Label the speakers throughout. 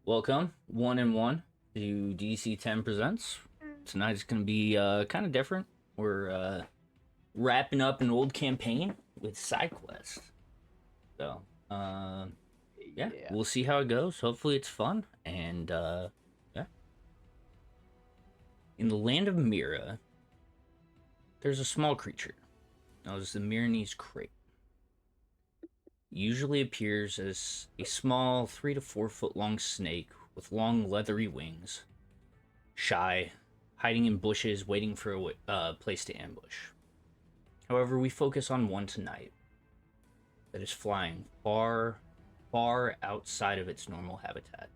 Speaker 1: Welcome, 1-1 to DC10 Presents. Tonight's going to be kind of different. We're wrapping up an old campaign with side quests. So, yeah, we'll see how it goes. Hopefully it's fun. And, yeah. In the land of Mira, there's a small creature known as the Miranese Crate. Usually appears as a small 3 to 4 foot long snake with long leathery wings, shy, hiding in bushes, waiting for a place to ambush. However, we focus on one tonight that is flying far, far outside of its normal habitat.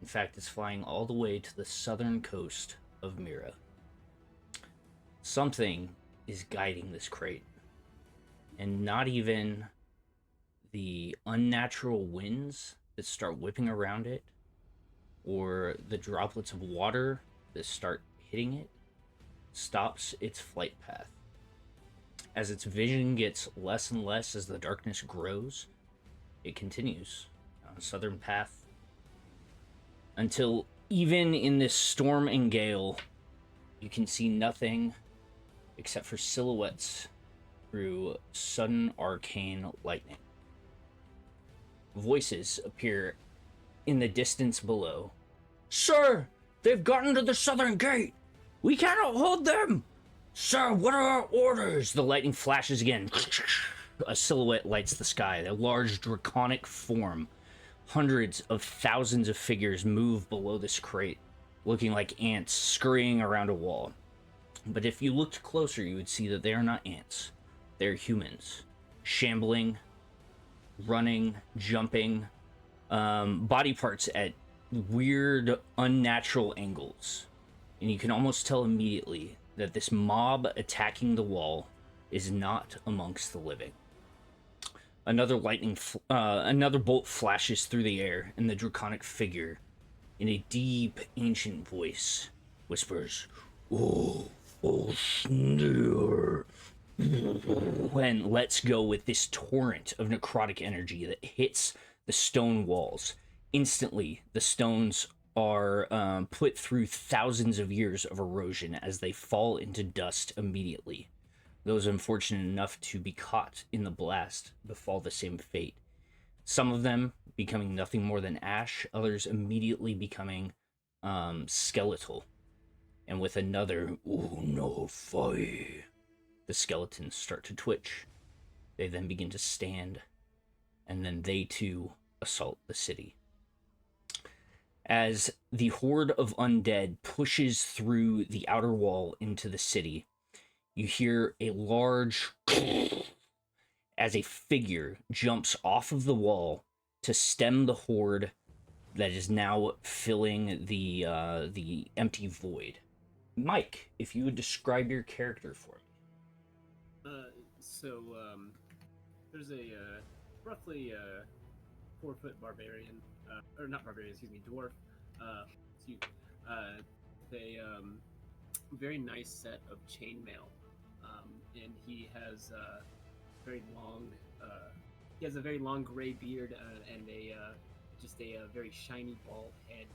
Speaker 1: In fact, it's flying all the way to the southern coast of Mira. Something is guiding this crate, and not even the unnatural winds that start whipping around it, or the droplets of water that start hitting it, stops its flight path. As its vision gets less and less as the darkness grows, it continues on a southern path until even in this storm and gale, you can see nothing except for silhouettes through sudden arcane lightning. Voices appear in the distance below. Sir, they've gotten to the southern gate. We cannot hold them. Sir, what are our orders? The lightning flashes again. A silhouette lights the sky, a large draconic form. Hundreds of thousands of figures move below this crate, looking like ants scurrying around a wall. But if you looked closer, you would see that they are not ants. They're humans, shambling, running, jumping, body parts at weird, unnatural angles. And you can almost tell immediately that this mob attacking the wall is not amongst the living. Another another bolt flashes through the air, and the draconic figure, in a deep, ancient voice, whispers, "Oh, Snare," and lets go with this torrent of necrotic energy that hits the stone walls. Instantly, the stones are put through thousands of years of erosion as they fall into dust immediately. Those unfortunate enough to be caught in the blast befall the same fate. Some of them becoming nothing more than ash, others immediately becoming skeletal. And with another, "Oh no, fire," the skeletons start to twitch. They then begin to stand, and then they too assault the city. As the horde of undead pushes through the outer wall into the city, you hear a large as a figure jumps off of the wall to stem the horde that is now filling the empty void. Mike, if you would describe your character for me.
Speaker 2: There's a roughly 4-foot barbarian, or not barbarian, excuse me, dwarf. They very nice set of chainmail, and he has very long. He has a very long gray beard and just a very shiny bald head.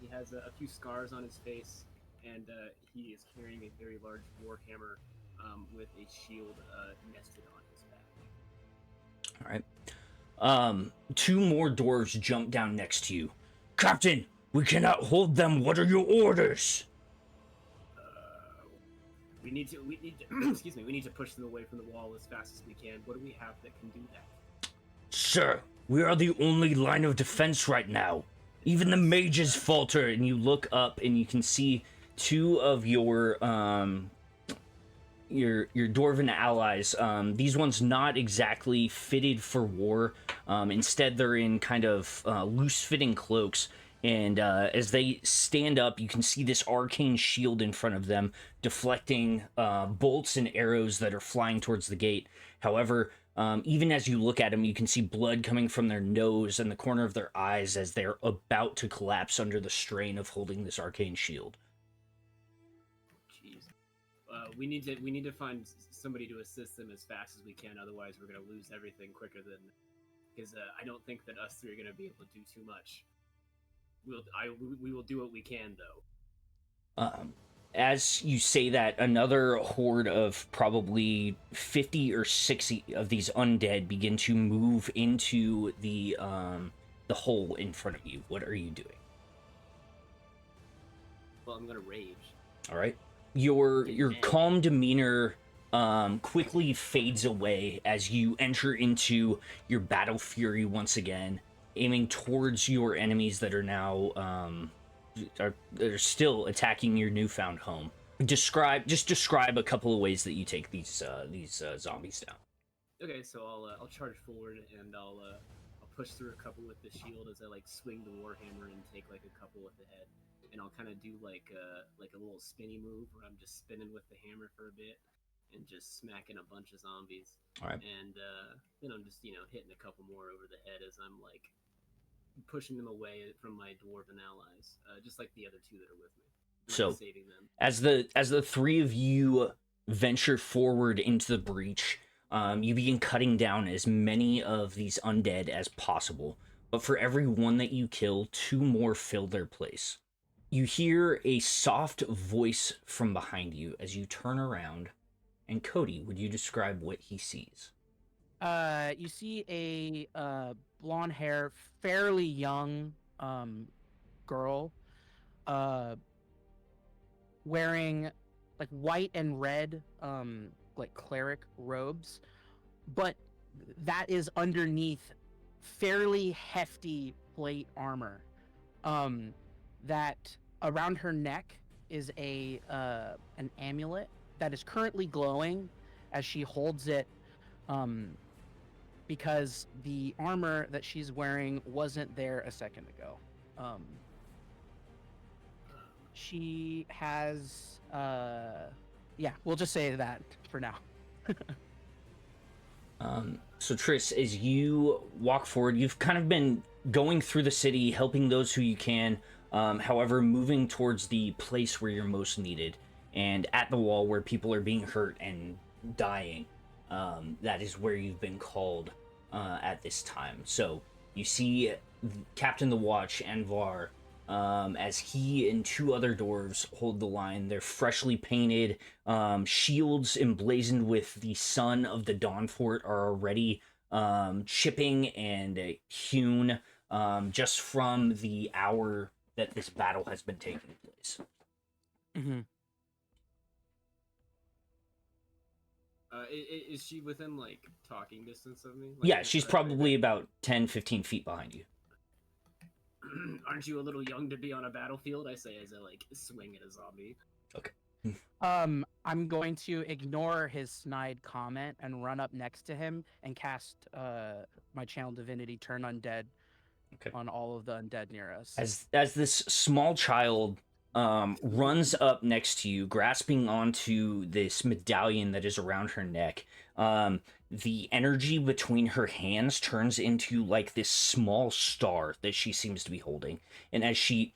Speaker 2: He has a few scars on his face, and he is carrying a very large warhammer with a shield nested on his back.
Speaker 1: All right. Two more dwarves jump down next to you. Captain, we cannot hold them. What are your orders?
Speaker 2: We need to excuse me. We need to push them away from the wall as fast as we can. What do we have that can do that?
Speaker 1: Sir, we are the only line of defense right now. Even the mages falter, and you look up and you can see two of your dwarven allies. These ones not exactly fitted for war. Instead, they're in kind of loose-fitting cloaks. And as they stand up, you can see this arcane shield in front of them, deflecting bolts and arrows that are flying towards the gate. However, even as you look at them, you can see blood coming from their nose and the corner of their eyes as they're about to collapse under the strain of holding this arcane shield.
Speaker 2: Jeez. We need to find somebody to assist them as fast as we can. Otherwise, we're going to lose everything quicker than... Because I don't think that us three are going to be able to do too much. We will do what we can, though.
Speaker 1: As you say that, another horde of probably 50 or 60 of these undead begin to move into the hole in front of you. What are you doing?
Speaker 2: Well, I'm gonna rage.
Speaker 1: All right. Your calm demeanor quickly fades away as you enter into your battle fury once again, aiming towards your enemies that are now are still attacking your newfound home. Describe a couple of ways that you take these zombies down.
Speaker 2: Okay, so I'll charge forward and I'll push through a couple with the shield as I like swing the warhammer and take like a couple with the head, and I'll kind of do like a little spinny move where I'm just spinning with the hammer for a bit and just smacking a bunch of zombies.
Speaker 1: All right.
Speaker 2: And then I'm just hitting a couple more over the head as I'm like pushing them away from my dwarven allies, just like the other two that are with me.
Speaker 1: So
Speaker 2: saving them.
Speaker 1: As the three of you venture forward into the breach, you begin cutting down as many of these undead as possible. But for every one that you kill, two more fill their place. You hear a soft voice from behind you as you turn around. And Cody, would you describe what he sees?
Speaker 3: You see a blonde hair, fairly young girl, wearing like white and red like cleric robes, but that is underneath fairly hefty plate armor. That around her neck is an amulet that is currently glowing as she holds it, because the armor that she's wearing wasn't there a second ago. She has we'll just say that for now.
Speaker 1: So Triss, as you walk forward, you've kind of been going through the city, helping those who you can, however, moving towards the place where you're most needed, and at the wall where people are being hurt and dying. That is where you've been called at this time. So you see Captain the Watch, Avar, as he and two other dwarves hold the line. They're freshly painted. Shields emblazoned with the sun of the DawnFort are already chipping and hewn just from the hour that this battle has been taking place.
Speaker 3: Mm-hmm.
Speaker 2: Is she within like talking distance of me? Like,
Speaker 1: yeah, she's probably about 10-15 feet behind you.
Speaker 2: Aren't you a little young to be on a battlefield? I say as I like swing at a zombie.
Speaker 1: Okay.
Speaker 3: I'm going to ignore his snide comment and run up next to him and cast my channel divinity turn undead on all of the undead near us.
Speaker 1: As this small child runs up next to you, grasping onto this medallion that is around her neck, the energy between her hands turns into like this small star that she seems to be holding. And as she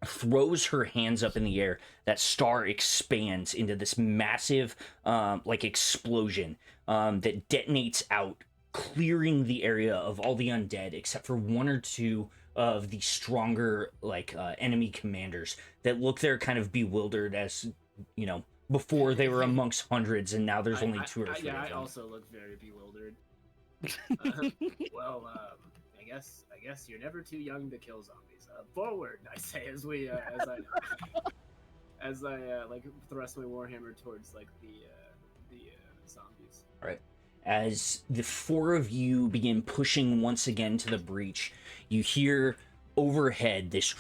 Speaker 1: throws her hands up in the air, that star expands into this massive like explosion that detonates out, clearing the area of all the undead except for one or two of the stronger like enemy commanders that look there kind of bewildered, as you know, before they were amongst hundreds and now there's only two or three of them.
Speaker 2: I also look very bewildered. Well, I guess you're never too young to kill zombies. Forward, I say as we as I like thrust my warhammer towards like the zombies.
Speaker 1: All right. As the four of you begin pushing once again to the breach, you hear overhead this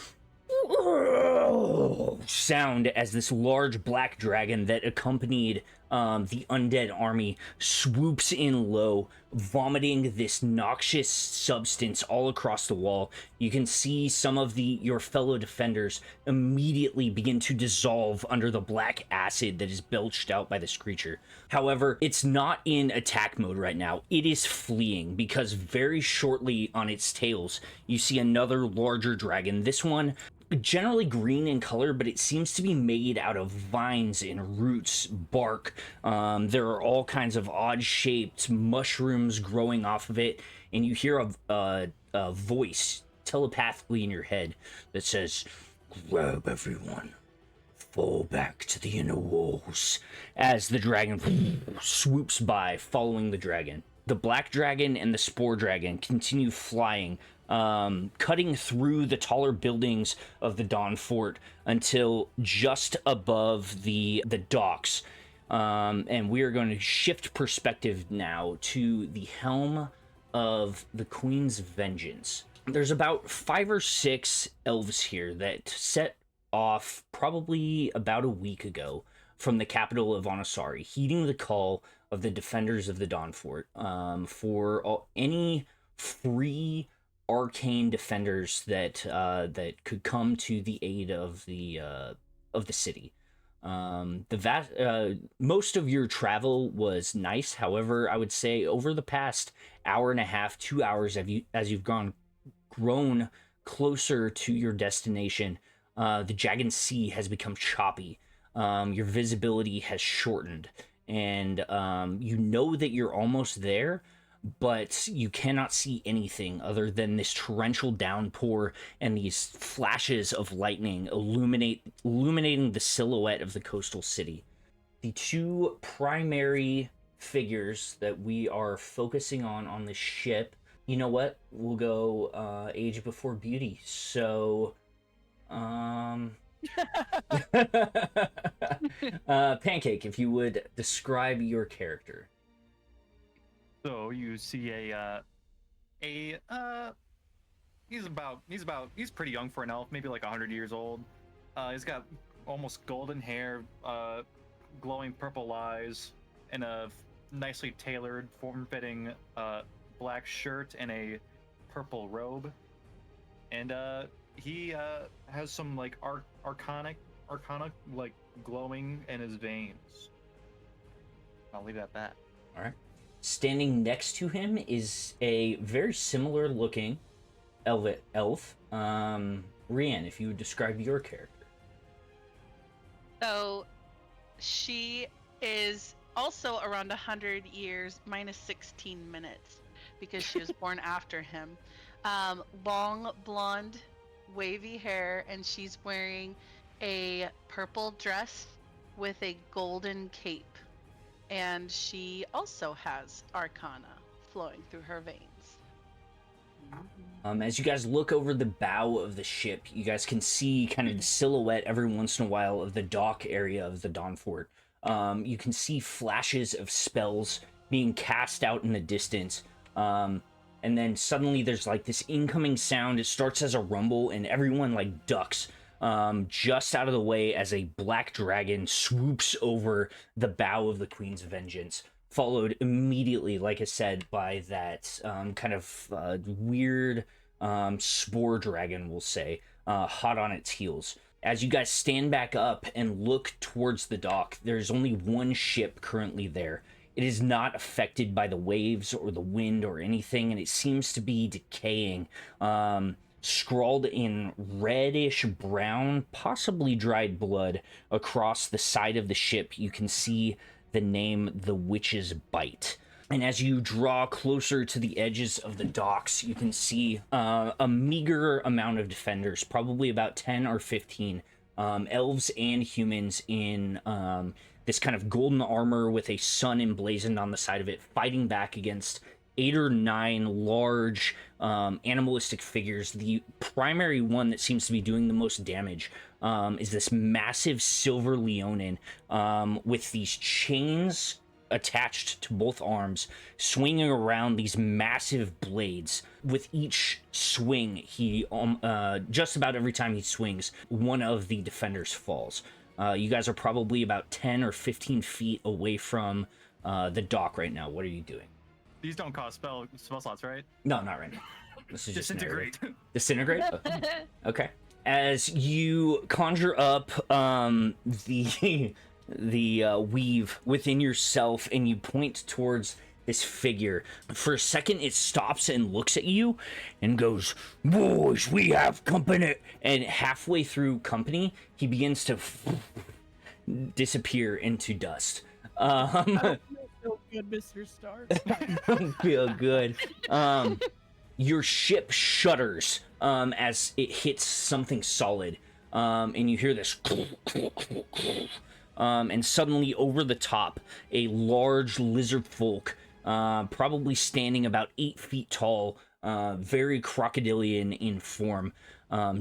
Speaker 1: sound as this large black dragon that accompanied the undead army swoops in low, vomiting this noxious substance all across the wall. You can see some of your fellow defenders immediately begin to dissolve under the black acid that is belched out by this creature. However, it's not in attack mode right now. It is fleeing because very shortly on its tails, you see another larger dragon. This one generally green in color, but it seems to be made out of vines and roots, bark. There are all kinds of odd shaped mushrooms growing off of it, and you hear a voice telepathically in your head that says, "Grab everyone. Fall back to the inner walls," as the dragon swoops by, following the dragon. The black dragon and the spore dragon continue flying, cutting through the taller buildings of the DawnFort until just above the docks. And we are going to shift perspective now to the helm of the Queen's Vengeance. There's about 5 or 6 elves here that set off probably about a week ago from the capital of Onisari, heeding the call of the defenders of the DawnFort, for any free arcane defenders that could come to the aid of the city. Most of your travel was nice. However, I would say over the past hour and a half, 2 hours, as you've grown closer to your destination, the jagged sea has become choppy. Your visibility has shortened, and you know that you're almost there, but you cannot see anything other than this torrential downpour and these flashes of lightning illuminating the silhouette of the coastal city. The 2 primary figures that we are focusing on this ship, you know what? We'll go age before beauty. So, Pancake, if you would describe your character.
Speaker 4: So you see he's pretty young for an elf, maybe like 100 years old. He's got almost golden hair, glowing purple eyes, and a nicely tailored, form-fitting black shirt and a purple robe. And he has some like arcana like glowing in his veins. I'll leave it at that.
Speaker 1: All right. Standing next to him is a very similar looking elf. Rianne, if you would describe your character.
Speaker 5: So she is also around 100 years minus 16 minutes because she was born after him. Long blonde wavy hair, and she's wearing a purple dress with a golden cape. And she also has arcana flowing through her veins.
Speaker 1: As you guys look over the bow of the ship, you guys can see kind of the silhouette every once in a while of the dock area of the DawnFort. You can see flashes of spells being cast out in the distance. And then suddenly there's like this incoming sound. It starts as a rumble, and everyone like ducks just out of the way as a black dragon swoops over the bow of the Queen's Vengeance, followed immediately, like I said, by that kind of weird spore dragon, we'll say, hot on its heels. As you guys stand back up and look towards the dock, there's only one ship currently there. It is not affected by the waves or the wind or anything, and it seems to be decaying. Scrawled in reddish brown, possibly dried blood, across the side of the ship, you can see the name The Witch's Bite. And as you draw closer to the edges of the docks, you can see a meager amount of defenders, probably about 10 or 15 elves and humans in this kind of golden armor with a sun emblazoned on the side of it, fighting back against 8 or 9 large animalistic figures. The primary one that seems to be doing the most damage is this massive silver leonin with these chains attached to both arms, swinging around these massive blades. With each swing, he just about every time he swings, one of the defenders falls. You guys are probably about 10 or 15 feet away from the dock right now. What are you doing?
Speaker 4: These don't cost spell slots, right?
Speaker 1: No, not right now. This is
Speaker 4: Disintegrate.
Speaker 1: Disintegrate? Okay. As you conjure up the weave within yourself and you point towards this figure, for a second it stops and looks at you and goes, "Boys, we have company." And halfway through company, he begins to disappear into dust.
Speaker 3: So good, Mr. Stark.
Speaker 1: I don't feel good. your ship shudders as it hits something solid, and you hear this and suddenly over the top, a large lizard folk, probably standing about 8 feet tall, very crocodilian in form,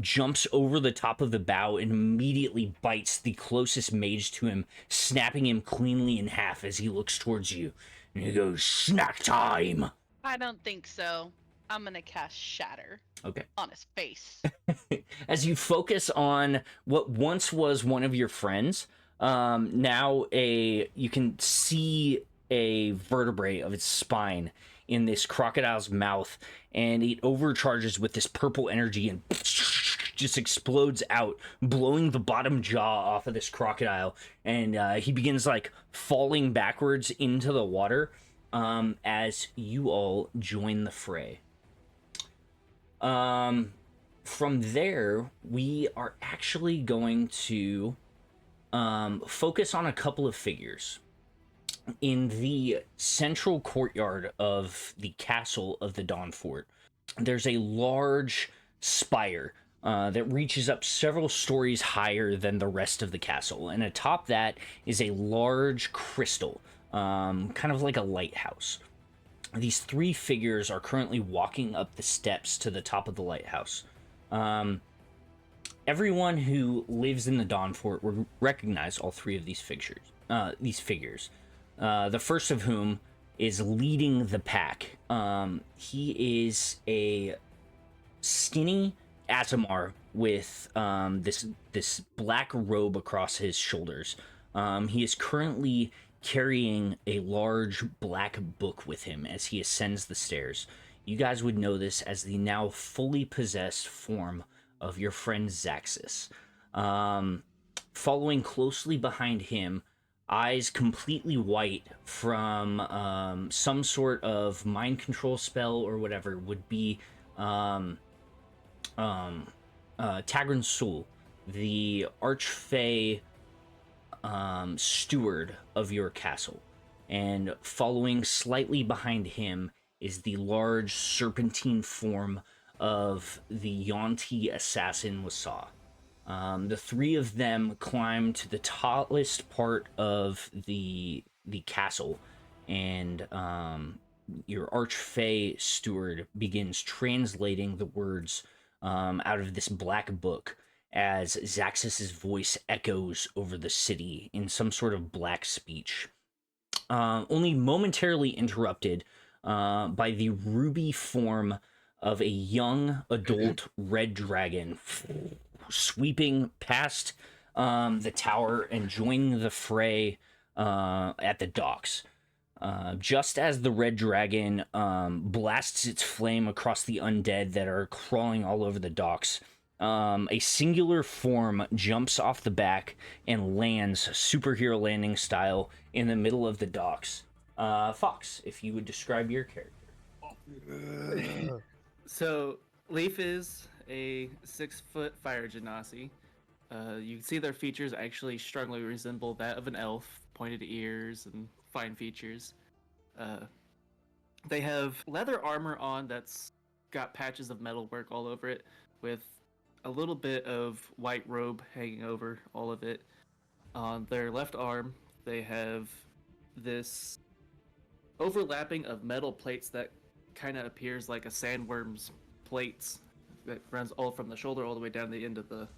Speaker 1: jumps over the top of the bow and immediately bites the closest mage to him, snapping him cleanly in half as he looks towards you. And he goes, "Snack time!"
Speaker 5: I don't think so. I'm gonna cast Shatter
Speaker 1: Okay.
Speaker 5: on his face.
Speaker 1: As you focus on what once was one of your friends, now you can see a vertebrae of its spine in this crocodile's mouth, and it overcharges with this purple energy and just explodes out, blowing the bottom jaw off of this crocodile, and he begins like falling backwards into the water as you all join the fray. From there, we are actually going to focus on a couple of figures. In the central courtyard of the castle of the DawnFort, there's a large spire that reaches up several stories higher than the rest of the castle, and atop that is a large crystal, kind of like a lighthouse. These 3 figures are currently walking up the steps to the top of the lighthouse. Everyone who lives in the DawnFort will recognize all 3 of these figures. The first of whom is leading the pack. He is a skinny Asimar with this black robe across his shoulders. He is currently carrying a large black book with him as he ascends the stairs. You guys would know this as the now fully possessed form of your friend Zaxxas. Following closely behind him, eyes completely white from some sort of mind control spell or whatever, would be Tagrin Sul, the Archfey steward of your castle. And following slightly behind him is the large serpentine form of the Yonti assassin Wasa. The 3 of them climb to the tallest part of the castle, and your Archfey steward begins translating the words out of this black book as Zaxxas' voice echoes over the city in some sort of black speech. Only momentarily interrupted by the ruby form of a young adult red dragon sweeping past the tower and joining the fray at the docks. Just as the red dragon blasts its flame across the undead that are crawling all over the docks, a singular form jumps off the back and lands superhero landing style in the middle of the docks. Fox, if you would describe your character.
Speaker 6: So, Leif is a 6-foot fire genasi. You can see their features actually strongly resemble that of an elf, pointed ears and fine features. They have leather armor on that's got patches of metalwork all over it, with a little bit of white robe hanging over all of it. On their left arm, they have this overlapping of metal plates that kind of appears like a sandworm's plates that runs all from the shoulder all the way down the end of the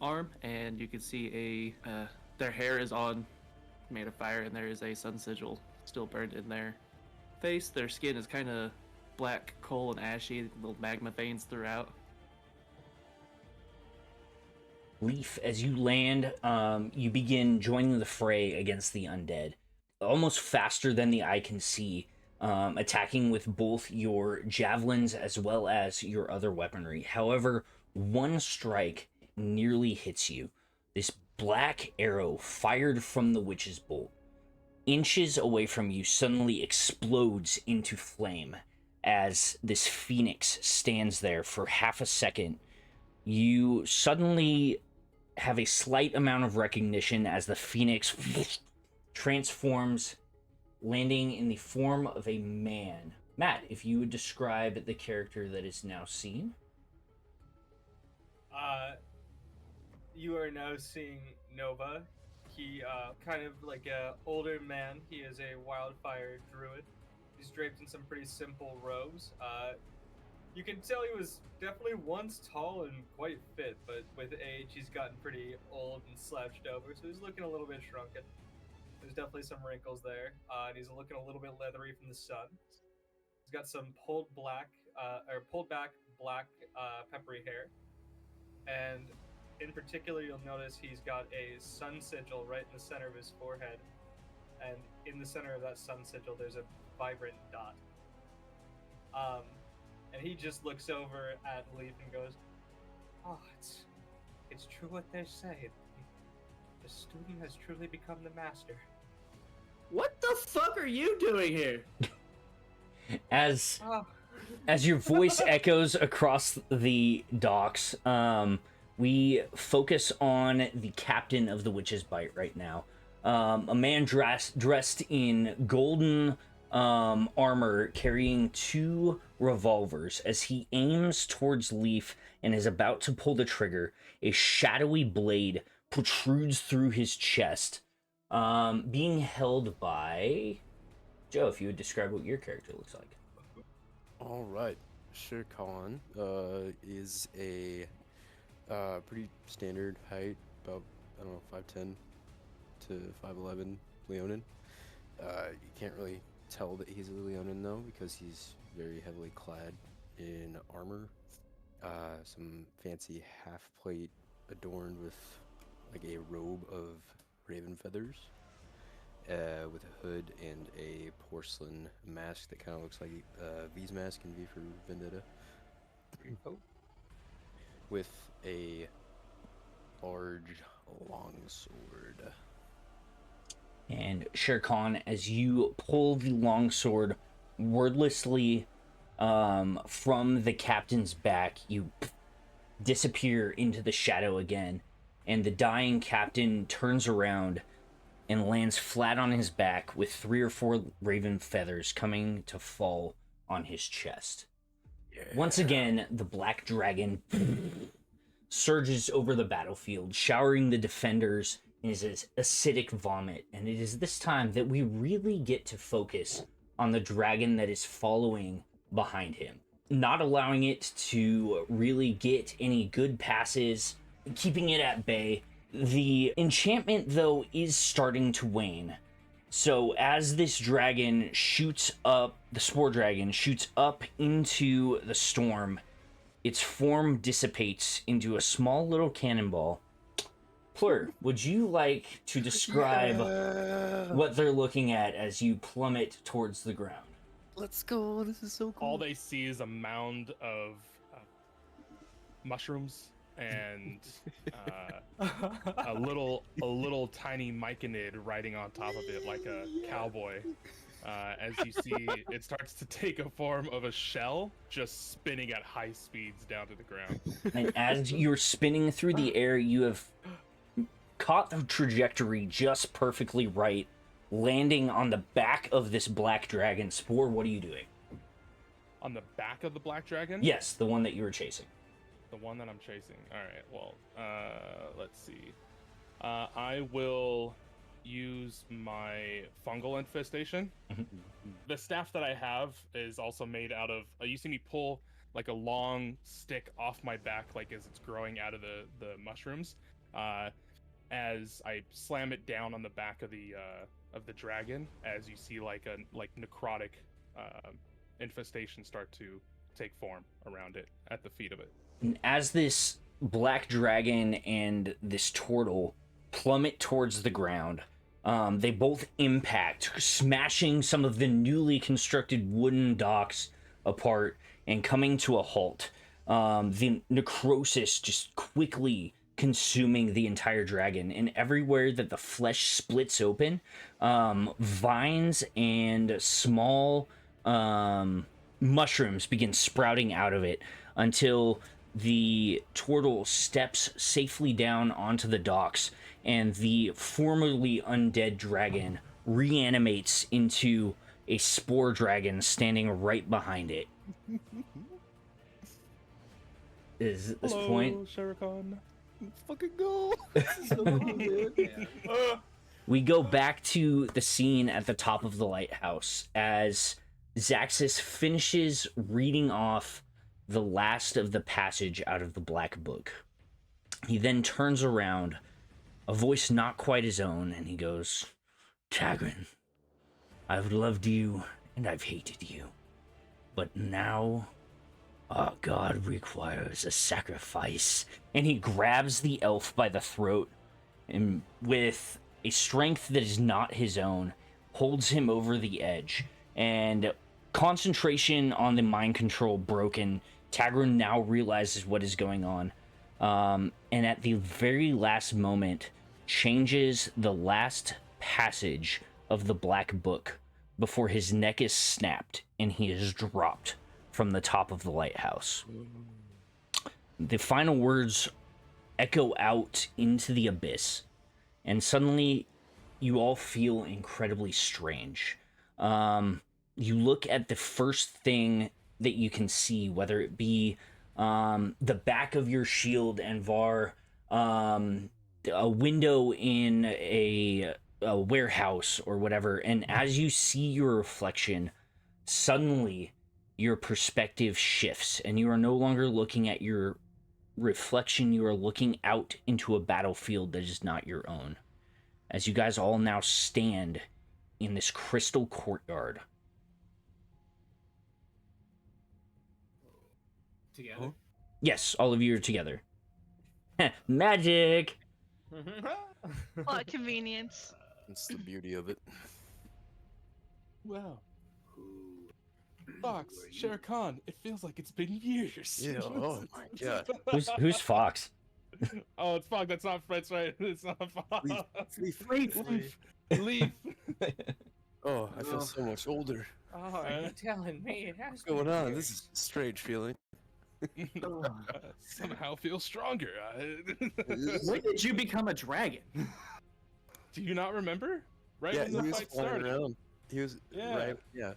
Speaker 6: arm, and you can see their hair is made of fire, and there is a sun sigil still burned in their face. Their skin is kind of black coal and ashy, little magma veins throughout.
Speaker 1: Leif, as you land, you begin joining the fray against the undead, almost faster than the eye can see, attacking with both your javelins as well as your other weaponry. However, one strike nearly hits you. This black arrow fired from the witch's bolt, inches away from you, suddenly explodes into flame as this phoenix stands there for half a second. You suddenly have a slight amount of recognition as the phoenix transforms, landing in the form of a man Matt, if you would describe the character that is now seen.
Speaker 7: You are now seeing Nova. He, kind of like a older man. He is a wildfire druid. He's draped in some pretty simple robes. You can tell he was definitely once tall and quite fit, but with age, he's gotten pretty old and slouched over, so he's looking a little bit shrunken. There's definitely some wrinkles there, and he's looking a little bit leathery from the sun. He's got some pulled back black peppery hair, and in particular, you'll notice he's got a sun sigil right in the center of his forehead, and in the center of that sun sigil, there's a vibrant dot. And he just looks over at Leif and goes, "Oh, it's true what they say. The student has truly become the master."
Speaker 6: What the fuck are you doing here?
Speaker 1: As your voice echoes across the docks, we focus on the captain of the Witch's Bite right now. A man dressed in golden armor, carrying 2 revolvers. As he aims towards Leif and is about to pull the trigger, a shadowy blade protrudes through his chest, being held by Joe. If you would describe what your character looks like.
Speaker 8: All right, Sherkahn is a pretty standard height, about, I don't know, 5'10 to 5'11 Leonin. You can't really tell that he's a Leonin though, because he's very heavily clad in armor. Some fancy half plate adorned with like a robe of raven feathers, with a hood and a porcelain mask that kind of looks like V's mask in V for Vendetta. With a large longsword.
Speaker 1: And Sherkahn, as you pull the longsword wordlessly from the captain's back, you disappear into the shadow again, and the dying captain turns around and lands flat on his back with 3 or 4 raven feathers coming to fall on his chest. Yeah. Once again, the black dragon surges over the battlefield, showering the defenders in his acidic vomit, and it is this time that we really get to focus on the dragon that is following behind him, not allowing it to really get any good passes, keeping it at bay. The enchantment, though, is starting to wane. So as this dragon shoots up, the Spore dragon shoots up into the storm, its form dissipates into a small little cannonball. Plur, would you like to describe what they're looking at as you plummet towards the ground?
Speaker 8: Let's go, this is so cool.
Speaker 9: All they see is a mound of mushrooms and a little tiny myconid riding on top of it like a cowboy. As you see, it starts to take a form of a shell, just spinning at high speeds down to the ground.
Speaker 1: And as you're spinning through the air, you have caught the trajectory just perfectly right, landing on the back of this black dragon. Spore, what are you doing?
Speaker 9: On the back of the black dragon?
Speaker 1: Yes, the one that you were chasing.
Speaker 9: The one that I'm chasing. All right, well, let's see. I will use my fungal infestation. The staff that I have is also made out of, you see me pull like a long stick off my back, like as it's growing out of the mushrooms. As I slam it down on the back of the dragon, as you see like necrotic infestation start to take form around it at the feet of it.
Speaker 1: And as this black dragon and this turtle plummet towards the ground, they both impact, smashing some of the newly constructed wooden docks apart and coming to a halt. The necrosis just quickly consuming the entire dragon, and everywhere that the flesh splits open, vines and small mushrooms begin sprouting out of it until the turtle steps safely down onto the docks, and the formerly undead dragon reanimates into a spore dragon standing right behind it. Is at this
Speaker 9: Hello,
Speaker 1: point
Speaker 9: Sherkahn.
Speaker 8: Let's fucking go. This is so cool, man.
Speaker 1: we go back to the scene at the top of the lighthouse as Zaxxas finishes reading off the last of the passage out of the Black Book. He then turns around, a voice not quite his own, and he goes, Tagrin, I've loved you and I've hated you. But now, our God requires a sacrifice. And he grabs the elf by the throat and with a strength that is not his own, holds him over the edge. And concentration on the mind control broken, Tagrin now realizes what is going on. And at the very last moment, changes the last passage of the Black Book before his neck is snapped and he is dropped from the top of the lighthouse. The final words echo out into the abyss, and suddenly you all feel incredibly strange. You look at the first thing that you can see, whether it be the back of your shield, and Var, a window in a warehouse or whatever, and as you see your reflection, suddenly your perspective shifts and you are no longer looking at your reflection, you are looking out into a battlefield that is not your own, as you guys all now stand in this crystal courtyard.
Speaker 2: Together.
Speaker 1: Yes, all of you are together. Magic!
Speaker 5: What convenience.
Speaker 8: That's the beauty of it.
Speaker 9: Wow. Fox, Sherkahn, it feels like it's been years.
Speaker 8: Yeah, oh my god.
Speaker 1: Who's Fox?
Speaker 9: Oh, it's Fox. That's not. That's right. It's not Fox.
Speaker 8: Leif.
Speaker 9: Leif.
Speaker 8: Oh, I feel so much older.
Speaker 7: Oh, are you telling me it has
Speaker 8: What's going on? This is a strange feeling.
Speaker 9: Somehow feel stronger.
Speaker 6: When did you become a dragon?
Speaker 9: Do you not remember? Right
Speaker 8: Yeah,
Speaker 9: when the
Speaker 8: he was
Speaker 9: fight
Speaker 8: flying
Speaker 9: started.
Speaker 8: around. He was
Speaker 9: Yeah.
Speaker 8: right. Yeah.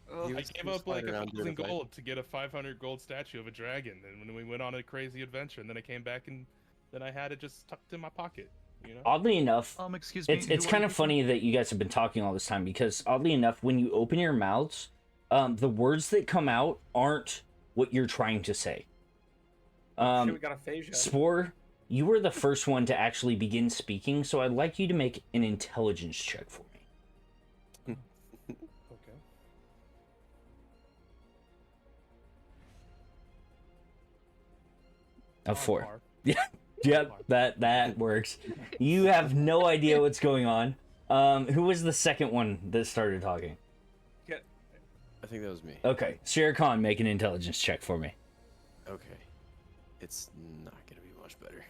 Speaker 8: He
Speaker 9: I
Speaker 8: was-
Speaker 9: gave
Speaker 8: he was
Speaker 9: up like
Speaker 8: flying around during
Speaker 9: 1,000
Speaker 8: the fight.
Speaker 9: gold to get a 500 gold statue of a dragon, and when we went on a crazy adventure, and then I came back and then I had it just tucked in my pocket. You know.
Speaker 1: Oddly enough,
Speaker 4: Excuse me.
Speaker 1: it's kind of funny that you guys have been talking all this time, because oddly enough, when you open your mouths, the words that come out aren't what you're trying to say.
Speaker 7: Shit, we got aphasia.
Speaker 1: Spore, you were the first one to actually begin speaking, so I'd like you to make an intelligence check for me.
Speaker 9: Okay.
Speaker 1: A 4.
Speaker 9: Avar.
Speaker 1: Yeah. Yep, that works. You have no idea what's going on. Who was the second one that started talking?
Speaker 8: I think that was me.
Speaker 1: Okay, Sherkahn, make an intelligence check for me.
Speaker 8: Okay. It's not gonna be much better.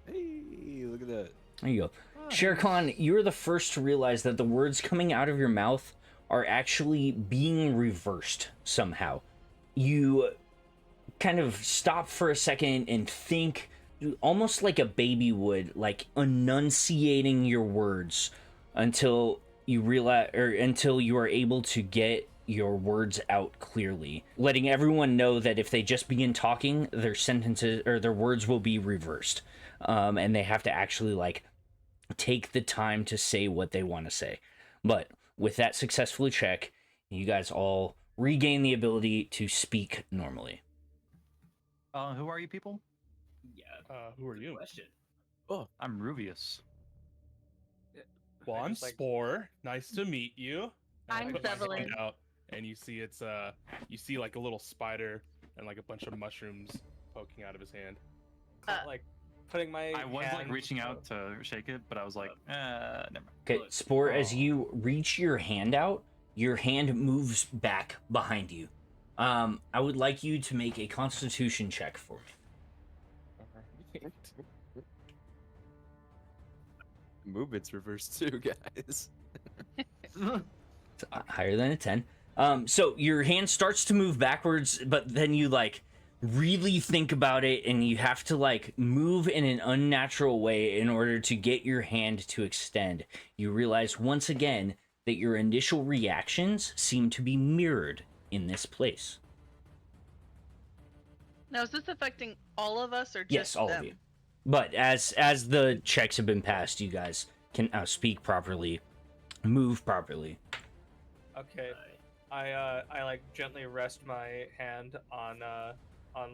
Speaker 8: Hey, look at that.
Speaker 1: There you go. Sherkahn, you're the first to realize that the words coming out of your mouth are actually being reversed somehow. You kind of stop for a second and think, almost like a baby would, like enunciating your words until you realize, or until you are able to get your words out clearly, letting everyone know that if they just begin talking, their sentences or their words will be reversed, and they have to actually like take the time to say what they want to say. But with that successfully check, you guys all regain the ability to speak normally.
Speaker 4: Who are you people?
Speaker 2: Yeah.
Speaker 9: Who are you?
Speaker 2: Question.
Speaker 4: I'm Ruvis.
Speaker 9: Well, I'm Spore. Nice to meet you.
Speaker 5: I'm
Speaker 9: I put my hand
Speaker 5: Evelyn.
Speaker 9: out, and you see it's you see like a little spider and like a bunch of mushrooms poking out of his hand.
Speaker 7: Like putting my.
Speaker 4: I was like
Speaker 7: hand-
Speaker 4: reaching out to shake it, but I was like, never mind.
Speaker 1: Okay, Spore, as you reach your hand out, your hand moves back behind you. I would like you to make a Constitution check for me.
Speaker 8: Movement's reversed too, guys.
Speaker 1: Higher than a 10. So your hand starts to move backwards, but then you like really think about it, and you have to like move in an unnatural way in order to get your hand to extend, you realize once again that your initial reactions seem to be mirrored in this place.
Speaker 5: Now, is this affecting all of us or just
Speaker 1: Yes, all
Speaker 5: them?
Speaker 1: of you. But as the checks have been passed, you guys can speak properly, move properly.
Speaker 7: Okay. I like gently rest my hand on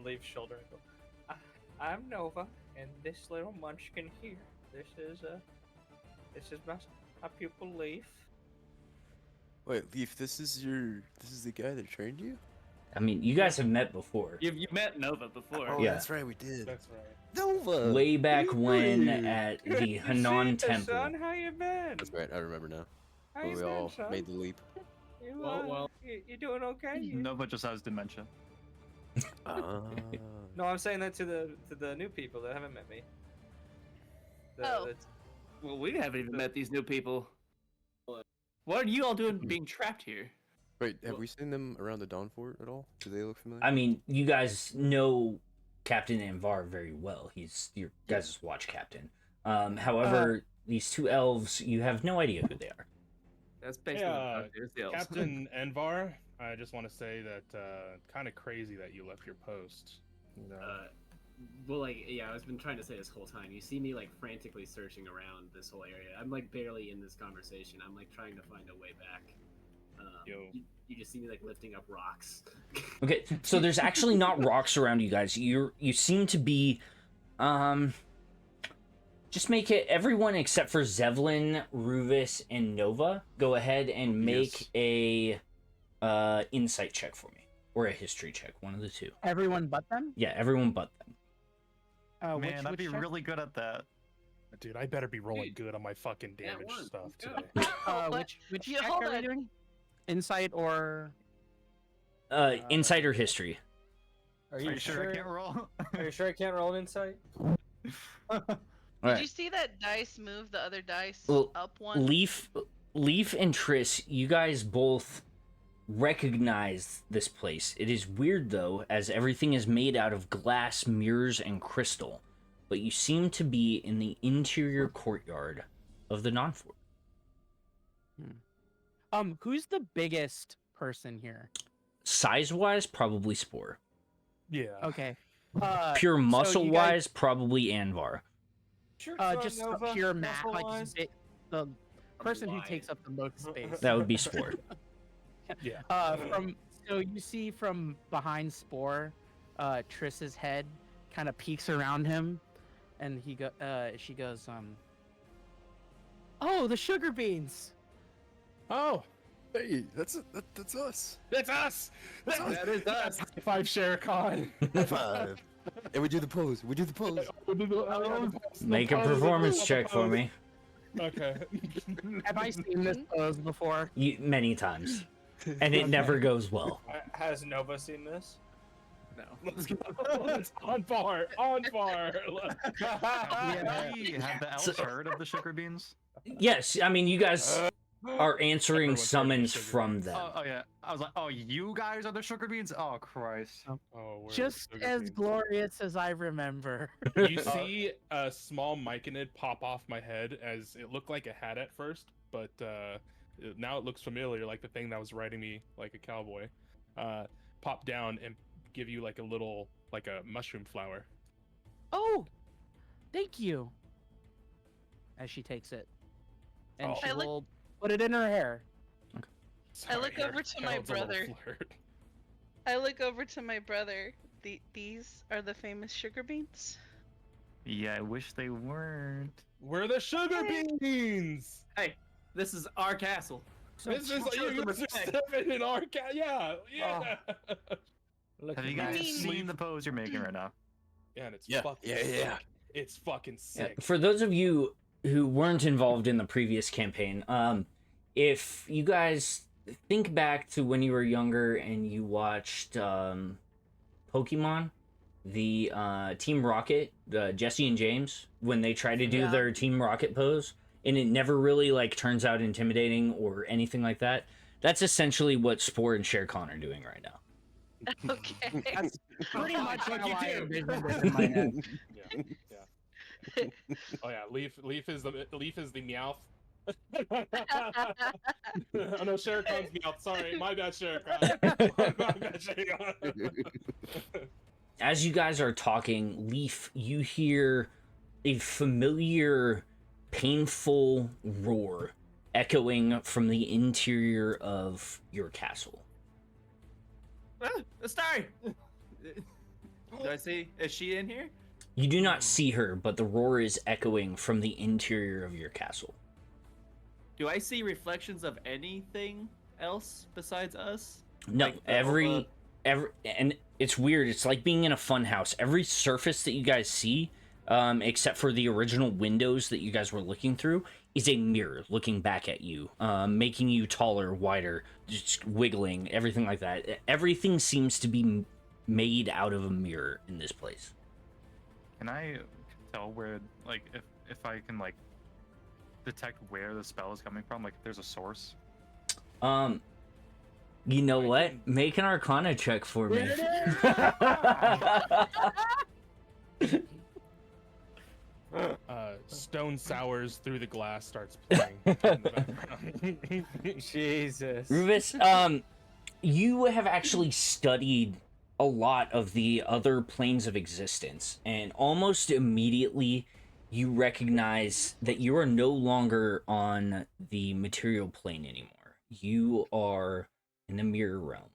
Speaker 7: Leif's shoulder and go, I'm Nova, and this little munchkin here. This is my pupil Leif.
Speaker 8: Wait, Leif, this is the guy that trained you?
Speaker 1: I mean, you guys have met before.
Speaker 6: You've met Nova before.
Speaker 8: Oh,
Speaker 1: Yeah.
Speaker 8: that's right, we did.
Speaker 9: That's right.
Speaker 8: Nova!
Speaker 1: Way back
Speaker 8: What are you
Speaker 1: when
Speaker 8: doing?
Speaker 1: at
Speaker 7: Good
Speaker 1: the
Speaker 7: to
Speaker 1: Hanan
Speaker 7: see you,
Speaker 1: Temple.
Speaker 7: son. How you been?
Speaker 8: That's right, I remember now.
Speaker 7: How
Speaker 8: When
Speaker 7: you
Speaker 8: we
Speaker 7: been,
Speaker 8: all
Speaker 7: son?
Speaker 8: made the leap.
Speaker 7: You,
Speaker 2: Well.
Speaker 7: you doing okay?
Speaker 4: Nova just has dementia.
Speaker 8: Ah.
Speaker 7: No, I'm saying that to the new people that haven't met me.
Speaker 5: Oh.
Speaker 6: Well, we haven't even met these new people. What are you all doing being trapped here?
Speaker 8: Wait, have we seen them around the DawnFort at all? Do they look familiar?
Speaker 1: I mean, you guys know Captain Avar very well. He's your guys' watch captain. However, these two elves, you have no idea who they are.
Speaker 6: That's basically
Speaker 9: Yeah,
Speaker 6: what there's the elves.
Speaker 9: Captain Envar, I just want to say that kind of crazy that you left your post. You know?
Speaker 2: Well, like, yeah, I've been trying to say this whole time. You see me, like, frantically searching around this whole area. I'm, like, barely in this conversation. I'm, like, trying to find a way back. You just see me, like, lifting up rocks.
Speaker 1: Okay, so there's actually not rocks around you guys. You seem to be, just make it everyone except for Zevlin, Ruvis, and Nova. Go ahead and make a insight check for me, or a history check, one of the two.
Speaker 3: Everyone but them?
Speaker 1: Yeah, everyone but them.
Speaker 4: Man, I'd be
Speaker 3: check?
Speaker 4: really good at that.
Speaker 9: Dude, I better be rolling
Speaker 2: Dude,
Speaker 9: good on my fucking
Speaker 2: that
Speaker 9: damage
Speaker 2: one,
Speaker 9: stuff
Speaker 2: go.
Speaker 9: today.
Speaker 3: Which
Speaker 5: Yeah,
Speaker 3: check
Speaker 5: hold
Speaker 3: are we
Speaker 5: on.
Speaker 3: doing? Insight or
Speaker 1: Insight or history.
Speaker 7: Are
Speaker 4: Are you sure I can't roll?
Speaker 7: Are you sure I can't roll an insight?
Speaker 1: All
Speaker 5: Did
Speaker 1: right.
Speaker 5: you see that dice move the other dice
Speaker 1: Well,
Speaker 5: up one?
Speaker 1: Leif and Triss, you guys both recognize this place. It is weird though, as everything is made out of glass, mirrors, and crystal. But you seem to be in the interior courtyard of the DawnFort.
Speaker 3: Who's the biggest person here?
Speaker 1: Size-wise, probably Spore.
Speaker 9: Yeah.
Speaker 3: Okay.
Speaker 1: Pure
Speaker 3: so you
Speaker 1: muscle-wise, probably Anvar.
Speaker 7: Sure,
Speaker 3: just
Speaker 7: Nova,
Speaker 3: pure math, like
Speaker 7: muscle-wise.
Speaker 3: the person who
Speaker 2: lying.
Speaker 3: takes up the most space.
Speaker 1: That would be Spore.
Speaker 9: Yeah.
Speaker 3: So you see from behind Spore, Triss's head kind of peeks around him, and she goes, oh, the sugar beans.
Speaker 9: Oh,
Speaker 8: Hey, that's us.
Speaker 9: that's us!
Speaker 6: That is us.
Speaker 9: High five, Sherkahn.
Speaker 8: High five. And we do the pose. We do the pose.
Speaker 1: Make a performance check for me.
Speaker 9: Okay.
Speaker 3: Have I seen this pose before?
Speaker 1: Many times. And it never goes well.
Speaker 7: Has Nova seen this?
Speaker 6: No.
Speaker 9: It's on par. On par.
Speaker 4: Have the elves heard of the sugar beans?
Speaker 1: Yes, I mean, you guys are answering
Speaker 9: Everyone's heard of
Speaker 1: summons
Speaker 9: sugar
Speaker 1: from
Speaker 9: beans.
Speaker 1: them.
Speaker 4: Oh yeah. I was like, oh, you guys are the sugar beans? Oh Christ.
Speaker 9: Oh, we're
Speaker 3: Just
Speaker 9: sugar
Speaker 3: as
Speaker 9: beans.
Speaker 3: glorious as I remember.
Speaker 9: You see a small myconid pop off my head as it looked like a hat at first, but now it looks familiar, like the thing that was riding me like a cowboy. Pop down and give you like a little, like a mushroom flower.
Speaker 3: Oh, thank you. As she takes it, and
Speaker 9: Oh.
Speaker 3: she
Speaker 5: I like-
Speaker 3: will put it in her hair.
Speaker 5: I look
Speaker 9: Sorry,
Speaker 5: over to my
Speaker 9: Harold's a little
Speaker 5: brother.
Speaker 9: flirt.
Speaker 5: I look over to my brother. These are the famous sugar beans.
Speaker 4: Yeah, I wish they weren't.
Speaker 9: We're the sugar beans.
Speaker 6: Hey, this is our castle.
Speaker 9: This is
Speaker 6: show
Speaker 9: you
Speaker 6: some
Speaker 9: guys are
Speaker 6: respect.
Speaker 9: stepping in our yeah.
Speaker 7: Look
Speaker 4: Have
Speaker 7: at
Speaker 4: you
Speaker 7: me.
Speaker 4: guys
Speaker 5: I mean-
Speaker 4: seen the pose you're making right now?
Speaker 1: Mm.
Speaker 9: And it's
Speaker 8: Yeah,
Speaker 9: fucking
Speaker 8: yeah.
Speaker 9: sick. It's fucking
Speaker 1: Yeah,
Speaker 9: sick.
Speaker 1: for those of you who weren't involved in the previous campaign, if you guys think back to when you were younger and you watched Pokemon, the Team Rocket, Jesse and James, when they try to do
Speaker 5: Yeah.
Speaker 1: their Team Rocket pose, and it never really like turns out intimidating or anything like that. That's essentially what Spore and Sherkahn are doing right now.
Speaker 5: Okay.
Speaker 3: That's pretty much
Speaker 7: What
Speaker 3: how
Speaker 7: you
Speaker 3: I
Speaker 7: do.
Speaker 3: envisioned it in my head.
Speaker 9: Yeah, yeah. Oh yeah, Leif is the Meowth. Oh no, Sherkahn's Meowth. Sorry, my bad, Sherkahn. My bad, Sherkahn.
Speaker 1: As you guys are talking, Leif, you hear a familiar, painful roar echoing from the interior of your castle.
Speaker 6: A star. Do I see? Is she in here?
Speaker 1: You do not see her, but the roar is echoing from the interior of your castle.
Speaker 6: Do I see reflections of anything else besides us?
Speaker 1: No,
Speaker 6: Like the
Speaker 1: every, and it's weird. It's like being in a fun house. Every surface that you guys see, except for the original windows that you guys were looking through, is a mirror looking back at you, making you taller, wider, just wiggling, everything like that. Everything seems to be made out of a mirror in this place.
Speaker 4: Can I tell where, like, if I can, like, detect where the spell is coming from? Like, if there's a source?
Speaker 1: You know what? Make an Arcana check for me.
Speaker 9: Stone Sours Through the Glass starts playing in the background.
Speaker 10: Jesus.
Speaker 1: Ruvis, you have actually studied a lot of the other planes of existence, and almost immediately you recognize that you are no longer on the material plane anymore. You are in the mirror realm.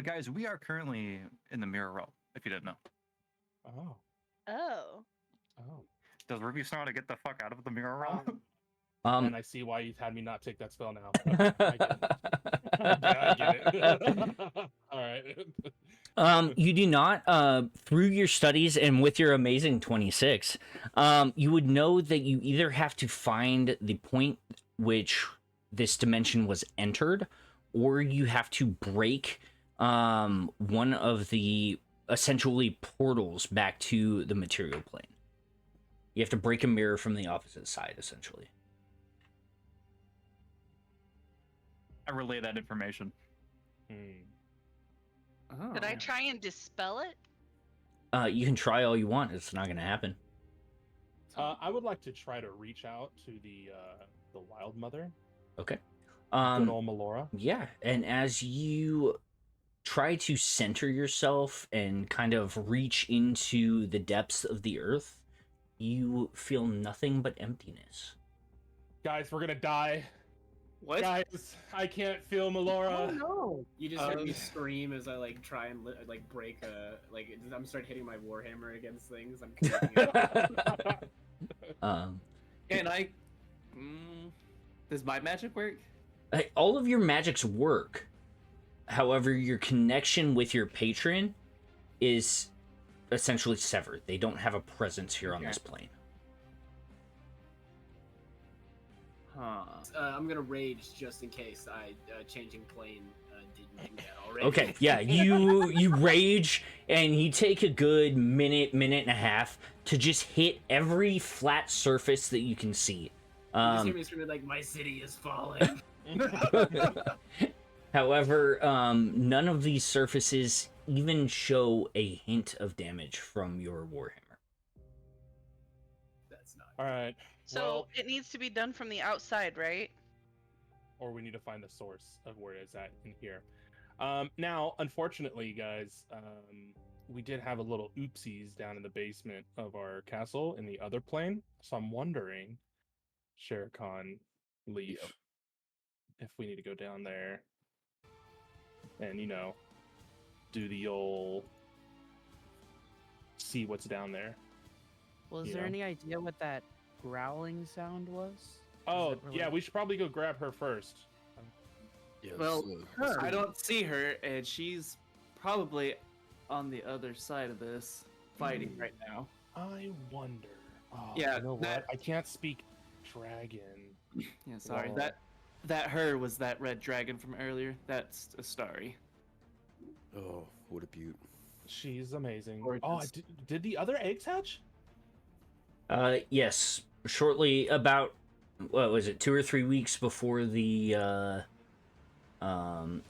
Speaker 4: Guys, we are currently in the mirror realm, if you didn't know.
Speaker 9: Oh,
Speaker 5: Oh.
Speaker 9: oh.
Speaker 4: Does Ruby know how to get the fuck out of the mirror realm?
Speaker 9: And I see why you've had me not take that spell now. Okay, I get it. I get it. All right.
Speaker 1: You do not, through your studies and with your amazing 26, you would know that you either have to find the point which this dimension was entered, or you have to break one of the essentially portals back to the material plane. You have to break a mirror from the opposite side, essentially.
Speaker 4: I relay that information.
Speaker 6: Oh.
Speaker 5: Did I try and dispel it?
Speaker 1: You can try all you want. It's not going to happen.
Speaker 9: I would like to try to reach out to the Wild Mother.
Speaker 1: Okay.
Speaker 9: Good old Melora.
Speaker 1: Yeah, and as you try to center yourself and kind of reach into the depths of the earth, you feel nothing but emptiness.
Speaker 9: Guys, we're gonna die.
Speaker 6: What?
Speaker 9: Guys, I can't feel Melora.
Speaker 3: Oh no!
Speaker 2: You just heard me scream as I like try and break I'm start hitting my warhammer against things. I'm connecting it.
Speaker 6: Can I? Does my magic work?
Speaker 1: All of your magics work. However, your connection with your patron is essentially severed. They don't have a presence here on this plane.
Speaker 6: Huh.
Speaker 2: I'm gonna rage just in case I changing plane didn't do that already.
Speaker 1: Okay, yeah, you rage, and you take a good minute and a half to just hit every flat surface that you can see.
Speaker 2: You just hear me screaming like, "My city is falling."
Speaker 1: However, none of these surfaces even show a hint of damage from your warhammer.
Speaker 2: That's not.
Speaker 9: All right.
Speaker 5: So
Speaker 9: Well,
Speaker 5: it needs to be done from the outside, right?
Speaker 9: or we need to find the source of where it's at in here. Now, unfortunately, guys, we did have a little oopsies down in the basement of our castle in the other plane. So I'm wondering, Sherkahn, Leif, if we need to go down there and, do the old see what's down there.
Speaker 3: Well, is
Speaker 9: You
Speaker 3: there
Speaker 9: know?
Speaker 3: any idea what that growling sound was?
Speaker 9: Oh,
Speaker 3: it
Speaker 9: yeah,
Speaker 3: related?
Speaker 9: we should probably go grab her first.
Speaker 8: Yes,
Speaker 6: Well,
Speaker 8: let's
Speaker 6: I
Speaker 8: go.
Speaker 6: don't see her, and she's probably on the other side of this, fighting right now.
Speaker 9: I wonder. Oh,
Speaker 6: Yeah,
Speaker 9: you know what?
Speaker 6: that-
Speaker 9: I can't speak dragon.
Speaker 6: Yeah, sorry.
Speaker 9: Whoa.
Speaker 6: That her was that red dragon from earlier. That's a starry.
Speaker 8: Oh, what a beaut.
Speaker 9: She's amazing.
Speaker 6: Gorgeous.
Speaker 9: Oh, did the other eggs hatch?
Speaker 1: Yes, shortly about, what was it, 2 or 3 weeks before the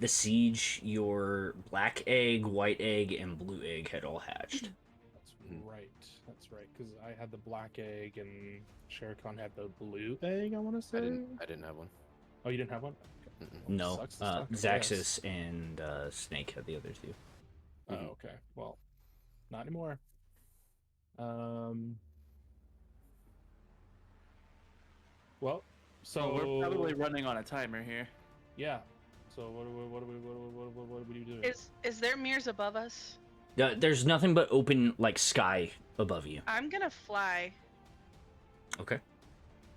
Speaker 1: the siege, your black egg, white egg, and blue egg had all hatched.
Speaker 9: That's right. That's right. Because I had the black egg and Sherkahn had the blue egg. I want to say.
Speaker 8: I didn't have one.
Speaker 9: Oh, you didn't have one? Okay. Well,
Speaker 1: No,
Speaker 9: sucks to suck, I guess.
Speaker 1: Zaxxas and Snake had the other two.
Speaker 9: Oh, okay. Well, not anymore. Well, so
Speaker 6: we're probably running on a timer here.
Speaker 9: yeah. So what do we do?
Speaker 5: Is there mirrors above us?
Speaker 1: There's nothing but open like sky above you.
Speaker 5: I'm gonna fly.
Speaker 1: Okay.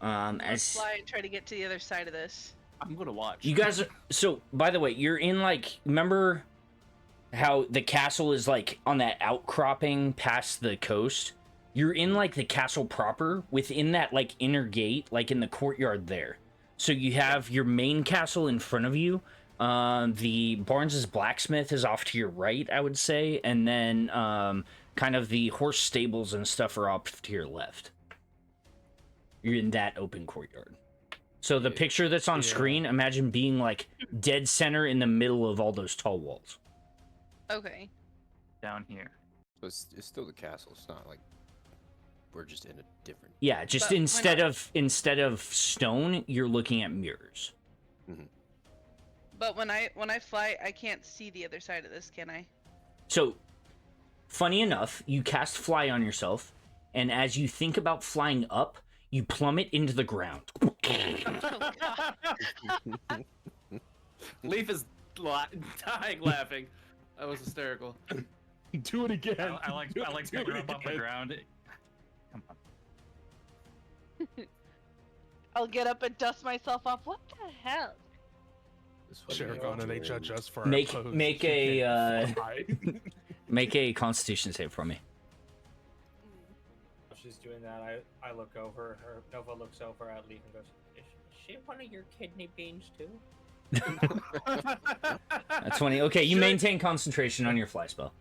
Speaker 5: Let's fly and try to get to the other side of this.
Speaker 6: I'm gonna watch.
Speaker 1: You guys are, so by the way, you're in like, remember how the castle is like on that outcropping past the coast? You're in like the castle proper within that like inner gate, like in the courtyard there. So you have your main castle in front of you. The Barnes's blacksmith is off to your right, I would say, and then kind of the horse stables and stuff are off to your left. You're in that open courtyard. So the picture that's on screen, imagine being like dead center in the middle of all those tall walls.
Speaker 5: Okay.
Speaker 4: Down here.
Speaker 8: So it's still the castle. It's not like we're just in a different.
Speaker 1: Yeah, just
Speaker 5: But
Speaker 1: instead of stone, you're looking at mirrors.
Speaker 5: But when I fly, I can't see the other side of this, can I?
Speaker 1: So, funny enough, you cast fly on yourself, and as you think about flying up, you plummet into the ground.
Speaker 5: Oh, God.
Speaker 6: Leif is dying laughing. That was hysterical.
Speaker 9: Do it again.
Speaker 4: I like picking her up off the ground. Come on.
Speaker 5: I'll get up and dust myself off. What the hell?
Speaker 9: Sherkahn, and they judge us for
Speaker 1: Make
Speaker 9: our pose.
Speaker 1: make
Speaker 9: She
Speaker 1: a
Speaker 9: can't fly.
Speaker 1: make a Constitution save for me.
Speaker 7: While she's doing that, I look over her. Nova looks over at Leif and goes, "Is she one of your kidney beans too?"
Speaker 1: That's 20. Okay, you maintain concentration on your fly spell.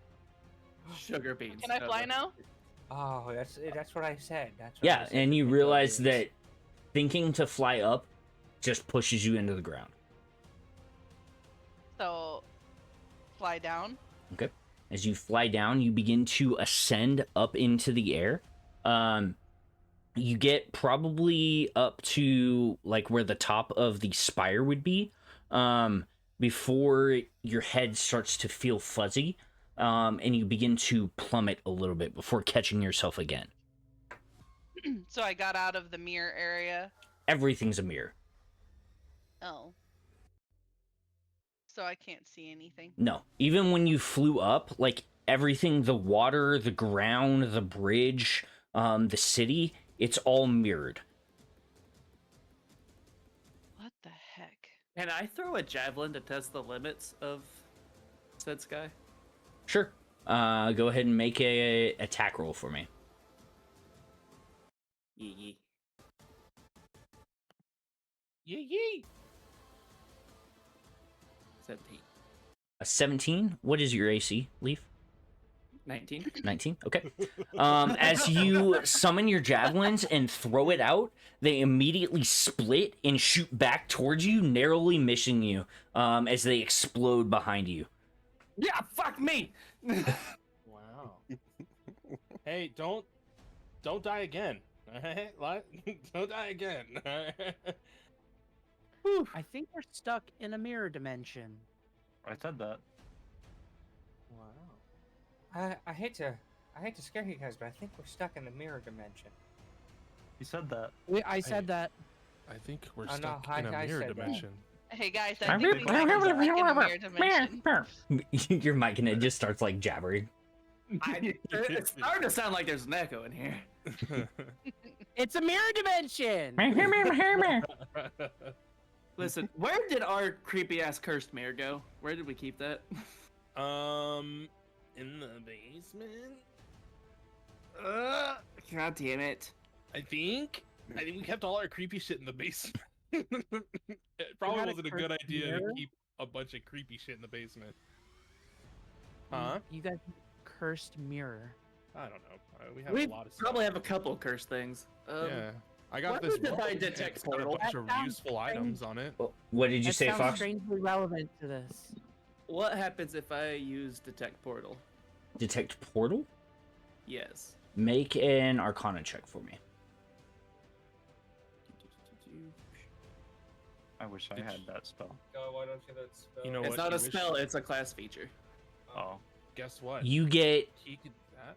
Speaker 6: Sugar beans.
Speaker 5: Can I fly now?
Speaker 7: Oh, that's what I said. That's what
Speaker 1: Yeah,
Speaker 7: I said.
Speaker 1: and you
Speaker 7: Kidney
Speaker 1: realize
Speaker 7: beans.
Speaker 1: that thinking to fly up just pushes you into the ground.
Speaker 5: So, fly down.
Speaker 1: Okay. As you fly down, you begin to ascend up into the air. You get probably up to like where the top of the spire would be, before your head starts to feel fuzzy, and you begin to plummet a little bit before catching yourself again.
Speaker 5: So I got out of the mirror area.
Speaker 1: Everything's a mirror.
Speaker 5: Oh. So I can't see anything.
Speaker 1: No, even when you flew up, like everything, the water, the ground, the bridge, the city, it's all mirrored.
Speaker 5: What the heck?
Speaker 6: Can I throw a javelin to test the limits of said sky?
Speaker 1: Sure. Go ahead and make a attack roll for me.
Speaker 6: Yee.
Speaker 9: Yee.
Speaker 6: 17.
Speaker 1: A 17? What is your AC, Leif?
Speaker 6: 19.
Speaker 1: 19? Okay. As you summon your javelins and throw it out, they immediately split and shoot back towards you, narrowly missing you as they explode behind you.
Speaker 6: Yeah, fuck me!
Speaker 9: Wow. Hey, don't die again. Alright? Don't die again.
Speaker 3: I think we're stuck in a mirror dimension.
Speaker 4: I said that.
Speaker 7: Wow. I hate to scare you guys, but I think we're stuck in the mirror dimension.
Speaker 4: You said that.
Speaker 3: I said that.
Speaker 9: I think we're
Speaker 7: Oh, no,
Speaker 9: stuck in a
Speaker 7: I
Speaker 9: mirror
Speaker 7: said that.
Speaker 9: dimension.
Speaker 5: Hey guys, I think we might be stuck in a mirror dimension.
Speaker 1: Your mic and it just starts like jabbering.
Speaker 6: It's starting to sound like there's an echo in here.
Speaker 3: It's a mirror dimension.
Speaker 6: Listen, where did our creepy ass cursed mirror go? Where did we keep that?
Speaker 9: In the basement?
Speaker 6: God damn it.
Speaker 9: I think we kept all our creepy shit in the basement. It probably
Speaker 3: had a
Speaker 9: wasn't a good
Speaker 3: cursed
Speaker 9: idea
Speaker 3: mirror?
Speaker 9: to keep a bunch of creepy shit in the basement. Huh?
Speaker 3: You guys cursed mirror.
Speaker 9: I don't know. We have
Speaker 6: We
Speaker 9: a lot of stuff.
Speaker 6: probably have a couple cursed things.
Speaker 9: Yeah. I got
Speaker 6: Why
Speaker 9: this.
Speaker 6: would I
Speaker 9: rope,
Speaker 6: detect
Speaker 9: it's got a
Speaker 6: portal?
Speaker 9: bunch
Speaker 3: That
Speaker 9: of
Speaker 3: sounds
Speaker 9: useful
Speaker 3: strange.
Speaker 9: items on it.
Speaker 1: What did you
Speaker 3: That
Speaker 1: say,
Speaker 3: sounds
Speaker 1: Fox?
Speaker 3: strangely relevant to this.
Speaker 6: What happens if I use detect portal?
Speaker 1: Detect portal?
Speaker 6: Yes.
Speaker 1: Make an Arcana check for me.
Speaker 4: I wish I had that spell.
Speaker 7: God, why don't you that spell?
Speaker 9: You know
Speaker 6: It's
Speaker 9: what?
Speaker 6: not
Speaker 9: You
Speaker 6: a
Speaker 9: wish-
Speaker 6: spell, it's a class feature.
Speaker 4: Oh,
Speaker 9: Guess what?
Speaker 1: You get
Speaker 9: He could do that.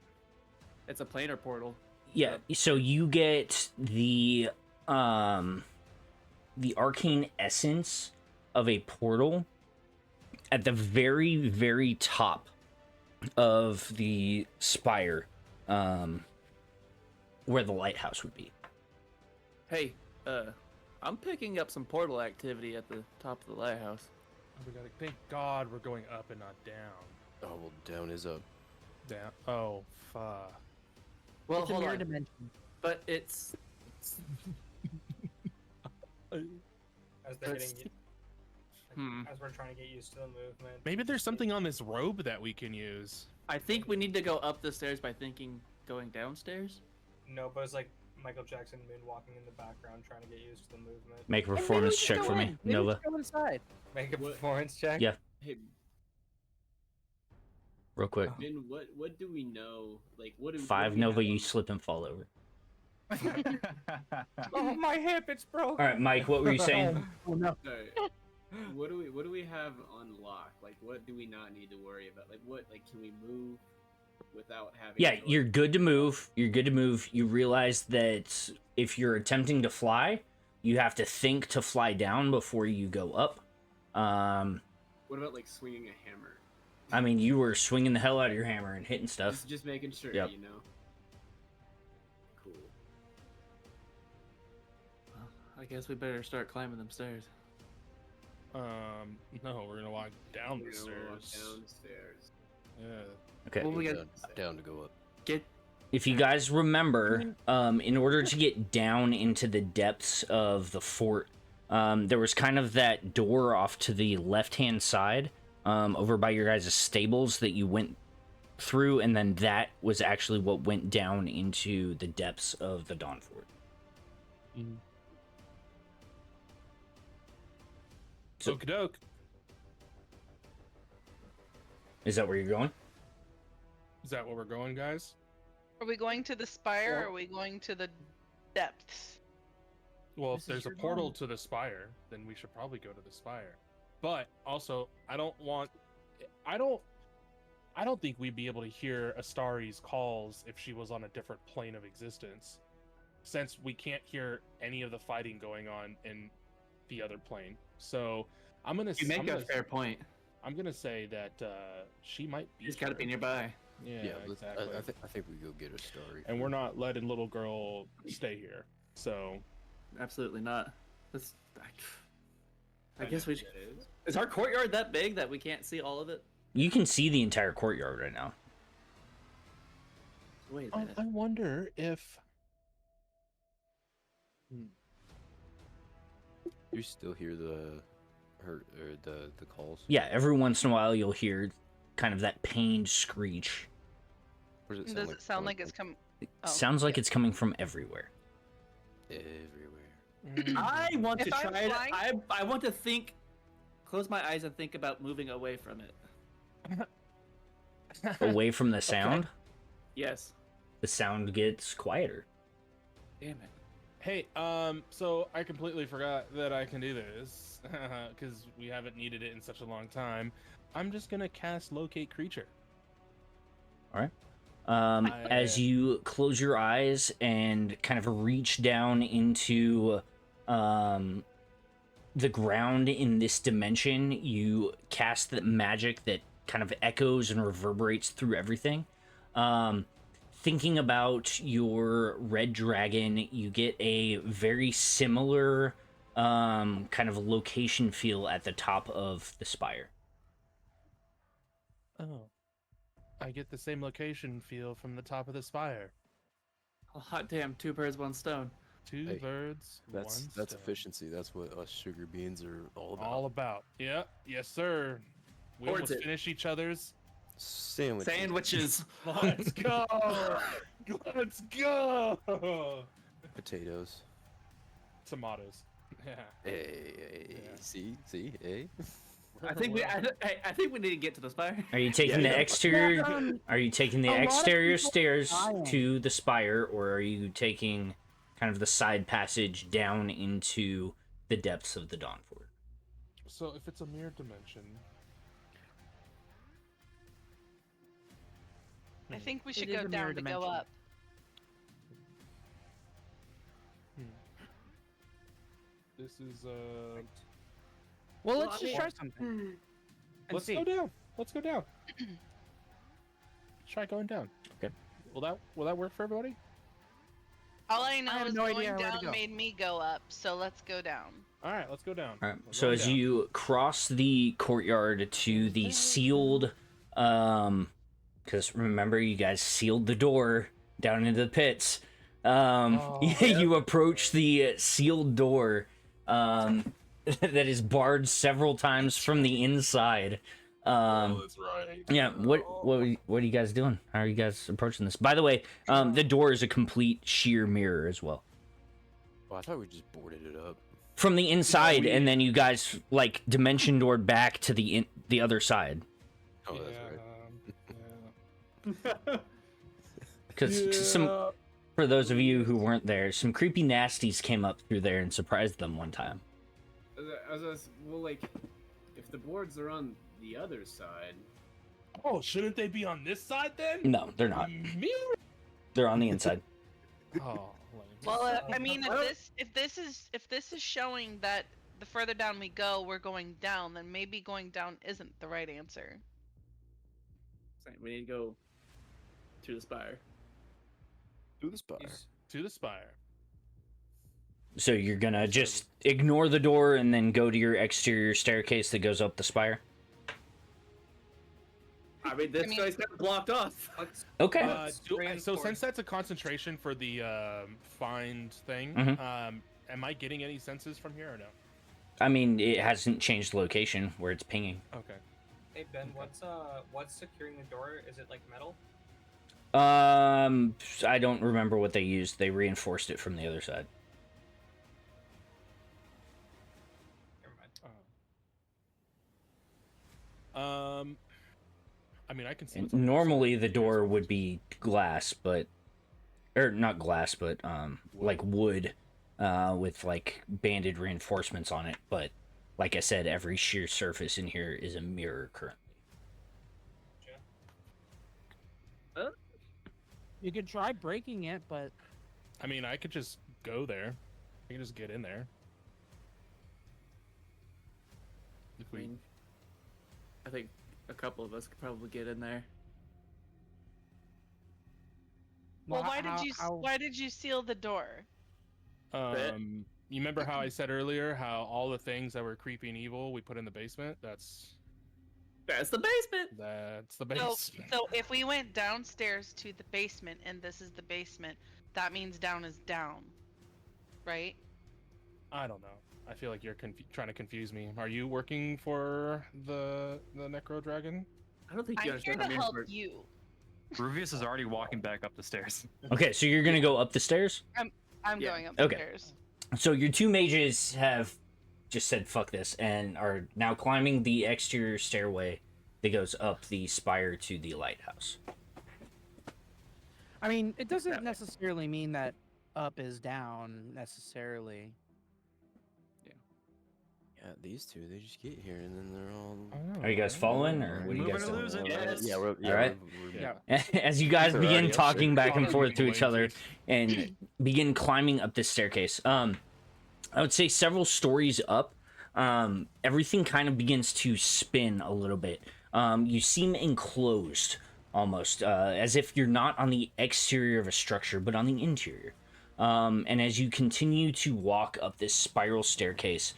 Speaker 6: It's a planar portal.
Speaker 1: yeah. So you get the arcane essence of a portal at the very, very top of the spire, where the lighthouse would be.
Speaker 6: Hey, I'm picking up some portal activity at the top of the lighthouse.
Speaker 9: Oh, we gotta thank God we're going up and not down.
Speaker 8: Oh well, down is up.
Speaker 9: Down. Oh, fuck.
Speaker 6: Well,
Speaker 3: It's a
Speaker 6: hold
Speaker 3: mirror
Speaker 6: on.
Speaker 3: dimension.
Speaker 6: But it's
Speaker 7: As they're
Speaker 6: That's-
Speaker 7: getting, as we're trying to get used to the movement.
Speaker 9: Maybe there's something on this robe that we can use.
Speaker 6: I think we need to go up the stairs by thinking going downstairs.
Speaker 7: No, but it's like Michael Jackson moonwalking in the background, trying to get used to the movement.
Speaker 1: Make a
Speaker 3: And maybe we
Speaker 1: performance
Speaker 3: just
Speaker 1: check
Speaker 3: go
Speaker 1: for me,
Speaker 3: in. Maybe we
Speaker 1: Nova.
Speaker 3: just go inside.
Speaker 7: Make a
Speaker 2: What?
Speaker 7: performance check.
Speaker 1: Yeah.
Speaker 2: Hey,
Speaker 1: Real quick.
Speaker 2: Ben, what do we know? Like, what do
Speaker 1: 5
Speaker 2: what do we
Speaker 1: Nova,
Speaker 2: have
Speaker 1: you
Speaker 2: on-
Speaker 1: slip and fall over.
Speaker 7: Oh, my hip, it's broken.
Speaker 1: All right, Mike, what were you saying?
Speaker 3: Oh no.
Speaker 2: Sorry. What do we have on lock? Like, what do we not need to worry about? Like, can we move without having?
Speaker 1: Yeah,
Speaker 2: to, like-
Speaker 1: you're good to move. You're good to move. You realize that if you're attempting to fly, you have to think to fly down before you go up.
Speaker 2: What about like swinging a hammer?
Speaker 1: I mean, you were swinging the hell out of your hammer and hitting stuff.
Speaker 2: Just making sure,
Speaker 1: Yep.
Speaker 2: you know. Cool.
Speaker 6: Well, I guess we better start climbing them stairs.
Speaker 9: No, we're gonna walk down
Speaker 2: We're
Speaker 9: the
Speaker 2: gonna walk
Speaker 9: stairs.
Speaker 2: downstairs.
Speaker 9: Yeah.
Speaker 1: Okay.
Speaker 6: Well, we got
Speaker 8: Down to go up.
Speaker 6: get
Speaker 1: If you guys remember, in order to get down into the depths of the fort, there was kind of that door off to the left-hand side, over by your guys' stables that you went through, and then that was actually what went down into the depths of the DawnFort. So-
Speaker 9: Okie doke.
Speaker 1: Is that where you're going?
Speaker 9: Is that where we're going, guys?
Speaker 5: Are we going to the spire or are we going to the depths?
Speaker 9: Well,
Speaker 3: This
Speaker 9: if
Speaker 3: is
Speaker 9: there's a
Speaker 3: your
Speaker 9: portal
Speaker 3: home.
Speaker 9: to the spire, then we should probably go to the spire. But also, I don't think we'd be able to hear Astari's calls if she was on a different plane of existence, since we can't hear any of the fighting going on in the other plane. So I'm gonna.
Speaker 6: you make
Speaker 9: I'm
Speaker 6: a
Speaker 9: gonna,
Speaker 6: fair point.
Speaker 9: I'm gonna say that she might be.
Speaker 6: She's got to be
Speaker 9: here.
Speaker 6: nearby.
Speaker 9: Yeah, exactly.
Speaker 8: I think we go get a story.
Speaker 9: And we're not letting little girl stay here. So
Speaker 6: Absolutely not. Let's. I
Speaker 2: know
Speaker 6: guess we
Speaker 2: who
Speaker 6: should.
Speaker 2: that is.
Speaker 6: Is our courtyard that big that we can't see all of it?
Speaker 1: You can see the entire courtyard right now.
Speaker 6: Wait a minute.
Speaker 9: I wonder if.
Speaker 8: You still hear the calls?
Speaker 1: Yeah, every once in a while you'll hear kind of that pained screech.
Speaker 8: Or does
Speaker 5: Does it sound like it's coming?
Speaker 1: It
Speaker 5: Oh,
Speaker 1: sounds like it's coming from everywhere.
Speaker 8: everywhere?
Speaker 6: I want
Speaker 5: If
Speaker 6: to
Speaker 5: I'm
Speaker 6: try it.
Speaker 5: flying-
Speaker 6: I want to think. Close my eyes and think about moving away from it.
Speaker 1: Away from the sound,
Speaker 6: Yes.
Speaker 1: the sound gets quieter.
Speaker 6: Damn it.
Speaker 9: Hey, so I completely forgot that I can do this because we haven't needed it in such a long time. I'm just gonna cast Locate Creature.
Speaker 1: As you close your eyes and kind of reach down into the ground in this dimension, you cast the magic that kind of echoes and reverberates through everything. Thinking about your red dragon, you get a very similar kind of location feel at the top of the spire.
Speaker 9: Oh, I get the same location feel from the top of the spire.
Speaker 6: Oh, hot damn! 2 birds, 1 stone.
Speaker 9: Two
Speaker 8: Hey,
Speaker 9: birds,
Speaker 8: That's
Speaker 9: one stone.
Speaker 8: efficiency. That's what us sugar beans are all about.
Speaker 9: All about. Yeah, yes, sir. We
Speaker 6: Towards
Speaker 9: almost
Speaker 6: it.
Speaker 9: finish each other's.
Speaker 8: Sandwiches.
Speaker 6: Sandwiches.
Speaker 9: Let's go! Let's go!
Speaker 8: Potatoes.
Speaker 9: Tomatoes. Yeah.
Speaker 8: Hey,
Speaker 9: Yeah.
Speaker 8: see, hey.
Speaker 6: I think we need to get to the spire.
Speaker 1: Are you taking
Speaker 8: Yeah,
Speaker 1: the
Speaker 8: yeah.
Speaker 1: exterior?
Speaker 3: Um,
Speaker 1: Are you taking the
Speaker 3: a lot of
Speaker 1: exterior
Speaker 3: people
Speaker 1: stairs
Speaker 3: dying.
Speaker 1: to the spire, or are you taking kind of the side passage down into the depths of the DawnFort?
Speaker 9: So if it's a mirror dimension,
Speaker 5: I think we should
Speaker 3: is
Speaker 5: go
Speaker 3: a mirror
Speaker 5: down to go
Speaker 3: dimension.
Speaker 5: up.
Speaker 9: this is
Speaker 3: Well,
Speaker 2: Well,
Speaker 3: let's
Speaker 2: I
Speaker 3: just
Speaker 2: mean-
Speaker 3: try something. And
Speaker 9: let's
Speaker 3: see.
Speaker 9: go down. Let's go down. Try going down.
Speaker 1: Okay.
Speaker 9: Will that work for everybody?
Speaker 5: All I know
Speaker 3: have
Speaker 5: is
Speaker 3: no
Speaker 5: going
Speaker 3: idea where to
Speaker 5: down
Speaker 3: go.
Speaker 5: made me go up, so let's go down.
Speaker 9: All right, let's go down.
Speaker 1: All right.
Speaker 9: We're
Speaker 1: So
Speaker 9: going
Speaker 1: as
Speaker 9: down.
Speaker 1: you cross the courtyard to the sealed, because remember you guys sealed the door down into the pits.
Speaker 9: Oh,
Speaker 1: You approach the sealed door, that is barred several times from the inside.
Speaker 9: that's right.
Speaker 1: Yeah. What are you guys doing? How are you guys approaching this? By the way, the door is a complete sheer mirror as well.
Speaker 8: Oh, I thought we just boarded it up.
Speaker 1: From the inside, and then you guys like dimension doored back to the other side.
Speaker 8: Oh, that's right.
Speaker 9: Yeah.
Speaker 1: Because for those of you who weren't there, some creepy nasties came up through there and surprised them one time.
Speaker 2: Well, like, if the boards are on the other side,
Speaker 9: Oh, shouldn't they be on this side then?
Speaker 1: No, they're not.
Speaker 9: Mirror.
Speaker 1: They're on the inside.
Speaker 9: Oh.
Speaker 5: Well, I mean, if this is showing that the further down we go, we're going down, then maybe going down isn't the right answer.
Speaker 6: We need to go to the spire.
Speaker 8: To the spire.
Speaker 9: To the spire.
Speaker 1: So you're gonna just ignore the door and then go to your exterior staircase that goes up the spire?
Speaker 6: I mean, this guy's kind of blocked off.
Speaker 1: Okay.
Speaker 9: So since that's a concentration for the find thing,
Speaker 1: Mhm.
Speaker 9: Am I getting any senses from here or no?
Speaker 1: I mean, it hasn't changed location where it's pinging.
Speaker 9: Okay.
Speaker 7: Hey Ben, what's securing the door? Is it like metal?
Speaker 1: I don't remember what they used. They reinforced it from the other side.
Speaker 7: Never mind.
Speaker 9: I mean, I can see.
Speaker 1: And
Speaker 9: what's on the other
Speaker 1: normally
Speaker 9: side.
Speaker 1: the door would be glass, but or not glass, but like wood, with like banded reinforcements on it. But like I said, every sheer surface in here is a mirror currently.
Speaker 3: You could try breaking it, but
Speaker 9: I mean, I could just go there. I can just get in there. If
Speaker 6: I
Speaker 9: we.
Speaker 6: mean, I think a couple of us could probably get in there.
Speaker 5: Well,
Speaker 3: Well,
Speaker 5: why did you seal the door?
Speaker 9: You remember how I said earlier how all the things that were creepy and evil we put in the basement? That's
Speaker 6: the basement.
Speaker 9: the
Speaker 5: So,
Speaker 9: basement.
Speaker 5: so if we went downstairs to the basement and this is the basement, that means down is down, right?
Speaker 9: I don't know. I feel like you're trying to confuse me. Are you working for the Necro Dragon?
Speaker 6: I don't think you
Speaker 5: I'm here
Speaker 6: understand
Speaker 5: to
Speaker 6: how mirrors
Speaker 5: help
Speaker 6: work.
Speaker 5: you.
Speaker 4: Ruvis is already walking back up the stairs.
Speaker 1: Okay, so you're gonna go up the stairs?
Speaker 5: I'm
Speaker 6: Yeah.
Speaker 5: going up the
Speaker 1: Okay.
Speaker 5: stairs.
Speaker 1: So your two mages have just said fuck this and are now climbing the exterior stairway that goes up the spire to the lighthouse.
Speaker 3: I mean, it doesn't necessarily mean that up is down necessarily.
Speaker 8: Yeah, these two, they just get here and then they're all.
Speaker 1: Are you guys following, or what are you
Speaker 4: Moving
Speaker 1: guys
Speaker 4: or
Speaker 1: doing?
Speaker 4: losing?
Speaker 6: Yes.
Speaker 8: Yeah, we're,
Speaker 1: All right.
Speaker 8: we're
Speaker 1: As you guys
Speaker 8: They're
Speaker 1: begin
Speaker 8: already up
Speaker 1: talking
Speaker 8: there.
Speaker 1: back and forth to
Speaker 9: Going
Speaker 1: each other
Speaker 9: to-
Speaker 1: and begin climbing up this staircase, I would say several stories up, everything kind of begins to spin a little bit. You seem enclosed almost, as if you're not on the exterior of a structure, but on the interior. And as you continue to walk up this spiral staircase,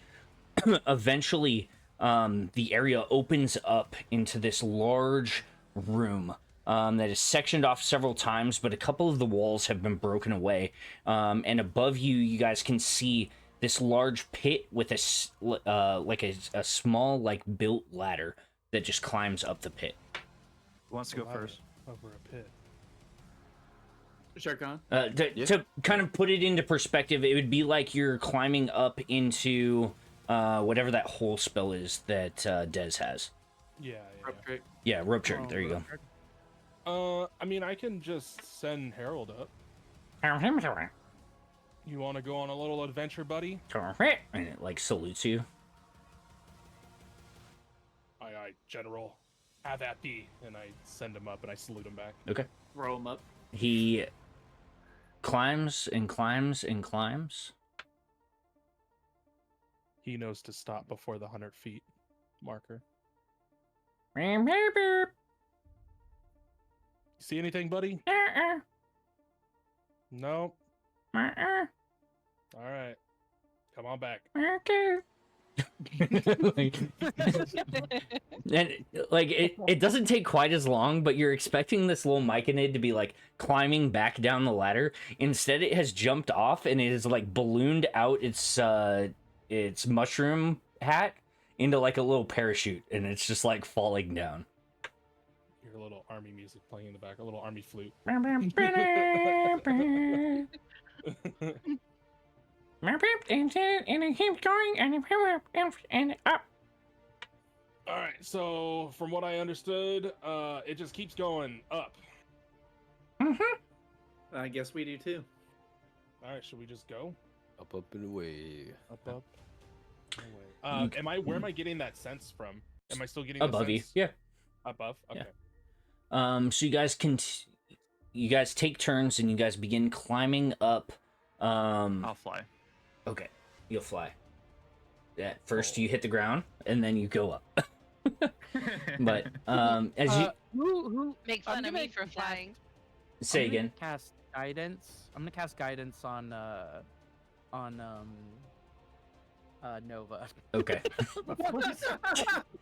Speaker 1: eventually the area opens up into this large room that is sectioned off several times, but a couple of the walls have been broken away. And above you, you guys can see this large pit with a small like built ladder that just climbs up the pit.
Speaker 4: Who wants to go first?
Speaker 9: Over a pit.
Speaker 6: Sherkahn.
Speaker 1: To kind of put it into perspective, it would be like you're climbing up into whatever that whole spell is that Dez has.
Speaker 9: Yeah.
Speaker 6: Rope trick.
Speaker 1: Yeah, rope trick. There you go.
Speaker 9: I mean, I can just send Harold up. You want to go on a little adventure, buddy?
Speaker 1: And it like salutes you.
Speaker 9: Aye, General. Have at thee. And I send him up and I salute him back.
Speaker 1: Okay.
Speaker 6: Roll him up.
Speaker 1: He climbs and climbs and climbs.
Speaker 9: He knows to stop before the 100 feet marker. See anything, buddy? No. All right. Come on back.
Speaker 1: And like it doesn't take quite as long, but you're expecting this little myconid to be like climbing back down the ladder. Instead, it has jumped off and it is like ballooned out its mushroom hat into like a little parachute, and it's just like falling down.
Speaker 9: Hear a little army music playing in the back, a little army flute.
Speaker 1: And it keeps going and up.
Speaker 9: All right, so from what I understood, it just keeps going up.
Speaker 6: I guess we do too.
Speaker 9: All right, should we just go
Speaker 8: Up, up, and away.
Speaker 9: up, up? Where am I getting that sense from? Am I still getting
Speaker 1: Above
Speaker 9: the
Speaker 1: you?
Speaker 9: sense?
Speaker 1: Yeah.
Speaker 9: Above. Okay.
Speaker 1: So you guys take turns and you guys begin climbing up.
Speaker 4: I'll fly.
Speaker 1: Okay, you'll fly. At first, you hit the ground and then you go up. But as you
Speaker 3: Who
Speaker 5: Make
Speaker 3: I'm
Speaker 5: fun of
Speaker 3: gonna
Speaker 5: me for
Speaker 3: cast-
Speaker 5: flying.
Speaker 1: say
Speaker 3: I'm gonna
Speaker 1: again,
Speaker 3: cast guidance. I'm gonna cast guidance on Nova.
Speaker 1: okay.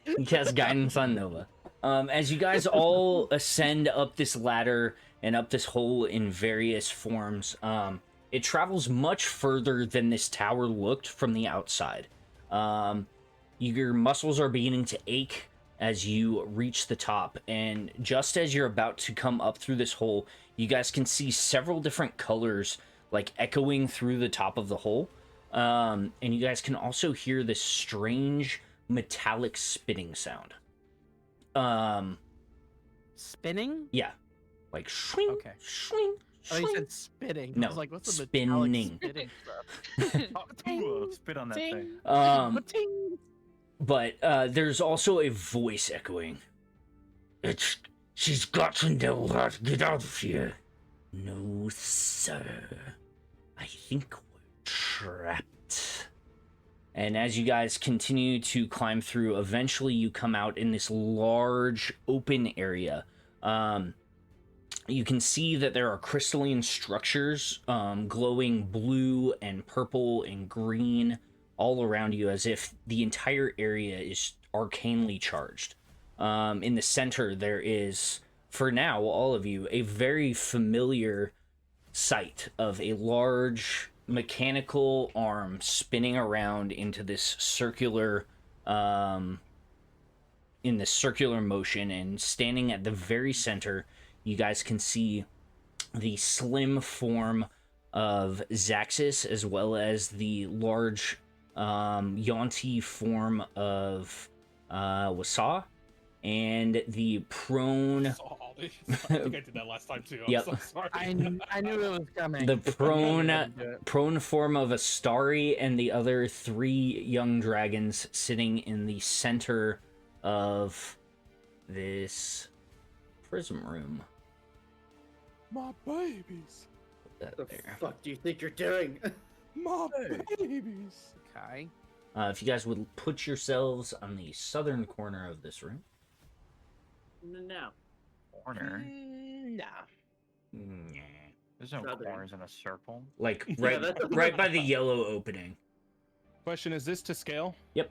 Speaker 1: You cast guidance on Nova. As you guys all ascend up this ladder and up this hole in various forms, it travels much further than this tower looked from the outside. Your muscles are beginning to ache as you reach the top, and just as you're about to come up through this hole, you guys can see several different colors like echoing through the top of the hole. And you guys can also hear this strange metallic spinning sound.
Speaker 3: Spinning?
Speaker 1: Yeah, like swing,
Speaker 3: Okay.
Speaker 1: swing,
Speaker 3: Oh, you
Speaker 1: swing.
Speaker 3: said spitting.
Speaker 1: No,
Speaker 3: I was like, what's the
Speaker 1: spinning.
Speaker 3: metallic spitting stuff?
Speaker 4: Spit on that thing.
Speaker 3: Ting.
Speaker 1: But there's also a voice echoing. She's got to know how to get out of here. No, sir. I think we're trapped. And as you guys continue to climb through, eventually you come out in this large open area. You can see that there are crystalline structures glowing blue and purple and green all around you, as if the entire area is arcanely charged. In the center, there is, for now, all of you, a very familiar sight of a large mechanical arm spinning around into this circular, in this circular motion, and standing at the very center, you guys can see the slim form of Zaxxas, as well as the large Yonti form of Wasa, and the prone.
Speaker 9: I think I did that last time too. I'm
Speaker 1: Yep.
Speaker 9: so sorry.
Speaker 3: I knew it was coming.
Speaker 1: The prone
Speaker 3: Do it.
Speaker 1: prone form of Astari, and the other three young dragons sitting in the center of this prism room.
Speaker 9: My babies.
Speaker 1: Put that there.
Speaker 6: fuck do you think you're doing?
Speaker 9: My babies.
Speaker 3: Okay.
Speaker 1: If you guys would put yourselves on the southern corner of this room.
Speaker 6: No.
Speaker 4: Corner.
Speaker 3: Nah.
Speaker 1: Nah.
Speaker 4: There's no
Speaker 6: Southern.
Speaker 4: corners in a circle.
Speaker 1: Like
Speaker 6: Yeah,
Speaker 1: right,
Speaker 6: that's-
Speaker 1: right by the yellow opening.
Speaker 9: Question: is this to scale?
Speaker 1: Yep.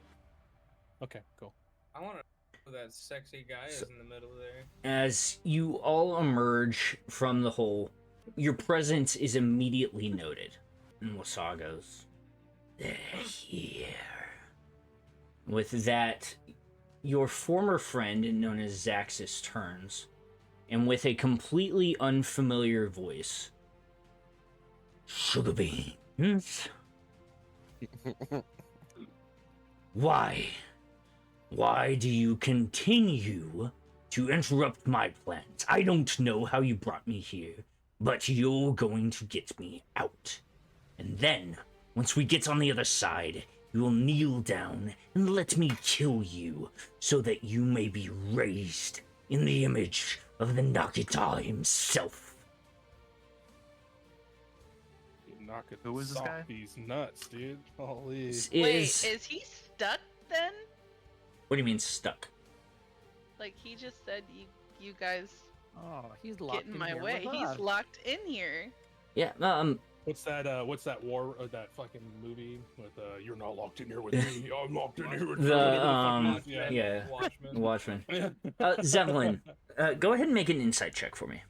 Speaker 9: Okay, cool.
Speaker 7: I want to know who that sexy guy is in the middle there.
Speaker 1: As you all emerge from the hole, your presence is immediately noted. And Wasa goes, "They're here." With that, your former friend, known as Zaxxas, turns, and with a completely unfamiliar voice, Sugar beans. Why? Why do you continue to interrupt my plans? I don't know how you brought me here, but you're going to get me out. And then, once we get on the other side, you will kneel down and let me kill you, so that you may be raised in the image of the Nagita himself.
Speaker 9: Knock it.
Speaker 4: Who is this guy?
Speaker 9: These nuts, dude. Holy.
Speaker 5: Wait, is he stuck then?
Speaker 1: What do you mean stuck?
Speaker 5: Like he just said you guys
Speaker 3: Oh, he's locked
Speaker 5: get in
Speaker 3: in
Speaker 5: my
Speaker 3: here
Speaker 5: way.
Speaker 3: with
Speaker 5: He's
Speaker 3: us.
Speaker 5: locked in here.
Speaker 1: Yeah,
Speaker 9: What's that war? That fucking movie with "You're not locked in here with me. I'm locked in here with you."
Speaker 1: yeah,
Speaker 7: Watchmen.
Speaker 1: Watchmen.
Speaker 9: Yeah.
Speaker 1: Zeppelin, go ahead and make an insight check for me.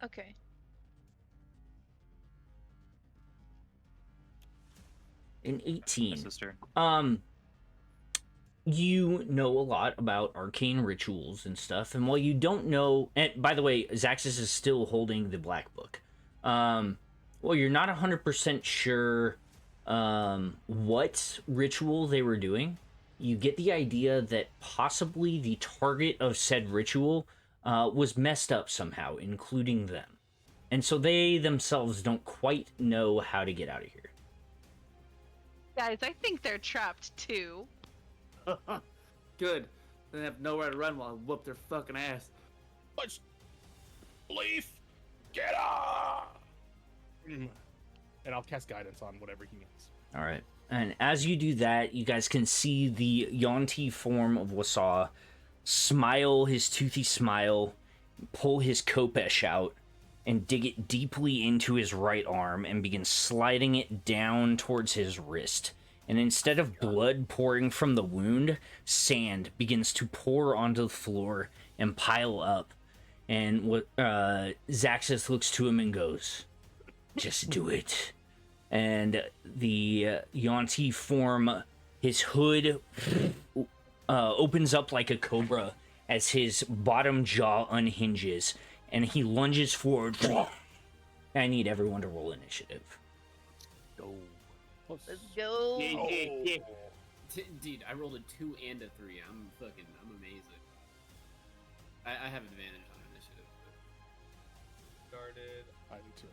Speaker 5: Okay.
Speaker 1: An 18.
Speaker 4: Sister.
Speaker 1: You know a lot about arcane rituals and stuff, and while you don't know, and by the way, Zaxxas is still holding the black book. Well, you're not 100% sure what ritual they were doing. You get the idea that possibly the target of said ritual was messed up somehow, including them. And so they themselves don't quite know how to get out of here.
Speaker 5: Guys, I think they're trapped too.
Speaker 6: Good. They have nowhere to run while I whoop their fucking ass.
Speaker 9: Let's Leif, get up! And I'll cast guidance on whatever he needs.
Speaker 1: All right. And as you do that, you guys can see the Yonti form of Wasaw smile his toothy smile, pull his Kopesh out, and dig it deeply into his right arm and begin sliding it down towards his wrist. And instead of blood pouring from the wound, sand begins to pour onto the floor and pile up. And Zaxxas looks to him and goes, "Just do it." And the Yonti form, his hood opens up like a cobra as his bottom jaw unhinges, and he lunges forward. I need everyone to roll initiative.
Speaker 4: Go.
Speaker 5: Let's go.
Speaker 2: Yeah. Dude, I rolled a 2 and a 3. I'm amazing. I have advantage on initiative.
Speaker 7: Started.
Speaker 9: I do too.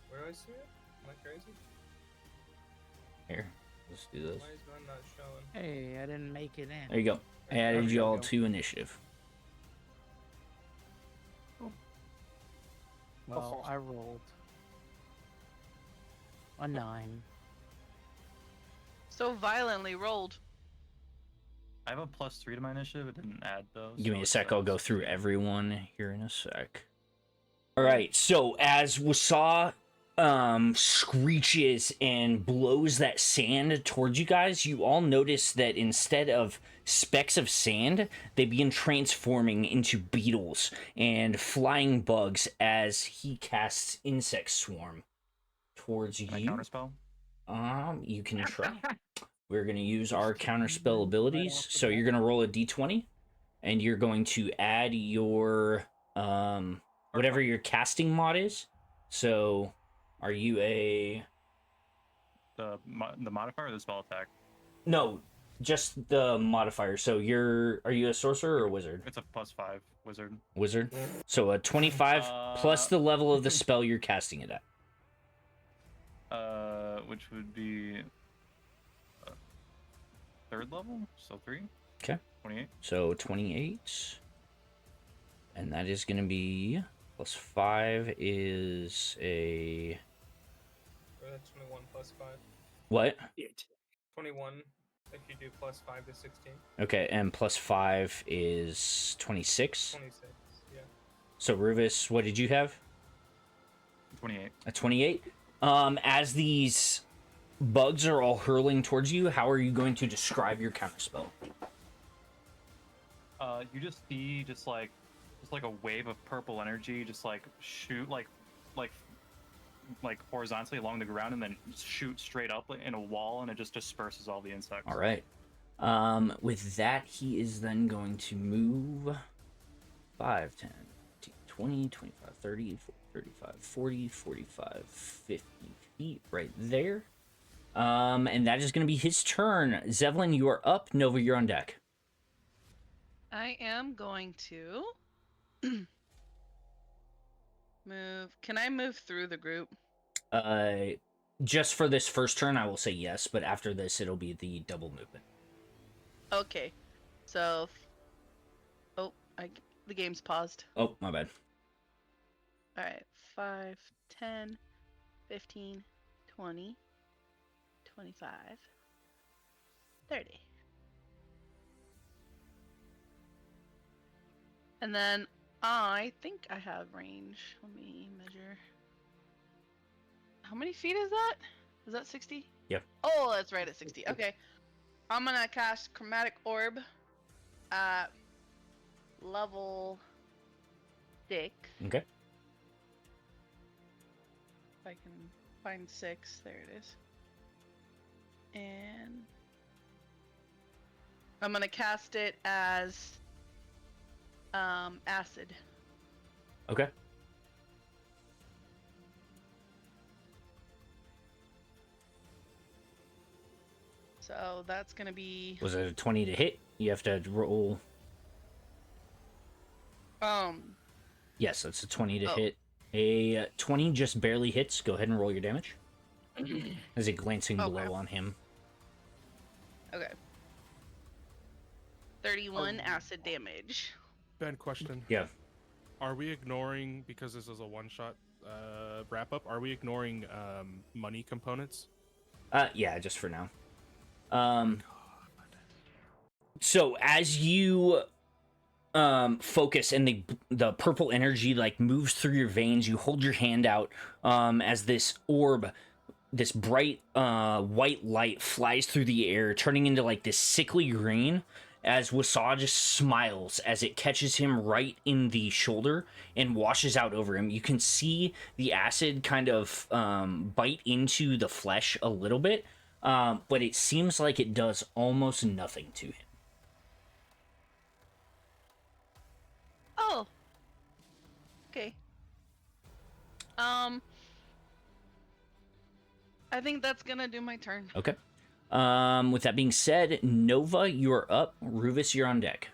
Speaker 7: Where do I see it? Am I crazy?
Speaker 1: Here, let's do this.
Speaker 7: Why is mine not showing?
Speaker 3: Hey, I didn't make it in.
Speaker 1: There you go. I added you all to initiative.
Speaker 3: Well, I rolled a 9.
Speaker 5: So violently rolled.
Speaker 4: I have a +3 to my initiative. It didn't add though.
Speaker 1: Give me
Speaker 4: so
Speaker 1: a
Speaker 4: it's,
Speaker 1: sec. I'll go through everyone here in a sec. All right. So as Wasaw screeches and blows that sand towards you guys, you all notice that instead of specks of sand, they begin transforming into beetles and flying bugs as he casts Insect Swarm towards
Speaker 4: Can I
Speaker 1: you.
Speaker 4: counterspell?
Speaker 1: You can try. We're going to use our counterspell abilities. So you're going to roll a d20, and you're going to add your whatever your casting mod is. So, are you a
Speaker 4: The modifier or the spell attack?
Speaker 1: no? Just the modifier. So are you a sorcerer or a wizard?
Speaker 4: It's a +5 wizard.
Speaker 1: Wizard. So a 25 plus the level of the spell you're casting it at.
Speaker 4: Which would be 3rd level, so 3.
Speaker 1: Okay.
Speaker 4: 28.
Speaker 1: So 28. And that is going to be +5 is a
Speaker 7: Or that's 21 plus 5.
Speaker 1: what?
Speaker 7: 21 if you do plus 5 to 16.
Speaker 1: Okay, and +5 is 26.
Speaker 7: 26, yeah.
Speaker 1: So Ruvis, what did you have?
Speaker 4: 28.
Speaker 1: A 28. As these bugs are all hurling towards you, how are you going to describe your counterspell?
Speaker 4: You just see just like a wave of purple energy just like shoot like horizontally along the ground and then shoot straight up in a wall, and it just disperses all the insects.
Speaker 1: All right. With that, he is then going to move 5, 10, 20, 25, 30, 35, 40, 45, 50 feet right there. And that is going to be his turn. Zevlin, you are up. Nova, you're on deck.
Speaker 5: I am going to move. Can I move through the group?
Speaker 1: Just for this first turn, I will say yes, but after this, it'll be the double movement.
Speaker 5: Okay. So, oh, the game's paused.
Speaker 1: Oh, my bad.
Speaker 5: All right. 5, 10, 15, 20, 25, 30. And then I think I have range. Let me measure. How many feet is that? Is that 60?
Speaker 1: Yep.
Speaker 5: Oh, that's right at 60. Okay. I'm gonna cast Chromatic Orb at level 6.
Speaker 1: Okay.
Speaker 5: If I can find 6, there it is. And I'm gonna cast it as acid.
Speaker 1: Okay.
Speaker 5: So that's gonna be
Speaker 1: Was it a 20 to hit? You have to roll. Yes, that's a 20 to hit. A 20 just barely hits. Go ahead and roll your damage. As a glancing blow on him.
Speaker 5: Okay. 31 acid damage.
Speaker 9: Ben, question.
Speaker 1: Yeah.
Speaker 9: Are we ignoring, because this is a one-shot wrap-up, are we ignoring money components?
Speaker 1: Yeah, just for now. So as you focus and the purple energy like moves through your veins, you hold your hand out as this orb, this bright white light flies through the air, turning into like this sickly green, as Wasa just smiles as it catches him right in the shoulder and washes out over him. You can see the acid kind of bite into the flesh a little bit, but it seems like it does almost nothing to him.
Speaker 5: Oh. Okay. I think that's gonna do my turn.
Speaker 1: Okay. With that being said, Nova, you're up. Ruvis, you're on deck.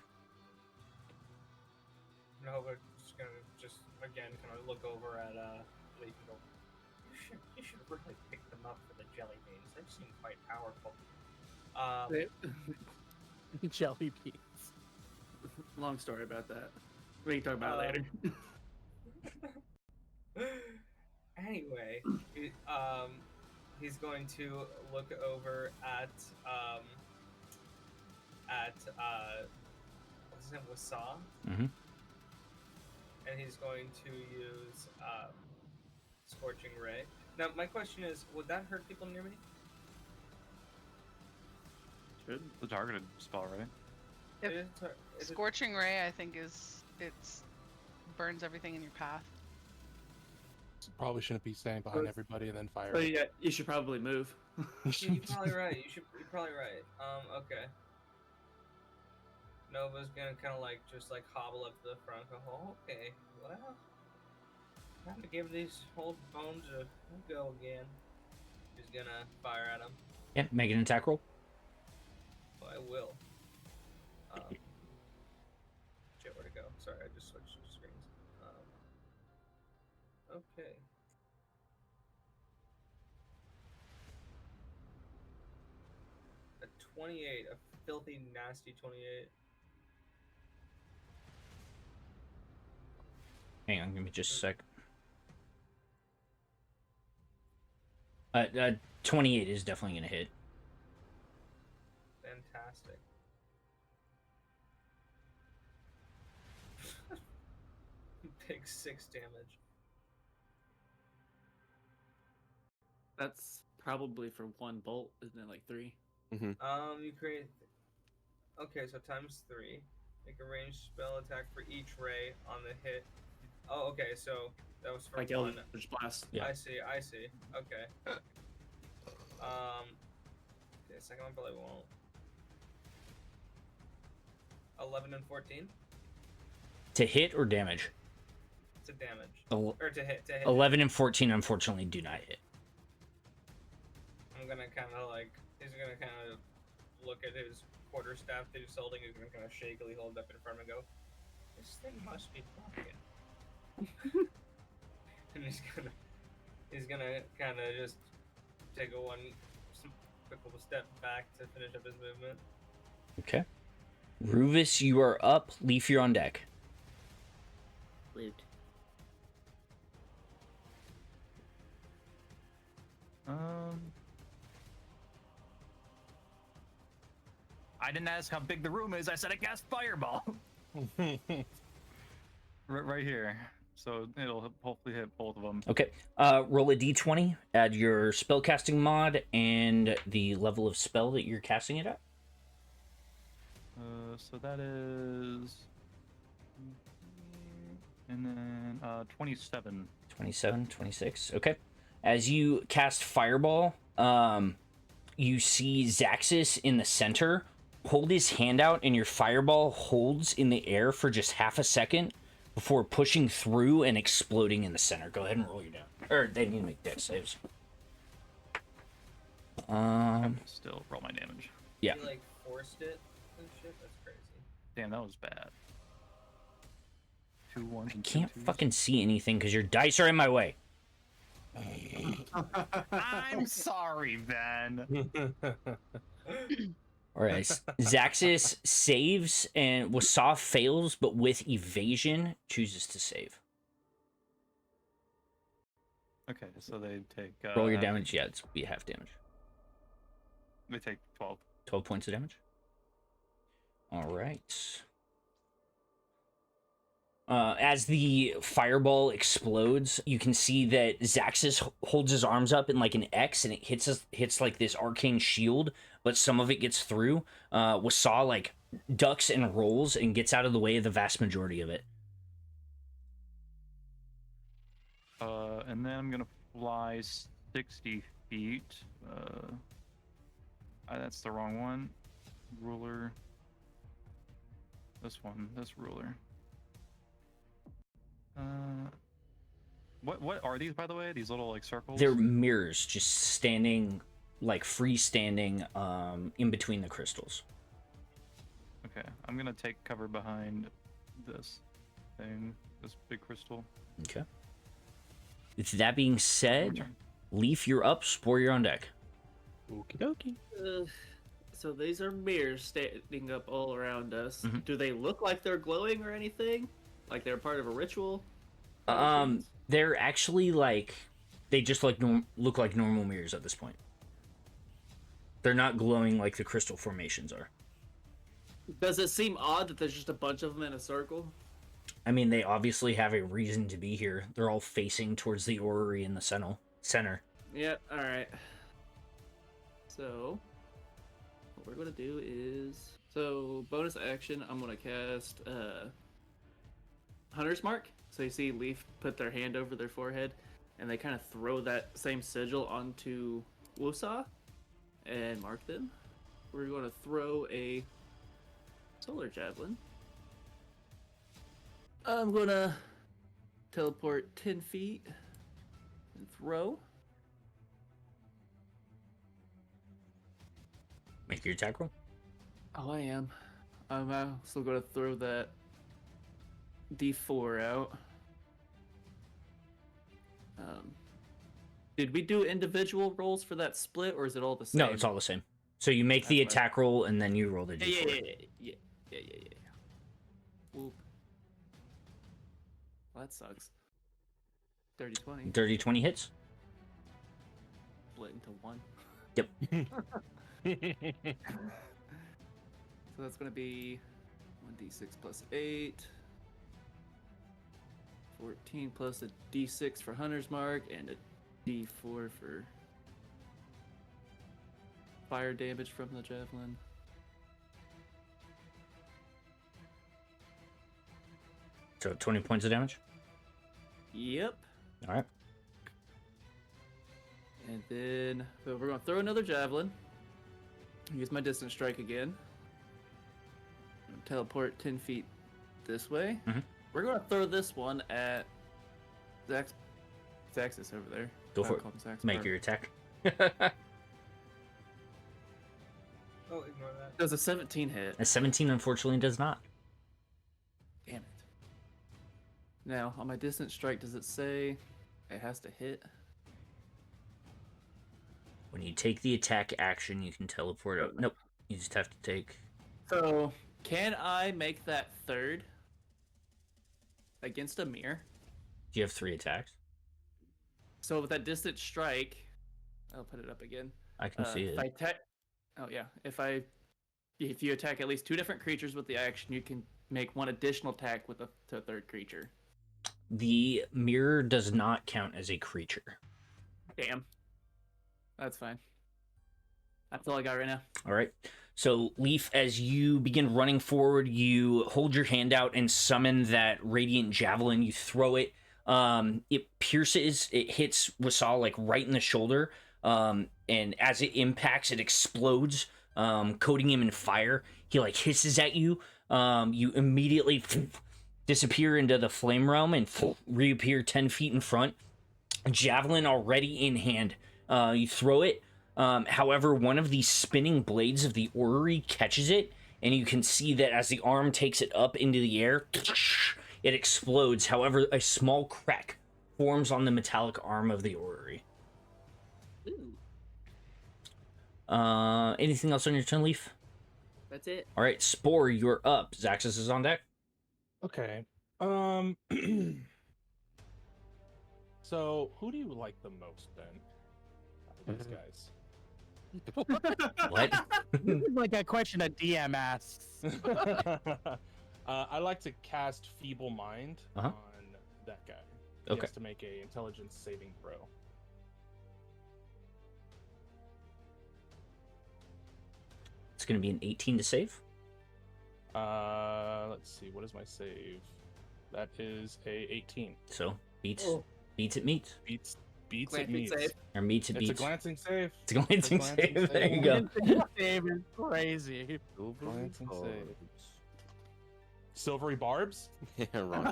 Speaker 7: Nova just gonna again kind of look over at Leif and go, you should really pick them up for the jelly beans. They seem quite powerful.
Speaker 3: Jelly beans.
Speaker 6: Long story about that. We can talk about it later.
Speaker 7: Anyway, he's going to look over at what's his name, Wasa,
Speaker 1: Mm-hmm.
Speaker 7: and he's going to use Scorching Ray. Now, my question is, would that hurt people near me?
Speaker 4: Should. The targeted spell, right?
Speaker 5: If
Speaker 7: Is it-
Speaker 5: Scorching Ray, I think it's burns everything in your path.
Speaker 9: Probably shouldn't be standing behind everybody and then fire.
Speaker 6: So yeah, you should probably move.
Speaker 7: You're probably right. You're probably right. Okay. Nova's gonna kind of like just like hobble up to the front. Go, oh, okay. Well, time to give these old bones a go again. He's gonna fire at him.
Speaker 1: Yeah, make an attack roll.
Speaker 7: Oh, I will. Shit, where'd it go? Sorry, I just switched screens. Okay. A 28, a filthy, nasty 28.
Speaker 1: Hang on, give me just a sec. 28 is definitely gonna hit.
Speaker 7: Fantastic. Big 6 damage.
Speaker 6: That's probably for one bolt, isn't it? Like 3.
Speaker 7: You create. Okay, so times 3. Make a ranged spell attack for each ray on the hit. Oh, okay, so that was for
Speaker 6: Like
Speaker 7: one.
Speaker 6: Eldritch Blast.
Speaker 1: Yeah.
Speaker 7: I see. Okay. Okay, second one probably won't. 11 and 14.
Speaker 1: To hit or damage?
Speaker 7: to damage
Speaker 1: El-
Speaker 7: or to hit.
Speaker 1: 11 and 14 unfortunately do not hit.
Speaker 7: I'm gonna kind of like he's gonna kind of look at his quarterstaff that he's holding. He's gonna kind of shakily hold it up in front and go, "This thing must be broken." And he's gonna kind of just take some quick little step back to finish up his movement.
Speaker 1: Okay. Ruvis, you are up. Leif, you're on deck.
Speaker 6: Loot.
Speaker 4: I didn't ask how big the room is. I said I cast fireball. right here. So it'll hopefully hit both of them.
Speaker 1: Okay. Roll a d20, add your spellcasting mod and the level of spell that you're casting it at.
Speaker 4: So that is, and then 27.
Speaker 1: 27, 26. Okay. As you cast Fireball, you see Zaxis in the center hold his hand out, and your Fireball holds in the air for just half a second before pushing through and exploding in the center. Go ahead and roll your down. Or they need to make dex saves.
Speaker 4: Still roll my damage.
Speaker 1: Yeah.
Speaker 7: He like forced it and shit. That's crazy.
Speaker 4: Damn, that was bad. 2 1.
Speaker 1: I can't fucking see anything because your dice are in my way.
Speaker 4: I'm sorry, Ben.
Speaker 1: All right. Zaxis saves and Wasaw fails, but with evasion chooses to save.
Speaker 4: Okay, so they take.
Speaker 1: Roll your damage. Yeah, it's be half damage.
Speaker 4: They take 12.
Speaker 1: 12 points of damage. All right. As the fireball explodes, you can see that Zaxis holds his arms up in like an X, and it hits like this arcane shield, but some of it gets through. Wasaw like ducks and rolls and gets out of the way of the vast majority of it.
Speaker 4: And then I'm gonna fly 60 feet. That's the wrong one. Ruler. This one. This ruler. What are these, by the way? These little like circles?
Speaker 1: They're mirrors just standing like freestanding in between the crystals.
Speaker 4: Okay, I'm gonna take cover behind this thing, this big crystal.
Speaker 1: Okay. With that being said, Leif, you're up. Spore, you're on deck.
Speaker 8: Okie dokie.
Speaker 6: So these are mirrors standing up all around us.
Speaker 1: Mhm.
Speaker 6: Do they look like they're glowing or anything? Like they're part of a ritual?
Speaker 1: They're actually like they just like look like normal mirrors at this point. They're not glowing like the crystal formations are.
Speaker 6: Does it seem odd that there's just a bunch of them in a circle?
Speaker 1: I mean, they obviously have a reason to be here. They're all facing towards the orrery in the center.
Speaker 6: Yep, alright. So, what we're going to do is... So, bonus action, I'm going to cast Hunter's Mark. So you see Leif put their hand over their forehead, and they kind of throw that same sigil onto Wosa and mark them. We're going to throw a Solar Javelin. I'm going to teleport 10 feet and throw.
Speaker 1: Make your attack roll.
Speaker 6: Oh, I am. I'm still going to throw that D4 out. Did we do individual rolls for that split, or is it all the same?
Speaker 1: No, it's all the same. So you make the attack roll, and then you roll the d4.
Speaker 6: Yeah. Whoop. Well, that sucks. 30-20.
Speaker 1: Dirty 20 hits.
Speaker 6: Split into one.
Speaker 1: Yep.
Speaker 6: So that's going to be 1d6 plus 8. 14 plus a d6 for Hunter's Mark, and a d4 for fire damage from the javelin.
Speaker 1: So 20 points of damage.
Speaker 6: Yep.
Speaker 1: All right.
Speaker 6: And then, so we're going to throw another javelin. Use my distance strike again. Teleport 10 feet this way.
Speaker 1: Mhm.
Speaker 6: We're going to throw this one at Zax is over there.
Speaker 1: Go
Speaker 6: I
Speaker 1: for it.
Speaker 6: call him Zax,
Speaker 1: Make
Speaker 6: or-
Speaker 1: your attack.
Speaker 7: Oh, ignore that.
Speaker 6: Does a 17 hit?
Speaker 1: A 17 unfortunately does not.
Speaker 6: Damn it. Now, on my distance strike, does it say it has to hit?
Speaker 1: When you take the attack action, you can teleport up. Nope. You just have to take.
Speaker 6: So, can I make that third against a mirror?
Speaker 1: Do you have 3 attacks?
Speaker 6: So with that distance strike, I'll put it up again.
Speaker 1: I can see
Speaker 6: If
Speaker 1: it.
Speaker 6: I oh yeah, if you attack at least 2 different creatures with the action, you can make 1 additional attack with to a third creature.
Speaker 1: The mirror does not count as a creature.
Speaker 6: Damn. That's fine. That's all I got right now.
Speaker 1: All right. So, Leif, as you begin running forward, you hold your hand out and summon that radiant javelin. You throw it. It pierces. It hits Wasal like right in the shoulder. And as it impacts, it explodes, coating him in fire. He like hisses at you. You immediately disappear into the flame realm and reappear 10 feet in front. Javelin already in hand. You throw it. However, one of these spinning blades of the orrery catches it, and you can see that as the arm takes it up into the air, it explodes. However, a small crack forms on the metallic arm of the orrery. Anything else on your turn, Leif?
Speaker 6: That's it.
Speaker 1: All right, Spore, you're up. Zaxxas is on deck.
Speaker 9: Okay. So, who do you like the most then? Out of these guys.
Speaker 1: What?
Speaker 3: This is like a question a DM asks.
Speaker 9: I like to cast Feeble Mind
Speaker 1: Uh-huh.
Speaker 9: on that guy. He
Speaker 1: Okay.
Speaker 9: has to make a intelligence saving throw.
Speaker 1: It's going to be an 18 to save.
Speaker 9: Let's see. What is my save? That is a 18.
Speaker 1: So, beats
Speaker 7: Oh.
Speaker 1: it meets.
Speaker 9: Beats it
Speaker 6: Glancing
Speaker 9: meets.
Speaker 6: save.
Speaker 1: Or meets it
Speaker 9: It's a
Speaker 1: beats.
Speaker 9: glancing save.
Speaker 1: It's a glancing
Speaker 9: glancing
Speaker 1: save. There you
Speaker 9: save.
Speaker 1: go.
Speaker 3: Save is crazy.
Speaker 9: Glancing save. Silvery Barbs?
Speaker 8: Yeah, wrong.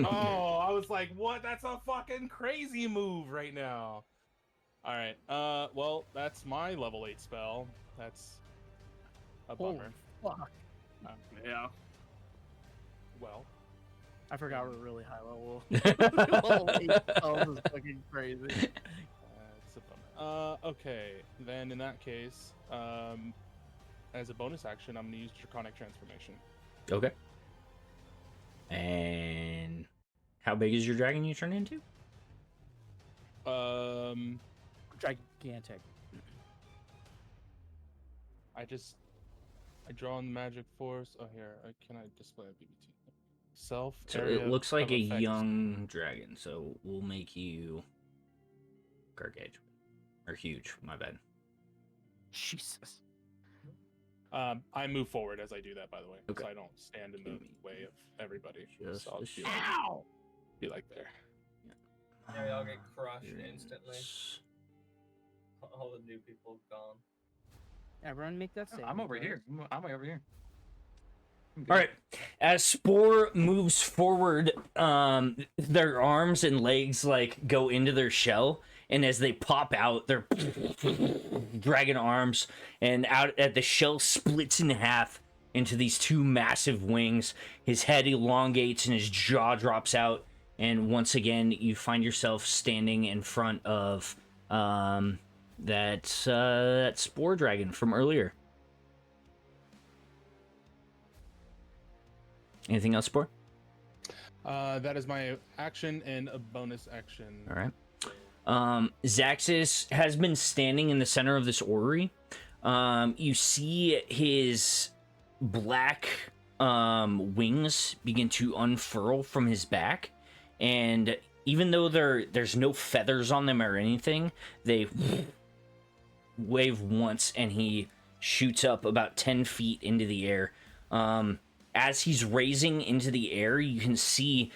Speaker 9: Oh, I was like, what? That's a fucking crazy move right now. All right. Well, that's my level 8 spell. That's a bummer.
Speaker 3: Fuck.
Speaker 6: Yeah.
Speaker 9: Well,
Speaker 3: I forgot we're really high level. Level 8 spells is fucking crazy.
Speaker 9: it's a bummer. Okay. Then in that case, as a bonus action, I'm gonna use Draconic Transformation.
Speaker 1: Okay. And how big is your dragon you turn into?
Speaker 3: Gigantic.
Speaker 9: I draw on the magic force. Oh, here. Can I display a BBT? Self.
Speaker 1: So
Speaker 9: area
Speaker 1: it looks like
Speaker 9: of
Speaker 1: a
Speaker 9: effect.
Speaker 1: young dragon. So we'll make you gargantuan or huge. My bad.
Speaker 3: Jesus.
Speaker 9: I move forward as I do that, by the way,
Speaker 1: Okay.
Speaker 9: so I don't stand in the way of everybody.
Speaker 1: Just
Speaker 9: So I'll
Speaker 1: a
Speaker 9: just be like,
Speaker 3: Ow!
Speaker 9: be like there.
Speaker 7: Yeah, y'all get crushed instantly. All the new people gone.
Speaker 3: Everyone make that save.
Speaker 4: I'm over here. I'm over here.
Speaker 1: All right. As Spore moves forward, their arms and legs like go into their shell, and as they pop out, their dragon arms and out at the shell splits in half into these 2 massive wings. His head elongates and his jaw drops out, and once again you find yourself standing in front of that Spore dragon from earlier. Anything else, Spore?
Speaker 9: That is my action and a bonus action.
Speaker 1: All right. Zaxxas has been standing in the center of this orrery. You see his black wings begin to unfurl from his back, and even though there's no feathers on them or anything, they wave once, and he shoots up about 10 feet into the air. As he's raising into the air, you can see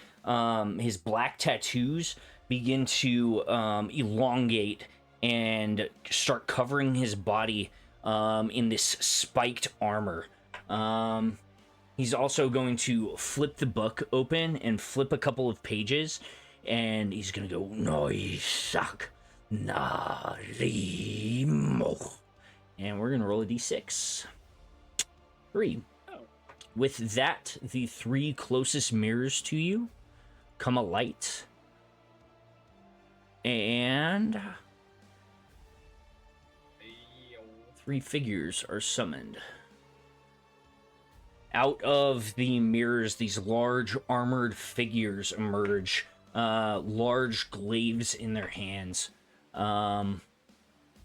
Speaker 1: his black tattoos begin to elongate and start covering his body in this spiked armor. He's also going to flip the book open and flip a couple of pages, and he's gonna go Noisak Narimo. And we're gonna roll a d6. 3.
Speaker 2: Oh.
Speaker 1: With that, the 3 closest mirrors to you come alight. And 3 figures are summoned. Out of the mirrors, these large armored figures emerge, large glaives in their hands, all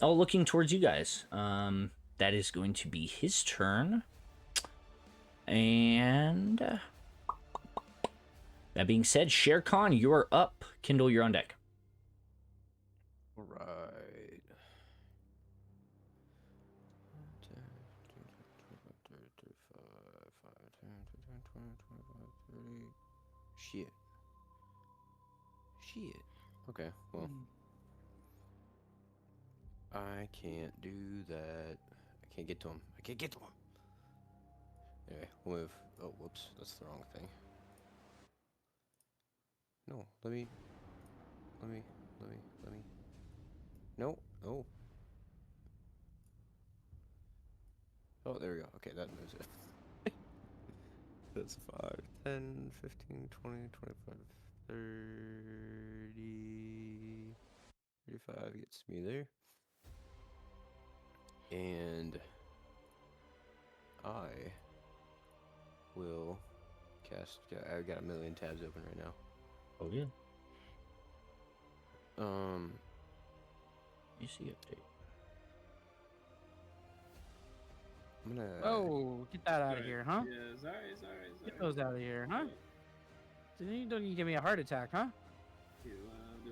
Speaker 1: looking towards you guys. That is going to be his turn. And that being said, Sherkahn, you're up. Kindle, you're on deck.
Speaker 8: All right. Shit. Okay, well. I can't do that. I can't get to him. Anyway, we'll move. Oh, whoops. That's the wrong thing. No, let me. No, no. Oh, there we go. Okay, that moves it. That's 5, 10, 15, 20, 25, 30, 35 gets me there. And I will cast. I've got a million tabs open right now.
Speaker 1: Oh, yeah. You see update.
Speaker 8: I'm gonna.
Speaker 3: Oh, get that out of here, huh?
Speaker 2: Yeah, sorry.
Speaker 3: Get those out of here, huh? Don't you give me a heart attack, huh?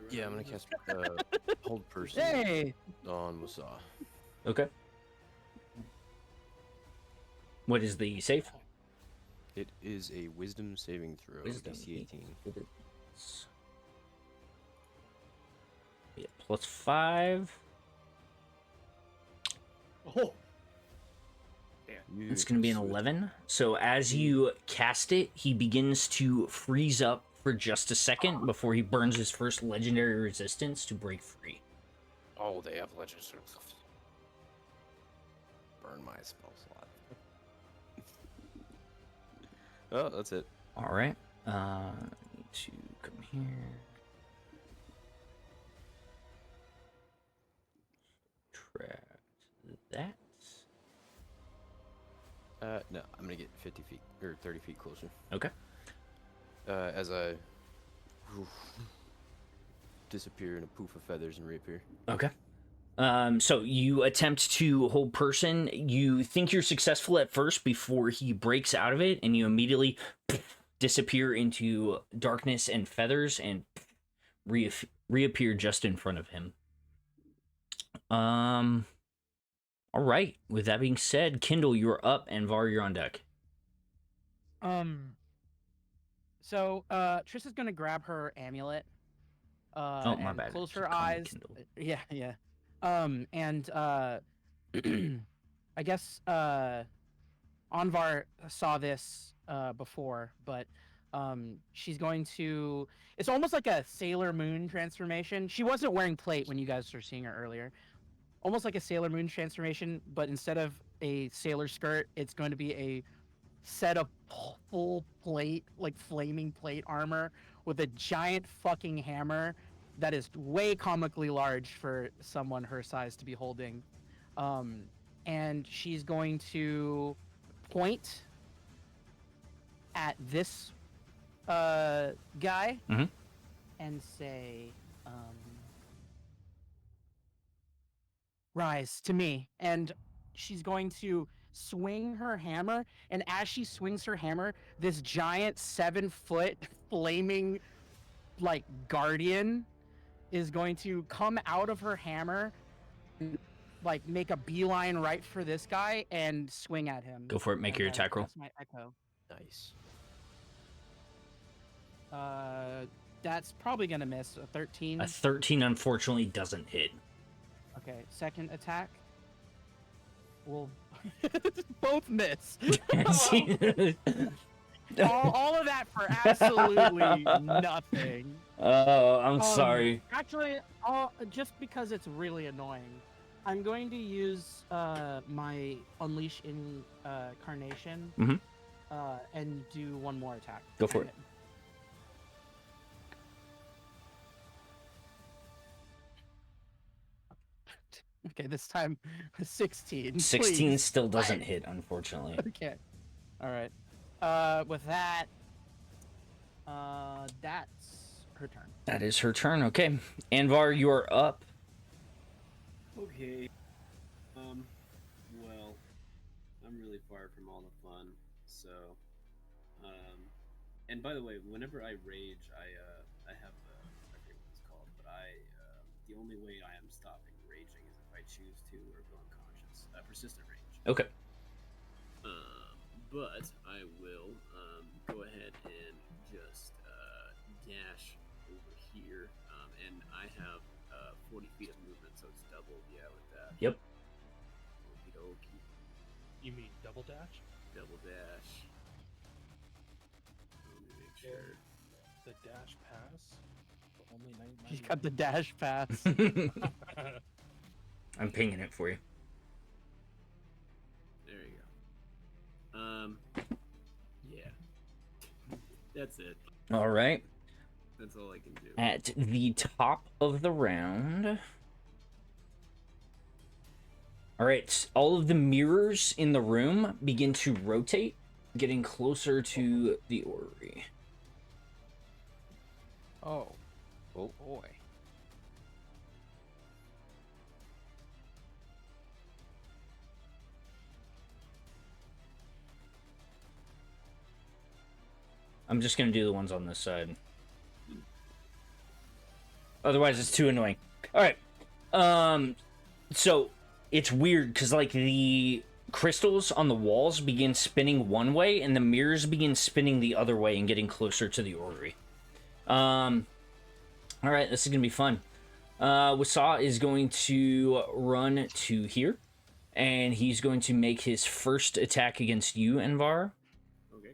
Speaker 8: Yeah, I'm gonna cast Hold Person
Speaker 3: Hey!
Speaker 8: on Musa.
Speaker 1: Okay. What is the save?
Speaker 8: It is a Wisdom saving throw.
Speaker 1: Wisdom.
Speaker 8: DC 18.
Speaker 1: Yeah, plus 5.
Speaker 2: Oh.
Speaker 1: It's going to be an 11. So as you cast it, he begins to freeze up for just a second before he burns his first legendary resistance to break free.
Speaker 8: Oh, they have legends. Burn my spell slot. Oh, that's it.
Speaker 1: All right. I need to come here. Subtract that.
Speaker 8: No, I'm gonna get 50 feet or 30 feet closer.
Speaker 1: Okay.
Speaker 8: As I disappear in a poof of feathers and reappear.
Speaker 1: Okay. So you attempt to hold person. You think you're successful at first before he breaks out of it, and you immediately disappear into darkness and feathers and reappear just in front of him. All right. With that being said, Kindle, you're up, and Var, you're on deck.
Speaker 3: So Triss is gonna grab her amulet.
Speaker 1: Oh, my
Speaker 3: and
Speaker 1: bad.
Speaker 3: Close
Speaker 1: Should
Speaker 3: her
Speaker 1: call me
Speaker 3: eyes.
Speaker 1: Kindle.
Speaker 3: Yeah. And I guess Anvar saw this before, but she's going to. It's almost like a Sailor Moon transformation. She wasn't wearing plate when you guys were seeing her earlier. Almost like a Sailor Moon transformation, but instead of a sailor skirt, it's going to be a set of full plate, like flaming plate armor with a giant fucking hammer that is way comically large for someone her size to be holding. And she's going to point at this guy and say, rise to me. And she's going to swing her hammer, and as she swings her hammer, this giant 7-foot flaming like guardian is going to come out of her hammer and like make a beeline right for this guy and swing at him.
Speaker 1: Go for it. Make your attack roll.
Speaker 3: That's my echo.
Speaker 8: Nice.
Speaker 3: That's probably gonna miss. A 13.
Speaker 1: A 13 unfortunately doesn't hit.
Speaker 3: Okay, second attack. We'll both miss. all of that for absolutely nothing.
Speaker 1: Oh, I'm sorry.
Speaker 3: Actually, just because it's really annoying, I'm going to use my Unleash Incarnation
Speaker 1: Mhm.
Speaker 3: and do one more attack.
Speaker 1: Go for it.
Speaker 3: Okay, this time 16.
Speaker 1: 16
Speaker 3: please.
Speaker 1: still doesn't hit, unfortunately.
Speaker 3: Okay. All right. With that, that's her turn.
Speaker 1: That is her turn. Okay, Anvar, you are up.
Speaker 10: Okay. Well, I'm really far from all the fun, so. And by the way, whenever I rage, I have I forget what it's called, but the only way I am stopping raging is if I choose to or go unconscious. Persistent rage.
Speaker 1: Okay.
Speaker 10: But I will go ahead and just dash over here, and I have 40 feet of movement, so it's double. Yeah, with that.
Speaker 1: Yep.
Speaker 10: Okie dokie.
Speaker 9: You mean double dash?
Speaker 10: Double dash. Let me make sure.
Speaker 9: The dash pass? For only 9.
Speaker 3: He's got the dash pass.
Speaker 1: I'm pinging it for you.
Speaker 10: There you go. Yeah. That's it.
Speaker 1: All right.
Speaker 10: That's all I can do.
Speaker 1: At the top of the round. All right, all of the mirrors in the room begin to rotate, getting closer to the orrery.
Speaker 3: Oh boy.
Speaker 1: I'm just gonna do the ones on this side. Otherwise, it's too annoying. All right. So it's weird because like the crystals on the walls begin spinning one way, and the mirrors begin spinning the other way and getting closer to the orrery. All right, this is gonna be fun. Wasa is going to run to here, and he's going to make his first attack against you, Anvar.
Speaker 10: Okay.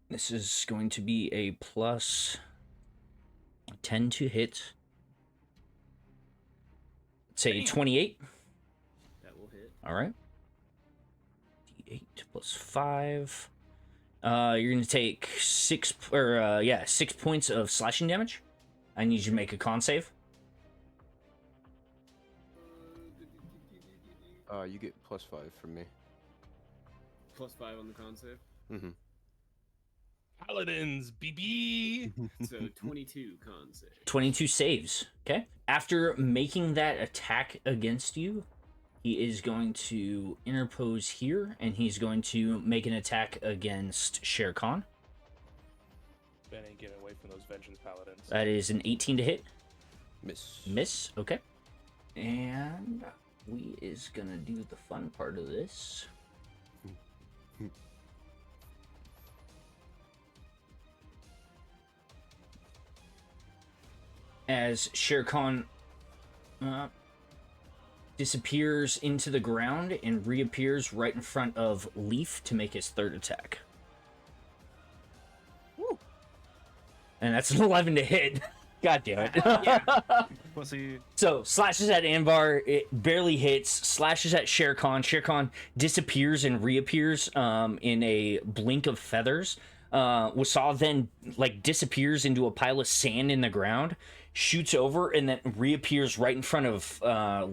Speaker 1: This is going to be a plus 10 to hit. Say 28.
Speaker 10: That will hit.
Speaker 1: All right. D8 plus 5. You're gonna take 6 points of slashing damage. I need you to make a con save.
Speaker 8: You get +5 from me.
Speaker 10: +5 on the con save.
Speaker 8: Mm-hmm.
Speaker 9: Paladins, BB!
Speaker 10: So 22 con save.
Speaker 1: 22 saves. Okay. After making that attack against you, he is going to interpose here, and he's going to make an attack against Sherkahn.
Speaker 9: Ben ain't getting away from those vengeance paladins.
Speaker 1: That is an 18 to hit.
Speaker 8: Miss.
Speaker 1: Miss. Okay. And we is gonna do the fun part of this. As Sherkahn disappears into the ground and reappears right in front of Leif to make his third attack.
Speaker 3: Woo.
Speaker 1: And that's an 11 to hit. God damn it.
Speaker 4: Pussy.
Speaker 1: So, slashes at Anvar, it barely hits. Slashes at Sherkahn. Sherkahn disappears and reappears in a blink of feathers. Wasa then, disappears into a pile of sand in the ground, shoots over, and then reappears right in front of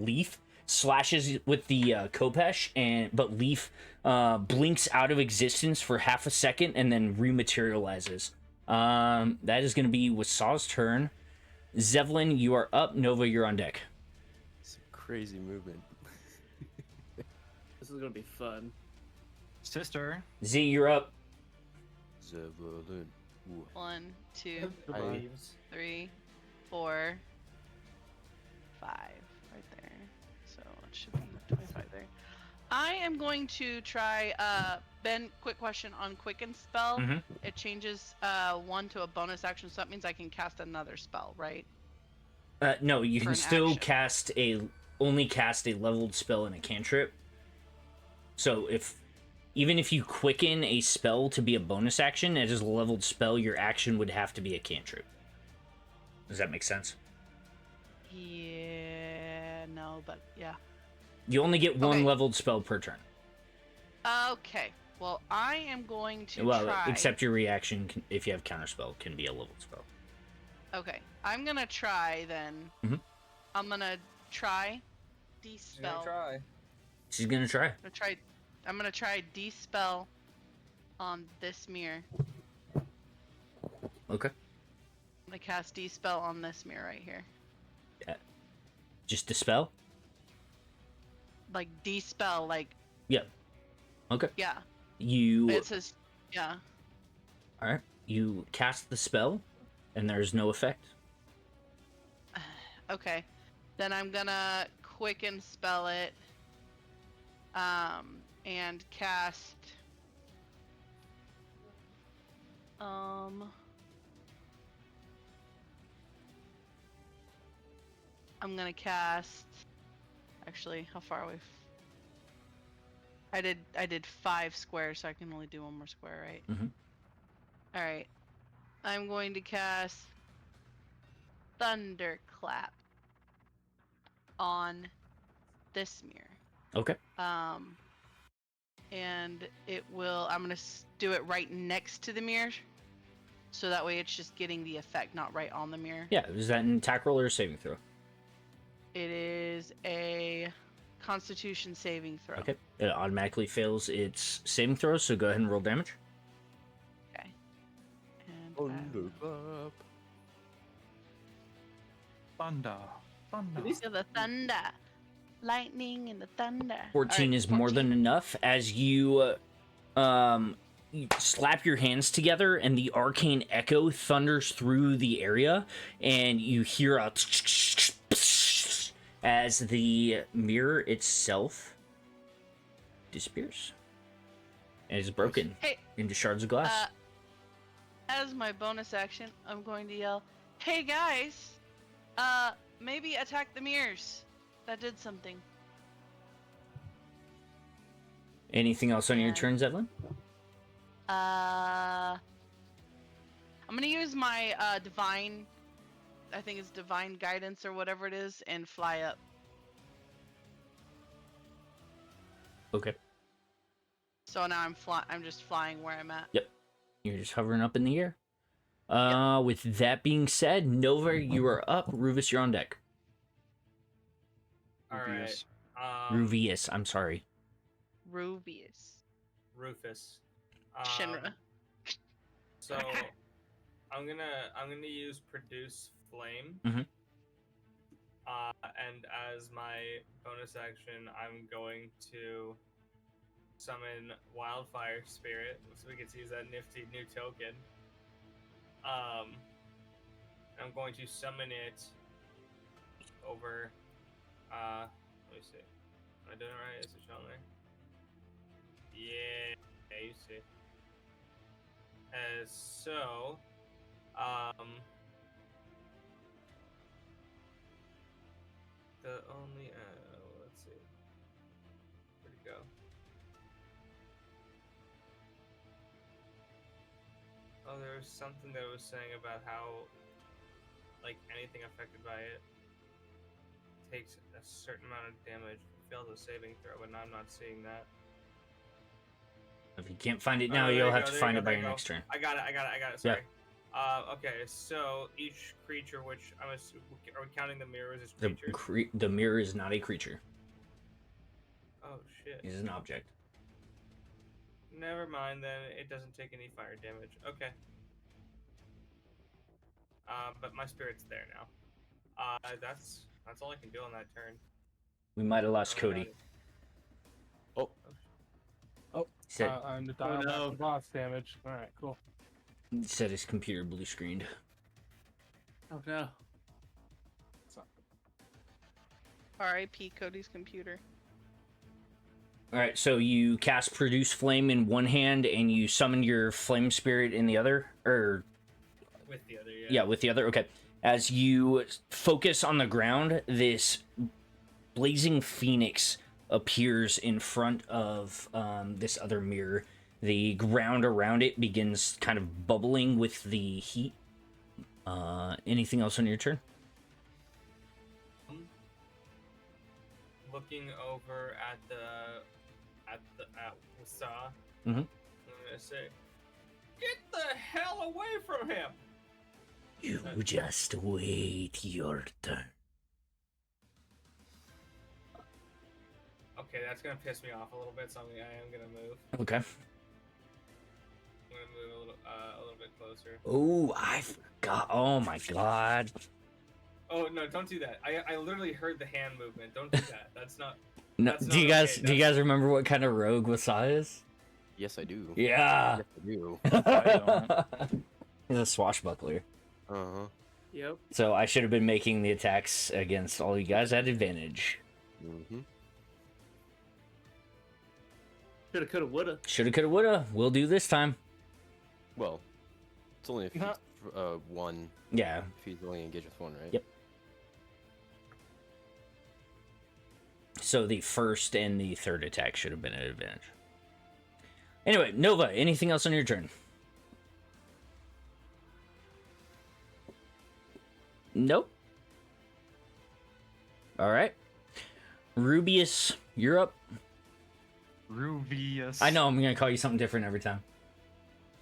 Speaker 1: Leif. Slashes with the Kopesh, but Leif blinks out of existence for half a second and then rematerializes. That is going to be Wasa's turn. Zevlin, you are up. Nova, you're on deck.
Speaker 8: It's a crazy movement.
Speaker 6: This is gonna be fun.
Speaker 4: Sister.
Speaker 1: Z, you're up.
Speaker 8: Zevlin. Ooh.
Speaker 5: 1, 2,
Speaker 8: I-
Speaker 5: 3, 4, 5. Right there. So it should be 25 there. I am going to try, Ben, quick question on Quicken spell.
Speaker 1: Mhm.
Speaker 5: It changes 1 to a bonus action, so that means I can cast another spell, right?
Speaker 1: No, you
Speaker 5: For
Speaker 1: can
Speaker 5: an
Speaker 1: still
Speaker 5: action.
Speaker 1: only cast a leveled spell and a cantrip. So if even if you quicken a spell to be a bonus action, as a leveled spell, your action would have to be a cantrip. Does that make sense?
Speaker 5: Yeah, no, but yeah.
Speaker 1: You only get one
Speaker 5: Okay.
Speaker 1: leveled spell per turn.
Speaker 5: Okay. Well, I am going to
Speaker 1: Well,
Speaker 5: try.
Speaker 1: except your reaction, if you have counterspell, can be a leveled spell.
Speaker 5: Okay, I'm gonna try then.
Speaker 1: Mhm.
Speaker 5: I'm gonna try
Speaker 7: She's gonna
Speaker 5: Dispel.
Speaker 7: try.
Speaker 1: She's gonna try.
Speaker 5: I'm gonna try Dispel on this mirror.
Speaker 1: Okay.
Speaker 5: I'm gonna cast Dispel on this mirror right here.
Speaker 1: Just dispel?
Speaker 5: Like Dispel, like
Speaker 1: Yeah. Okay.
Speaker 5: yeah.
Speaker 1: You.
Speaker 5: It says yeah.
Speaker 1: Alright. You cast the spell, and there's no effect.
Speaker 5: Okay. Then I'm gonna quicken spell it. And cast. I'm gonna cast. Actually, how far away? I did 5 squares, so I can only do 1 more square, right?
Speaker 1: Mhm.
Speaker 5: All right. I'm going to cast Thunderclap on this mirror.
Speaker 1: Okay.
Speaker 5: And it will. I'm gonna do it right next to the mirror, so that way it's just getting the effect, not right on the mirror.
Speaker 1: Yeah, is that an attack roll or a saving throw?
Speaker 5: It is a Constitution saving throw.
Speaker 1: Okay. It automatically fails its saving throw, so go ahead and roll damage.
Speaker 5: Okay. And
Speaker 8: Thunderclap.
Speaker 4: Thunder.
Speaker 5: feel the thunder, lightning, and the thunder.
Speaker 1: 14
Speaker 5: Alright,
Speaker 1: is more than enough as you slap your hands together and the arcane echo thunders through the area and you hear a as the mirror itself disappears and is broken
Speaker 5: Hey,
Speaker 1: into shards of glass.
Speaker 5: as my bonus action, I'm going to yell, "Hey guys, maybe attack the mirrors." That did something.
Speaker 1: Anything else on your
Speaker 5: yeah.
Speaker 1: turns, Evelyn?
Speaker 5: I'm gonna use my divine. I think it's divine guidance or whatever it is, and fly up.
Speaker 1: Okay.
Speaker 5: So now I'm just flying where I'm at.
Speaker 1: Yep. You're just hovering up in the air. With that being said, Nova, you are up. Ruvis, you're on deck.
Speaker 7: All right.
Speaker 4: Ruvius.
Speaker 1: Ruvius, I'm sorry.
Speaker 5: Ruvius.
Speaker 7: Rufus.
Speaker 5: Shinra.
Speaker 7: So I'm gonna use produce flame.
Speaker 1: Mhm.
Speaker 7: And as my bonus action, I'm going to summon Wildfire Spirit, so we get to use that nifty new token. I'm going to summon it over. Let me see. Am I doing it right? Is it showing there? Yeah, you see. So, the only let's see, where'd it go? Oh, there was something that was saying about how, like, anything affected by it takes a certain amount of damage. Fails a saving throw, but now I'm not seeing that.
Speaker 1: If you can't find it now,
Speaker 7: there
Speaker 1: you'll
Speaker 7: you
Speaker 1: have
Speaker 7: go,
Speaker 1: to
Speaker 7: there
Speaker 1: find
Speaker 7: you
Speaker 1: it
Speaker 7: go,
Speaker 1: by
Speaker 7: there
Speaker 1: your
Speaker 7: you go.
Speaker 1: next turn.
Speaker 7: I got it. Sorry. Okay, so each creature, which I'm assuming, are we counting the mirrors as creatures?
Speaker 1: The mirror is not a creature.
Speaker 7: Oh shit.
Speaker 1: It is an object.
Speaker 7: Never mind then. It doesn't take any fire damage. Okay. But my spirit's there now. That's all I can do on that turn.
Speaker 1: We might have lost
Speaker 7: Oh,
Speaker 1: Cody.
Speaker 8: Oh,
Speaker 1: He said,
Speaker 9: I'm the dial back
Speaker 6: no.
Speaker 9: to boss damage. All right, cool.
Speaker 1: he said his computer blue screened.
Speaker 6: Oh no.
Speaker 5: R.I.P. Cody's computer.
Speaker 1: Alright, so you cast Produce Flame in one hand and you summon your Flame Spirit in the other? Or,
Speaker 7: With the other,
Speaker 1: yeah, with the other? Okay. As you focus on the ground, this blazing phoenix appears in front of this other mirror. The ground around it begins kind of bubbling with the heat. Anything else on your turn?
Speaker 7: Looking over at Wasa,
Speaker 1: Mhm.
Speaker 7: I'm gonna say, "Get the hell away from him!"
Speaker 1: You just wait your turn.
Speaker 7: Okay, that's gonna piss me off a little bit, so I am gonna move.
Speaker 1: Okay.
Speaker 7: I'm gonna move a little bit closer.
Speaker 1: Oh, I forgot. Oh my god.
Speaker 7: Oh no! Don't do that. I literally heard the hand movement. Don't do that. That's not.
Speaker 1: No,
Speaker 7: That's
Speaker 1: do you
Speaker 7: not
Speaker 1: guys
Speaker 7: okay.
Speaker 1: do you guys remember what kind of rogue Wasai is?
Speaker 8: Yes, I do.
Speaker 1: Yeah.
Speaker 8: Yes, I do.
Speaker 1: He's a swashbuckler.
Speaker 8: Uh-huh.
Speaker 6: Yep.
Speaker 1: So I should have been making the attacks against all you guys at advantage.
Speaker 8: Mm-hmm.
Speaker 6: Shoulda, coulda, woulda.
Speaker 1: Shoulda, coulda, woulda. We'll do this time.
Speaker 8: Well, it's only if he's one.
Speaker 1: Yeah.
Speaker 8: If he's only engaged with one, right?
Speaker 1: Yep. So the first and the third attack should have been at advantage. Anyway, Nova, anything else on your turn? Nope. All right. Rubius, you're up.
Speaker 4: Ruvius.
Speaker 1: I know I'm going to call you something different every time.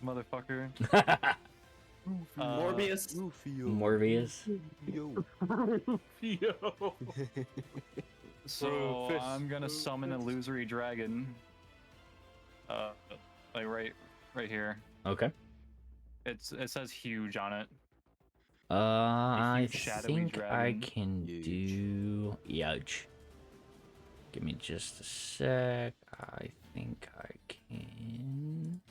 Speaker 4: Motherfucker.
Speaker 6: Morbius.
Speaker 1: Morbius.
Speaker 8: Yo.
Speaker 9: Yo.
Speaker 4: So
Speaker 9: Rufus,
Speaker 4: I'm gonna summon a illusory dragon. Like right here.
Speaker 1: Okay.
Speaker 4: It says huge on it.
Speaker 1: I
Speaker 4: huge shadowy
Speaker 1: think I
Speaker 4: dragon.
Speaker 1: can
Speaker 8: Huge.
Speaker 1: do Yudge. Give me just a sec. I think I can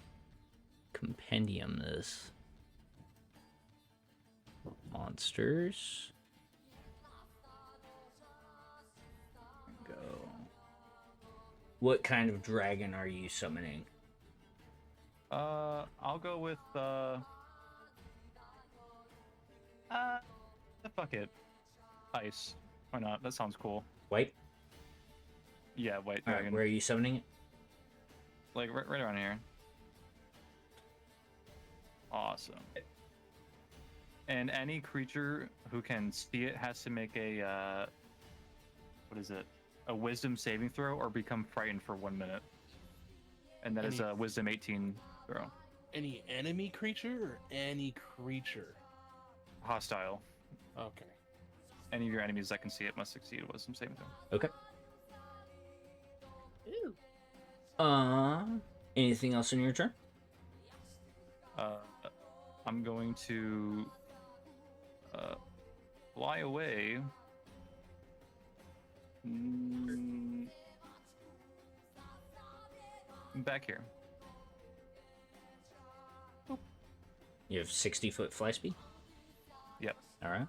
Speaker 1: compendium this. Monsters. Go. What kind of dragon are you summoning?
Speaker 4: I'll go with fuck it. Ice. Why not? That sounds cool.
Speaker 1: White?
Speaker 4: Yeah, white
Speaker 1: Alright,
Speaker 4: dragon.
Speaker 1: where are you summoning it?
Speaker 4: Like right around here. Awesome. And any creature who can see it has to make a what is it? A wisdom saving throw or become frightened for 1 minute. And that is a wisdom 18 throw.
Speaker 11: Any enemy creature or any creature?
Speaker 4: Hostile.
Speaker 11: Okay.
Speaker 4: Any of your enemies that can see it must succeed a wisdom saving throw.
Speaker 1: Okay.
Speaker 5: Ooh.
Speaker 1: Anything else in your turn?
Speaker 4: I'm going to fly away. Back here.
Speaker 1: You have 60-foot fly speed?
Speaker 4: Yep.
Speaker 1: Alright.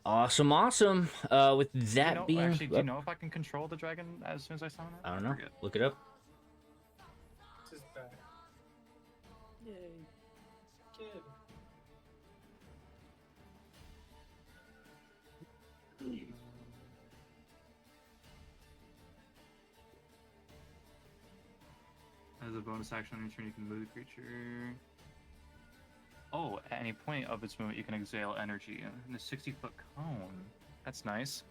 Speaker 1: Awesome. With that being...
Speaker 4: Actually, do you know if I can control the dragon as soon as I summon it?
Speaker 1: I don't know.
Speaker 4: Forget.
Speaker 1: Look it up.
Speaker 7: This is bad. Yay. Kid.
Speaker 4: As a bonus action on your turn, you can move the creature. Oh, at any point of its movement, you can exhale energy in a 60-foot cone. That's nice.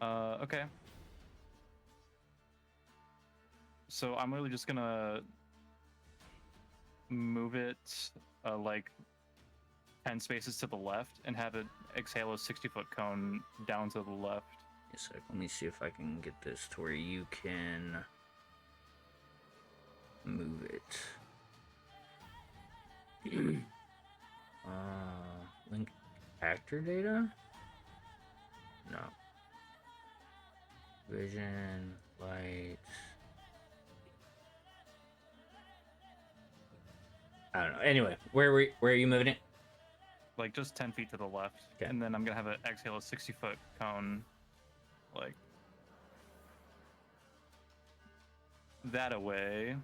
Speaker 4: Okay. So I'm really just gonna move it like 10 spaces to the left and have it exhale a 60-foot cone down to the left.
Speaker 1: Yes, let me see if I can get this to where you can move it. Link actor data? No. Vision, light. I don't know. Anyway, where are you moving it?
Speaker 4: Like just 10 feet to the left.
Speaker 1: Okay.
Speaker 4: And then I'm gonna have it exhale a 60-foot cone like that away.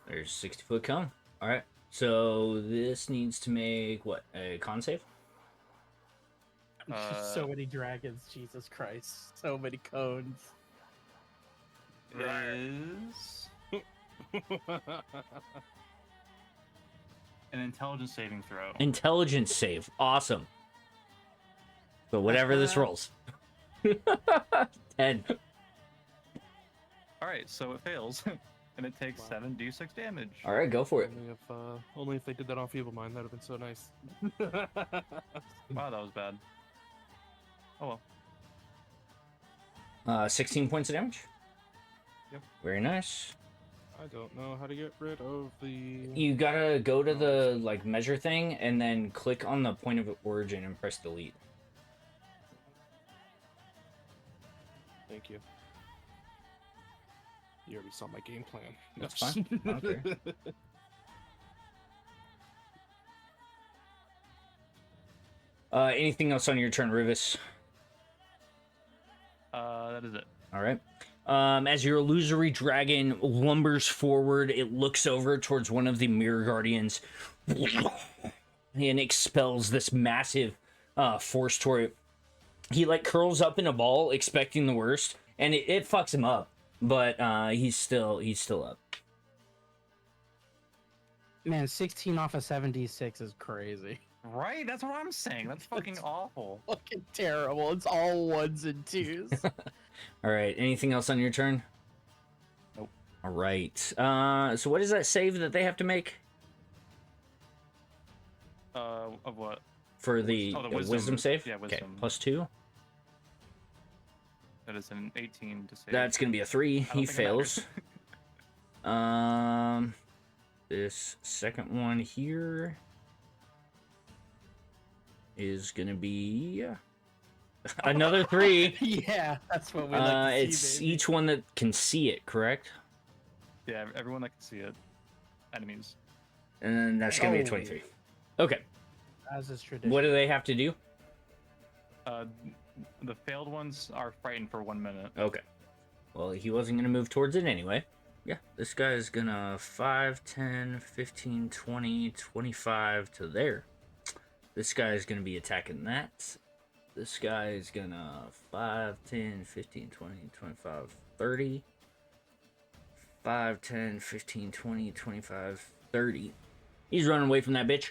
Speaker 1: There's 60-foot cone. Alright. So this needs to make what? A con save?
Speaker 3: So many dragons, Jesus Christ. So many cones.
Speaker 4: Is an intelligence saving throw.
Speaker 1: Intelligence save. Awesome. So whatever this rolls. 10.
Speaker 4: All right, so it fails, and it takes 7d6 damage.
Speaker 1: All right, go for it.
Speaker 9: Only if they did that on Feeble Mind, that'd have been so nice.
Speaker 4: Wow, that was bad. Oh well.
Speaker 1: 16 points of damage.
Speaker 9: Yep.
Speaker 1: Very nice.
Speaker 9: I don't know how to get rid of the...
Speaker 1: You gotta go to the like measure thing and then click on the point of origin and press delete.
Speaker 9: Thank you. You already saw my game plan.
Speaker 1: That's fine. Okay. Anything else on your turn, Ruvis?
Speaker 4: That is it.
Speaker 1: All right. As your illusory dragon lumbers forward, it looks over towards one of the mirror guardians and expels this massive force toward it. He like curls up in a ball, expecting the worst, and it fucks him up. But he's still up.
Speaker 3: Man, 16 off of 76 is crazy.
Speaker 4: Right? That's what I'm saying. That's fucking awful.
Speaker 3: Fucking terrible. It's all ones and twos.
Speaker 1: All right. Anything else on your turn?
Speaker 4: Nope.
Speaker 1: All right. So what is that save that they have to make
Speaker 4: Of what?
Speaker 1: for the,
Speaker 4: Oh, the
Speaker 1: wisdom save?
Speaker 4: Yeah, wisdom.
Speaker 1: Okay. +2.
Speaker 4: That is an 18 to save.
Speaker 1: That's gonna be a 3.
Speaker 4: I don't
Speaker 1: He
Speaker 4: think it
Speaker 1: fails.
Speaker 4: matters.
Speaker 1: This second one here is gonna be another 3.
Speaker 3: Yeah, that's what we like to see,
Speaker 1: It's
Speaker 3: baby.
Speaker 1: each one that can see it, correct?
Speaker 4: Yeah, everyone that can see it. Enemies.
Speaker 1: And then that's gonna be a
Speaker 3: Oh.
Speaker 1: 23. Okay.
Speaker 3: As is tradition.
Speaker 1: What do they have to do?
Speaker 4: The failed ones are frightened for 1 minute.
Speaker 1: Okay. Well, he wasn't gonna move towards it anyway. Yeah, this guy is gonna 5, 10, 15, 20, 25 to there. This guy is gonna be attacking that. This guy is gonna 5, 10, 15, 20, 25, 30. 5, 10, 15, 20, 25, 30. He's running away from that bitch.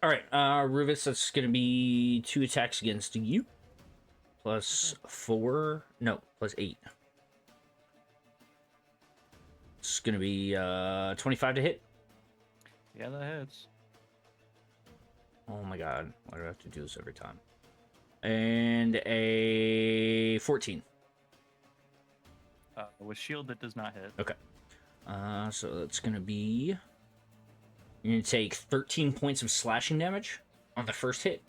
Speaker 1: Alright, Ruvis, that's gonna be 2 attacks against you. +4. No, +8. It's gonna be 25 to hit.
Speaker 4: Yeah, that hits.
Speaker 1: Oh my god, why do I have to do this every time? And a 14.
Speaker 4: With shield, that does not hit.
Speaker 1: Okay. So that's gonna be... You're gonna take 13 points of slashing damage on the first hit.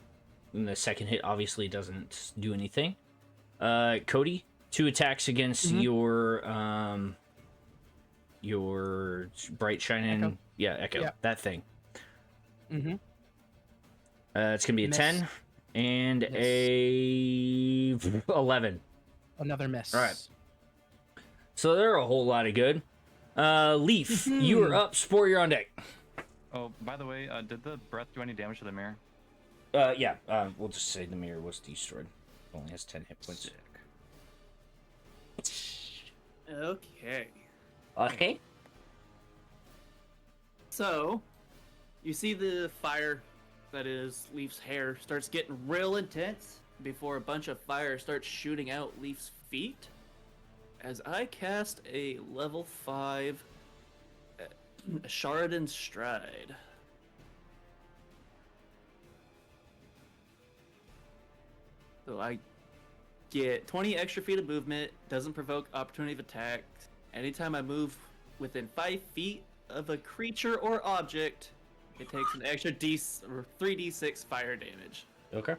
Speaker 1: And the second hit obviously doesn't do anything. Cody, 2 attacks against your bright shining...
Speaker 3: Echo.
Speaker 1: Yeah, Echo.
Speaker 3: Yeah.
Speaker 1: That thing.
Speaker 3: Mm-hmm.
Speaker 1: It's gonna be a
Speaker 3: Miss.
Speaker 1: 10 and a 11.
Speaker 3: Another miss.
Speaker 1: All right. So they're a whole lot of good. Leif, you are up. Spore, you're on deck.
Speaker 4: Oh, by the way, did the breath do any damage to the mirror?
Speaker 1: Yeah. We'll just say the mirror was destroyed. It only has 10 hit points.
Speaker 6: Okay.
Speaker 1: Okay.
Speaker 6: So, you see the fire that is Leaf's hair starts getting real intense before a bunch of fire starts shooting out Leaf's feet. As I cast a level 5 Shardin Stride. So I get 20 extra feet of movement, doesn't provoke opportunity of attack. Anytime I move within 5 feet of a creature or object, it takes an extra 3d6 fire damage.
Speaker 1: Okay.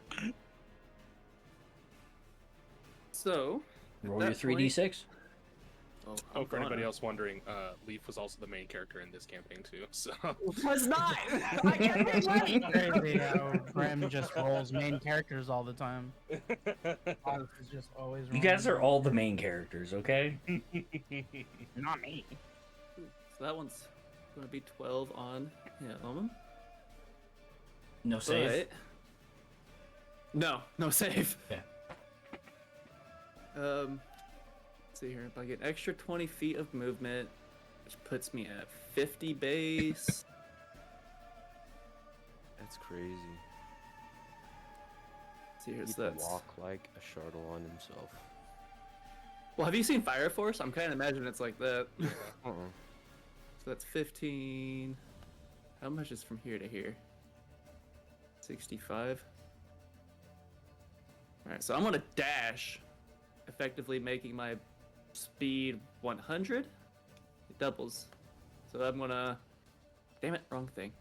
Speaker 6: So,
Speaker 1: Roll
Speaker 6: that
Speaker 1: your 3d6.
Speaker 9: Oh, for anybody else wondering, Leif was also the main character in this campaign too. So
Speaker 6: was not. I can't make money.
Speaker 3: Crazy how Graham just rolls main characters all the time. Alex is just always
Speaker 1: You guys are all the main characters, okay?
Speaker 3: Not me.
Speaker 6: So that one's going to be 12 on him.
Speaker 1: No save.
Speaker 6: But No save.
Speaker 1: Yeah.
Speaker 6: Let's see here. If I get extra 20 feet of movement, which puts me at 50 base.
Speaker 8: That's crazy.
Speaker 6: See here,
Speaker 8: He
Speaker 6: so
Speaker 8: can
Speaker 6: that's...
Speaker 8: walk like a Shardalon himself.
Speaker 6: Well, have you seen Fire Force? I'm kind of imagining it's like that.
Speaker 8: Uh-uh.
Speaker 6: So that's 15. How much is from here to here? 65. Alright, so I'm gonna dash, effectively making my speed 100. It doubles. So I'm gonna... Damn it, wrong thing.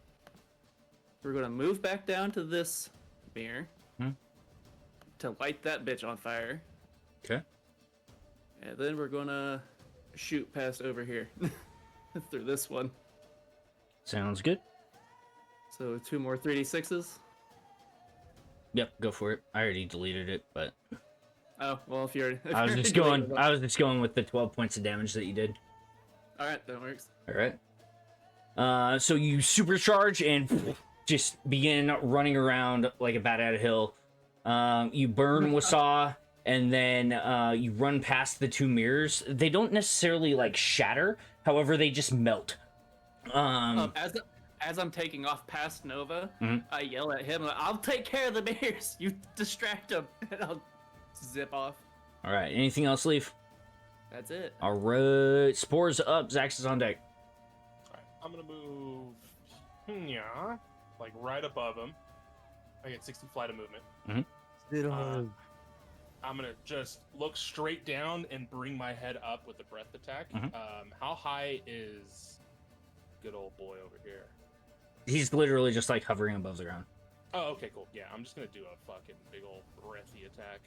Speaker 6: We're gonna move back down to this mirror to light that bitch on fire.
Speaker 1: Okay.
Speaker 6: And then we're gonna shoot past over here through this one.
Speaker 1: Sounds good.
Speaker 6: So 2 more 3d6s.
Speaker 1: Yep, go for it. I already deleted it, but
Speaker 6: Oh, well, if you're...
Speaker 1: I was just going. I was just going with the 12 points of damage that you did.
Speaker 6: Alright, that works.
Speaker 1: All right. So you supercharge and just begin running around like a bat out of hill. You burn Wasaw, and then you run past the 2 mirrors. They don't necessarily like shatter, however, they just melt.
Speaker 6: As I'm taking off past Nova, I yell at him, I'll take care of the mirrors. You distract him, and I'll zip off.
Speaker 1: All right. Anything else, Leif?
Speaker 6: That's it.
Speaker 1: All right. Spore's up. Zax is on deck.
Speaker 9: Alright, I'm gonna move like right above him. I get 60 flight of movement. I'm gonna just look straight down and bring my head up with the breath attack. How high is good old boy over here?
Speaker 1: He's literally just like hovering above the ground.
Speaker 9: Oh, okay, cool. Yeah, I'm just gonna do a fucking big old breathy attack.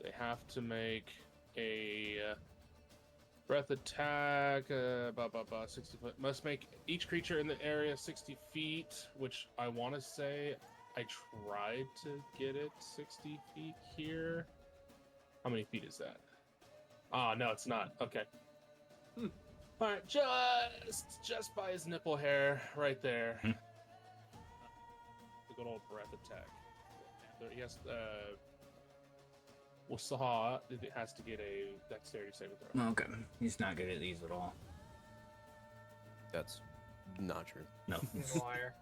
Speaker 9: They have to make a breath attack. 60 foot. Must make each creature in the area 60 feet, which I want to say I tried to get it 60 feet here. How many feet is that? Oh, no, it's not. Okay. All right, just by his nipple hair, right there. The good old breath attack. Yes, Wasaw, it has to get a dexterity saving throw.
Speaker 1: Okay. He's not good at these at all.
Speaker 8: That's not true.
Speaker 1: No.
Speaker 7: He's a liar.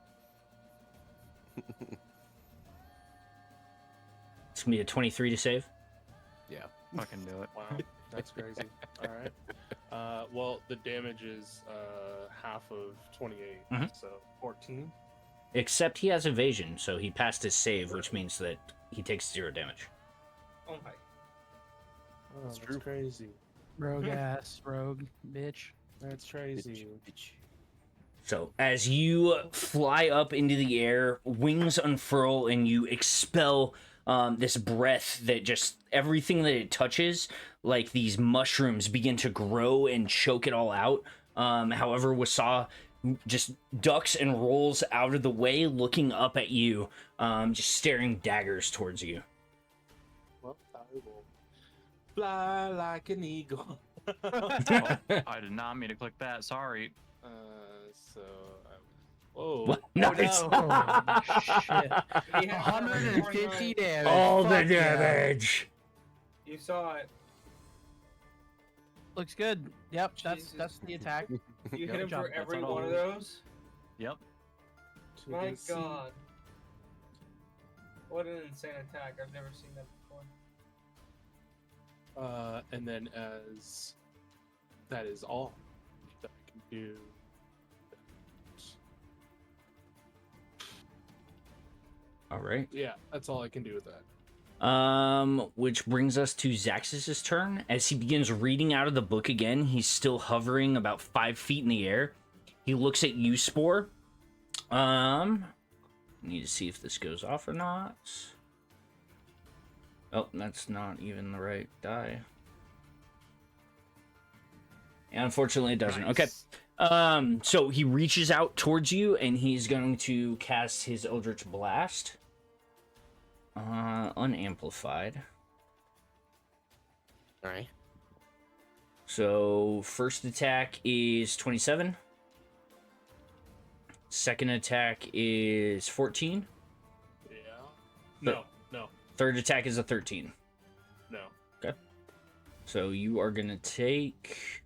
Speaker 1: It's gonna be a 23 to save.
Speaker 8: Yeah.
Speaker 4: Fucking do it.
Speaker 9: Wow, that's crazy. All right. Well, the damage is half of 28, so 14.
Speaker 1: Except he has evasion, so he passed his save, which means that he takes 0 damage.
Speaker 7: Oh my.
Speaker 9: Oh, that's crazy.
Speaker 3: Rogue ass, rogue bitch.
Speaker 9: That's crazy.
Speaker 1: So, as you fly up into the air, wings unfurl, and you expel this breath that just everything that it touches, like these mushrooms, begin to grow and choke it all out. However, Wasaw just ducks and rolls out of the way, looking up at you, just staring daggers towards you.
Speaker 9: Well, I will fly like an eagle.
Speaker 4: I did not mean to click that. Sorry.
Speaker 9: Whoa.
Speaker 1: What? Nice.
Speaker 3: Oh, shit.
Speaker 7: He had
Speaker 3: 150 damage.
Speaker 1: All the
Speaker 3: Fuck yeah.
Speaker 1: damage.
Speaker 7: You saw it.
Speaker 3: Looks good. Yep, that's
Speaker 7: Jesus.
Speaker 3: the attack.
Speaker 7: You hit
Speaker 3: Good
Speaker 7: him
Speaker 3: job.
Speaker 7: for every
Speaker 4: That's all.
Speaker 7: one of those?
Speaker 4: Yep.
Speaker 7: My god. What an insane attack. I've never seen that before.
Speaker 9: And then as that is all that I can do.
Speaker 1: All right.
Speaker 9: Yeah, that's all I can do with that.
Speaker 1: Which brings us to Zaxxus's turn. As he begins reading out of the book again, he's still hovering about 5 feet in the air. He looks at you, Spore. Need to see if this goes off or not. Oh, that's not even the right die. And unfortunately, it doesn't.
Speaker 9: Nice.
Speaker 1: Okay. So he reaches out towards you, and he's going to cast his Eldritch Blast. Unamplified.
Speaker 8: Alright.
Speaker 1: So first attack is 27. Second attack is 14.
Speaker 9: Yeah. No. No.
Speaker 1: Third attack is a 13.
Speaker 9: No.
Speaker 1: So you are gonna take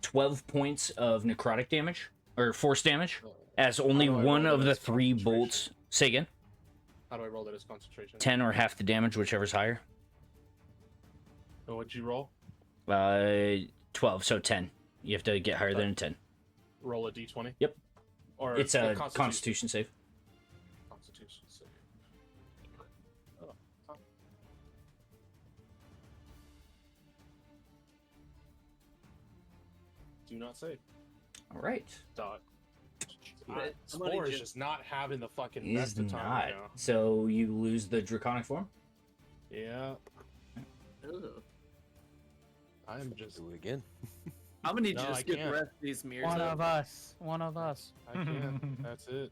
Speaker 1: 12 points of necrotic damage or force damage, as only
Speaker 9: How do I
Speaker 1: one
Speaker 9: roll
Speaker 1: of
Speaker 9: that
Speaker 1: the
Speaker 9: as
Speaker 1: 3
Speaker 9: concentration?
Speaker 1: bolts. Say again.
Speaker 9: How do I roll that as concentration?
Speaker 1: 10 or half the damage, whichever's higher.
Speaker 9: So what'd you roll?
Speaker 1: 12, so 10. You have to get higher than a 10.
Speaker 9: Roll a d20.
Speaker 1: Yep.
Speaker 9: Or
Speaker 1: It's a Constitution save.
Speaker 9: Constitution save. Oh, huh. Do not save.
Speaker 1: All right.
Speaker 9: Dot.
Speaker 7: But
Speaker 9: Spore is just not having the fucking
Speaker 1: Is
Speaker 9: best of time
Speaker 1: not.
Speaker 9: right now.
Speaker 1: So you lose the draconic form.
Speaker 9: Yeah,
Speaker 10: Ugh.
Speaker 9: I'm just.
Speaker 8: Do it again.
Speaker 6: I'm gonna need
Speaker 9: No,
Speaker 6: you to
Speaker 9: I
Speaker 6: skip
Speaker 9: can't.
Speaker 6: the rest of these mirrors.
Speaker 3: One
Speaker 6: up.
Speaker 3: of us. One of us.
Speaker 9: I can't. That's it.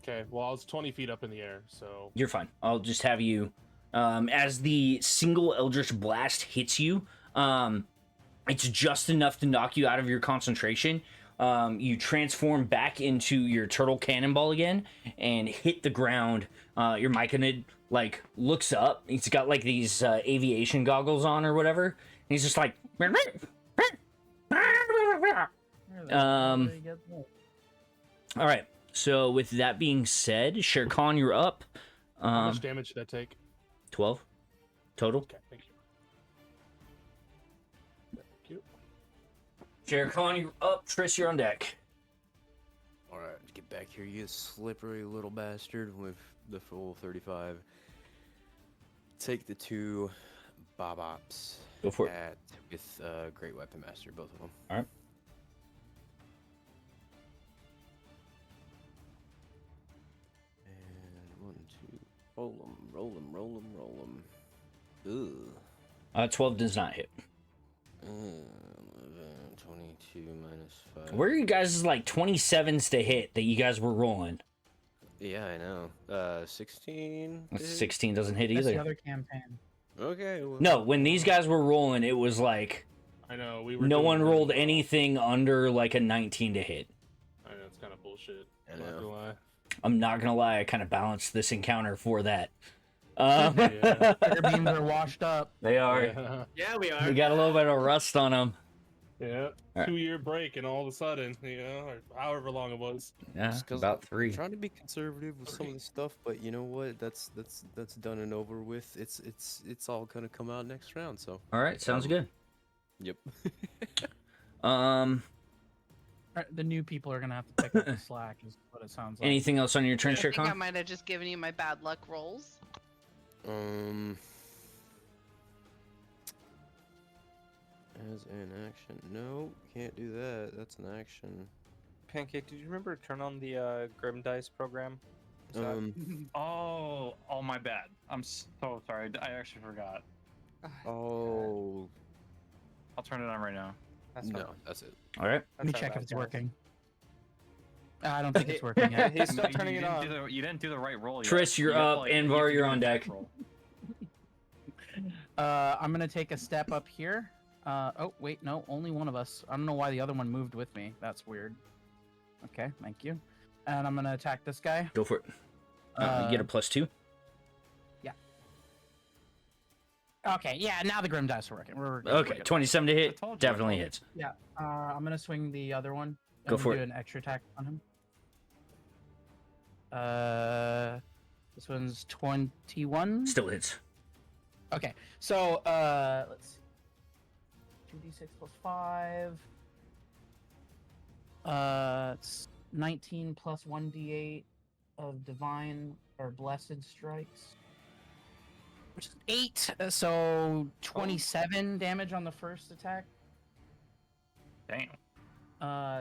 Speaker 9: Okay, well, I was 20 feet up in the air, so.
Speaker 1: You're fine. I'll just have you. As the single Eldritch Blast hits you, it's just enough to knock you out of your concentration. You transform back into your turtle cannonball again and hit the ground. Your Myconid looks up. He's got like these aviation goggles on or whatever. And he's just like. All right. So with that being said, Sherkahn, you're up.
Speaker 9: How much damage did that take?
Speaker 1: 12 total.
Speaker 9: Okay, thank you. Thank you.
Speaker 1: Sherkahn, you're up. Triss, you're on deck.
Speaker 8: Alright, get back here, you slippery little bastard, with the full 35. Take the 2 Bob-Ops.
Speaker 1: Go for it.
Speaker 8: With Great Weapon Master, both of them.
Speaker 1: Alright.
Speaker 8: And 1, 2, roll them. Ugh.
Speaker 1: 12 does not hit.
Speaker 8: 11, 22 minus 5.
Speaker 1: Where are you guys' 27s to hit that you guys were rolling?
Speaker 8: Yeah, I know. 16.
Speaker 1: 16 doesn't hit
Speaker 3: That's the
Speaker 1: either.
Speaker 3: other campaign.
Speaker 8: Okay. Well,
Speaker 1: No, when these guys were rolling, it was like
Speaker 9: I know, we were.
Speaker 1: no
Speaker 9: doing
Speaker 1: one
Speaker 9: really
Speaker 1: rolled
Speaker 9: well.
Speaker 1: anything under a 19 to hit.
Speaker 9: I know, it's kind of bullshit.
Speaker 8: I
Speaker 9: I'm not
Speaker 8: know.
Speaker 9: gonna lie.
Speaker 1: I'm not gonna lie, I kind of balanced this encounter for that.
Speaker 9: Yeah.
Speaker 3: Their beams are washed up.
Speaker 1: They are.
Speaker 9: Yeah.
Speaker 6: Yeah, we are.
Speaker 1: We got a little bit of rust on them.
Speaker 9: Yeah.
Speaker 1: Alright.
Speaker 9: 2-year break, and all of a sudden, or however long it was.
Speaker 1: Yeah,
Speaker 8: Just 'cause
Speaker 1: about
Speaker 8: I'm
Speaker 1: 3.
Speaker 8: trying to be conservative with some of the stuff, but you know what? That's done and over with. It's all gonna come out next round. So.
Speaker 1: All right, sounds good.
Speaker 8: Yep.
Speaker 3: Alright, the new people are gonna have to pick up the slack, is what it sounds like.
Speaker 1: Anything else on your turn,
Speaker 5: I think I
Speaker 1: Sherkahn?
Speaker 5: might have just given you my bad luck rolls.
Speaker 8: As an action, no, can't do that. That's an action.
Speaker 7: Pancake, did you remember to turn on the Grim Dice program? Is that-
Speaker 4: Oh, my bad. I'm so sorry. I actually forgot.
Speaker 8: Oh
Speaker 4: I'll turn it on right now.
Speaker 7: That's
Speaker 8: no,
Speaker 7: fine.
Speaker 8: that's it.
Speaker 1: All right.
Speaker 3: Let me
Speaker 7: That's
Speaker 3: check
Speaker 7: not
Speaker 3: if it's
Speaker 7: bad, guys.
Speaker 3: working. I don't think it's working yet.
Speaker 7: He's still
Speaker 4: You
Speaker 7: turning it
Speaker 4: didn't
Speaker 7: on.
Speaker 4: you didn't do the right roll yet.
Speaker 1: Triss, you're
Speaker 4: You have to,
Speaker 1: up.
Speaker 4: you have
Speaker 1: Avar,
Speaker 4: to
Speaker 1: you're
Speaker 4: do
Speaker 1: on
Speaker 4: the
Speaker 1: deck.
Speaker 4: roll.
Speaker 3: I'm gonna take a step up here. Oh wait, no, only one of us. I don't know why the other one moved with me. That's weird. Okay, thank you. And I'm gonna attack this guy.
Speaker 1: Go for it. You get a +2.
Speaker 3: Okay, yeah, now the Grim Dice are working. We're
Speaker 1: Okay, 27 to hit.
Speaker 4: I told you.
Speaker 1: Definitely hits.
Speaker 3: Yeah, I'm gonna swing the other one.
Speaker 1: Go
Speaker 3: and
Speaker 1: for
Speaker 3: do
Speaker 1: it.
Speaker 3: an extra attack on him. This one's 21.
Speaker 1: Still hits.
Speaker 3: Okay, so let's see. 2d6 plus 5. It's 19 plus 1d8 of divine or blessed strikes. Which is 8, so 27 damage on the first attack.
Speaker 4: Damn.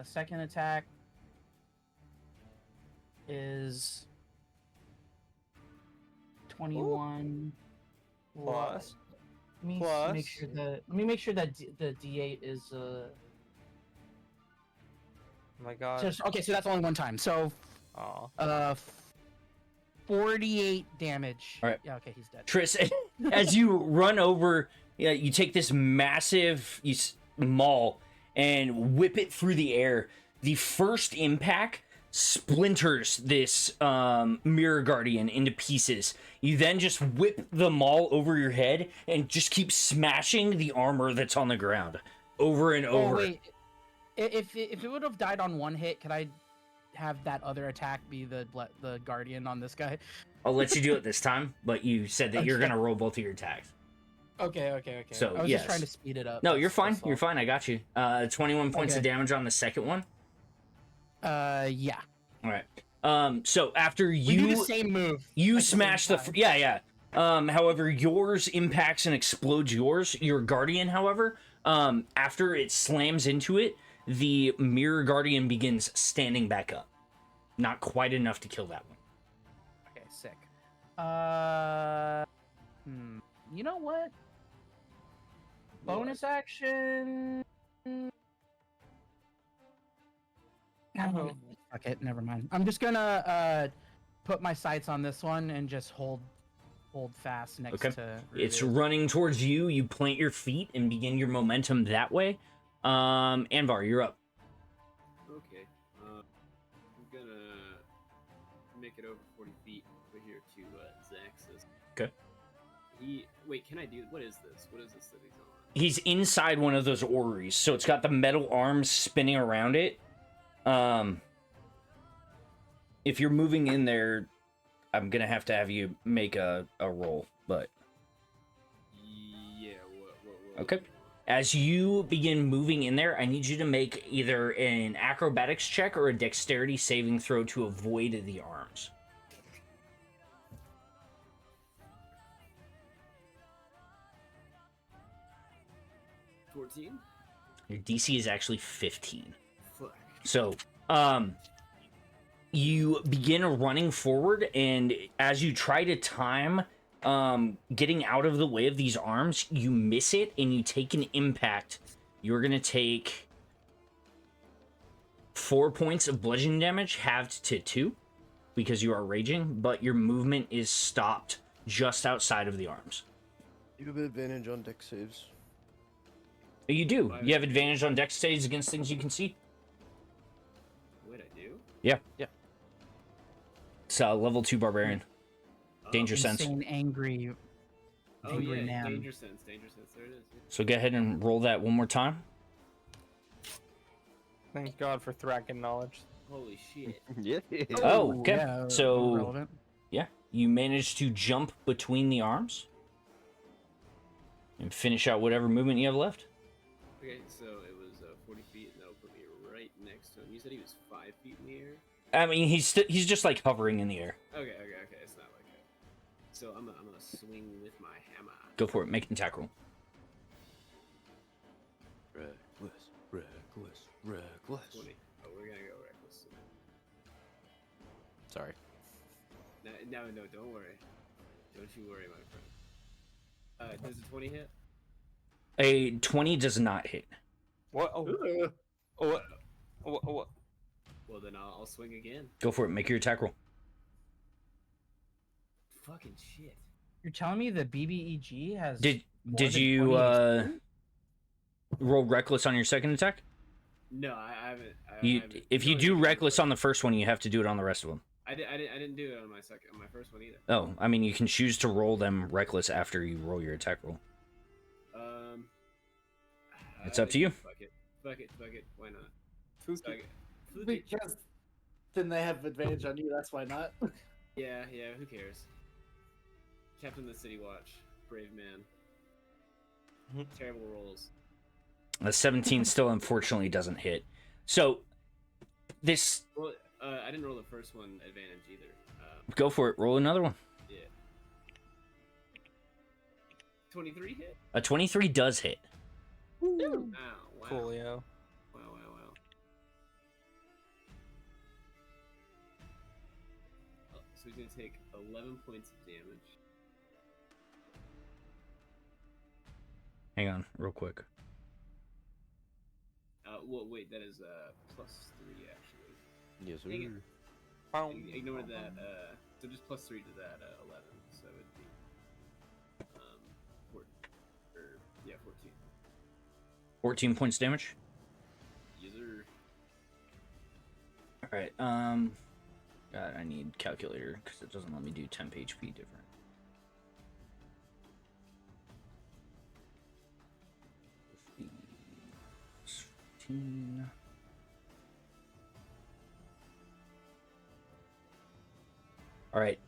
Speaker 3: Second attack is 21
Speaker 7: Plus.
Speaker 3: Let me
Speaker 7: Plus.
Speaker 3: make sure that the D8 is
Speaker 7: Oh my god.
Speaker 3: okay, so that's only one time. So
Speaker 7: Aw.
Speaker 3: 48 damage.
Speaker 1: All right.
Speaker 3: Yeah, okay, he's dead.
Speaker 1: Triss, as you run over Yeah, you take this massive maul and whip it through the air. The first impact splinters this mirror guardian into pieces. You then just whip the maul over your head and just keep smashing the armor that's on the ground over and over.
Speaker 3: Oh wait, if it would have died on one hit, could I have that other attack be the guardian on this guy?
Speaker 1: I'll let you do it this time, but you said that you're
Speaker 3: Okay.
Speaker 1: gonna roll both of your attacks.
Speaker 3: Okay.
Speaker 1: So,
Speaker 3: I was
Speaker 1: yes.
Speaker 3: just trying to speed it up.
Speaker 1: No, you're fine.
Speaker 3: That's all.
Speaker 1: You're fine. I got you. 21 points of
Speaker 3: Okay.
Speaker 1: damage on the second one.
Speaker 3: Yeah.
Speaker 1: All right. So after
Speaker 3: We do the
Speaker 1: you
Speaker 3: same move.
Speaker 1: you
Speaker 3: at the same
Speaker 1: smash the
Speaker 3: time.
Speaker 1: yeah. However, yours impacts and explodes yours. Your guardian, however, after it slams into it, the mirror guardian begins standing back up. Not quite enough to kill that one.
Speaker 3: Okay, sick. You know what? Bonus action. Oh, fuck it. Never mind. I'm just gonna put my sights on this one and just hold fast next
Speaker 1: Okay.
Speaker 3: to.
Speaker 1: It's
Speaker 3: Ruvis.
Speaker 1: running towards you. You plant your feet and begin your momentum that way. Avar, you're up.
Speaker 10: Okay. I'm gonna make it over 40 feet over here to Zaxxas.
Speaker 1: Okay.
Speaker 10: Wait, can I do? What is this? What is this that he's on?
Speaker 1: He's inside one of those orreries, so it's got the metal arms spinning around it. If you're moving in there, I'm gonna have to have you make a roll, but
Speaker 10: Yeah. What?
Speaker 1: okay. As you begin moving in there, I need you to make either an acrobatics check or a dexterity saving throw to avoid the arms.
Speaker 10: 14.
Speaker 1: Your DC is actually 15.
Speaker 10: Fuck.
Speaker 1: So, you begin running forward, and as you try to time getting out of the way of these arms, you miss it, and you take an impact. You're going to take 4 points of bludgeoning damage, halved to 2, because you are raging, but your movement is stopped just outside of the arms.
Speaker 8: You have an advantage on dex saves.
Speaker 1: You do. You have advantage on dex saves against things you can see.
Speaker 10: Wait, I do?
Speaker 1: Yeah. It's level 2 barbarian. Danger sense.
Speaker 3: Insane, angry.
Speaker 10: Oh
Speaker 3: Angry
Speaker 10: yeah,
Speaker 3: man.
Speaker 10: danger sense. There it is.
Speaker 1: So go ahead and roll that one more time.
Speaker 12: Thank God for Thraken knowledge.
Speaker 10: Holy shit.
Speaker 8: Yeah.
Speaker 1: Oh, okay.
Speaker 3: Yeah,
Speaker 1: So,
Speaker 3: relevant.
Speaker 1: yeah, you managed to jump between the arms and finish out whatever movement you have left.
Speaker 10: Okay, so it was 40 feet, and that'll put me right next to him. You said he was 5 feet in the air?
Speaker 1: I mean, he's just like hovering in the air.
Speaker 10: Okay. It's not like that. So I'm gonna swing with my hammer.
Speaker 1: Go for it. Make an attack roll.
Speaker 8: Reckless.
Speaker 10: 20. Oh, we're gonna go reckless.
Speaker 8: Sorry.
Speaker 10: No, don't worry. Don't you worry, my friend. Does a 20 hit?
Speaker 1: A 20 does not hit.
Speaker 12: What? Oh. What?
Speaker 10: Well, then I'll swing again.
Speaker 1: Go for it. Make your attack roll.
Speaker 10: Fucking shit.
Speaker 3: You're telling me the BBEG has.
Speaker 1: Did
Speaker 3: more
Speaker 1: did
Speaker 3: than
Speaker 1: you
Speaker 3: 20 experience?
Speaker 1: roll reckless on your second attack?
Speaker 10: No, I haven't.
Speaker 1: If you do reckless on the first one, you have to do it on the rest of them.
Speaker 10: I didn't do it on my first one either.
Speaker 1: Oh, I mean, you can choose to roll them reckless after you roll your attack roll. It's up to you.
Speaker 10: Fuck it. Why not?
Speaker 13: Fuck
Speaker 10: Fuck
Speaker 13: it.
Speaker 10: it.
Speaker 13: Because then they have advantage on you. That's why not.
Speaker 10: Yeah. Who cares? Captain of the City Watch, brave man. Terrible rolls.
Speaker 1: A 17 still unfortunately doesn't hit. So this.
Speaker 10: Well, I didn't roll the first one advantage either.
Speaker 1: Go for it. Roll another one.
Speaker 10: Yeah. 23 hit.
Speaker 1: A 23 does hit.
Speaker 10: Oh, wow.
Speaker 12: Coolio.
Speaker 10: Wow. Oh, so he's gonna take 11 points of damage.
Speaker 1: Hang on, real quick.
Speaker 10: Well, wait, that is plus 3 actually.
Speaker 8: Yes, sir.
Speaker 10: Dang it. Ignore that. So just plus 3 to that 11. So it'd be 4, or 14.
Speaker 1: 14 points damage.
Speaker 10: Yes, sir.
Speaker 1: All right. God, I need calculator because it doesn't let me do temp HP different. All right.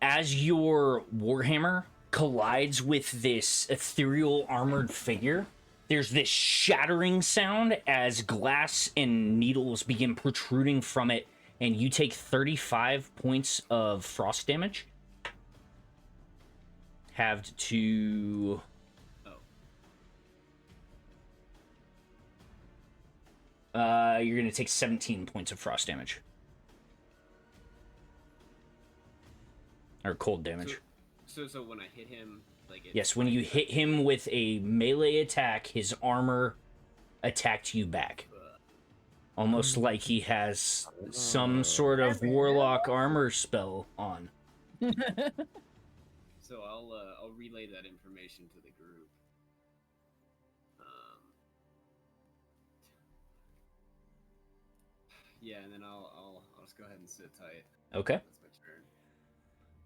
Speaker 1: As your warhammer collides with this ethereal armored figure, there's this shattering sound as glass and needles begin protruding from it, and you take 35 points of frost damage. Halved to... you're going to take 17 points of frost damage. Or cold damage.
Speaker 10: So when I hit him, like...
Speaker 1: Yes, when you hit him with a melee attack, his armor attacked you back. Almost like he has some sort of warlock armor spell on.
Speaker 10: So I'll relay that information to the group. Yeah, and then I'll just go ahead and sit tight.
Speaker 1: Okay.
Speaker 10: That's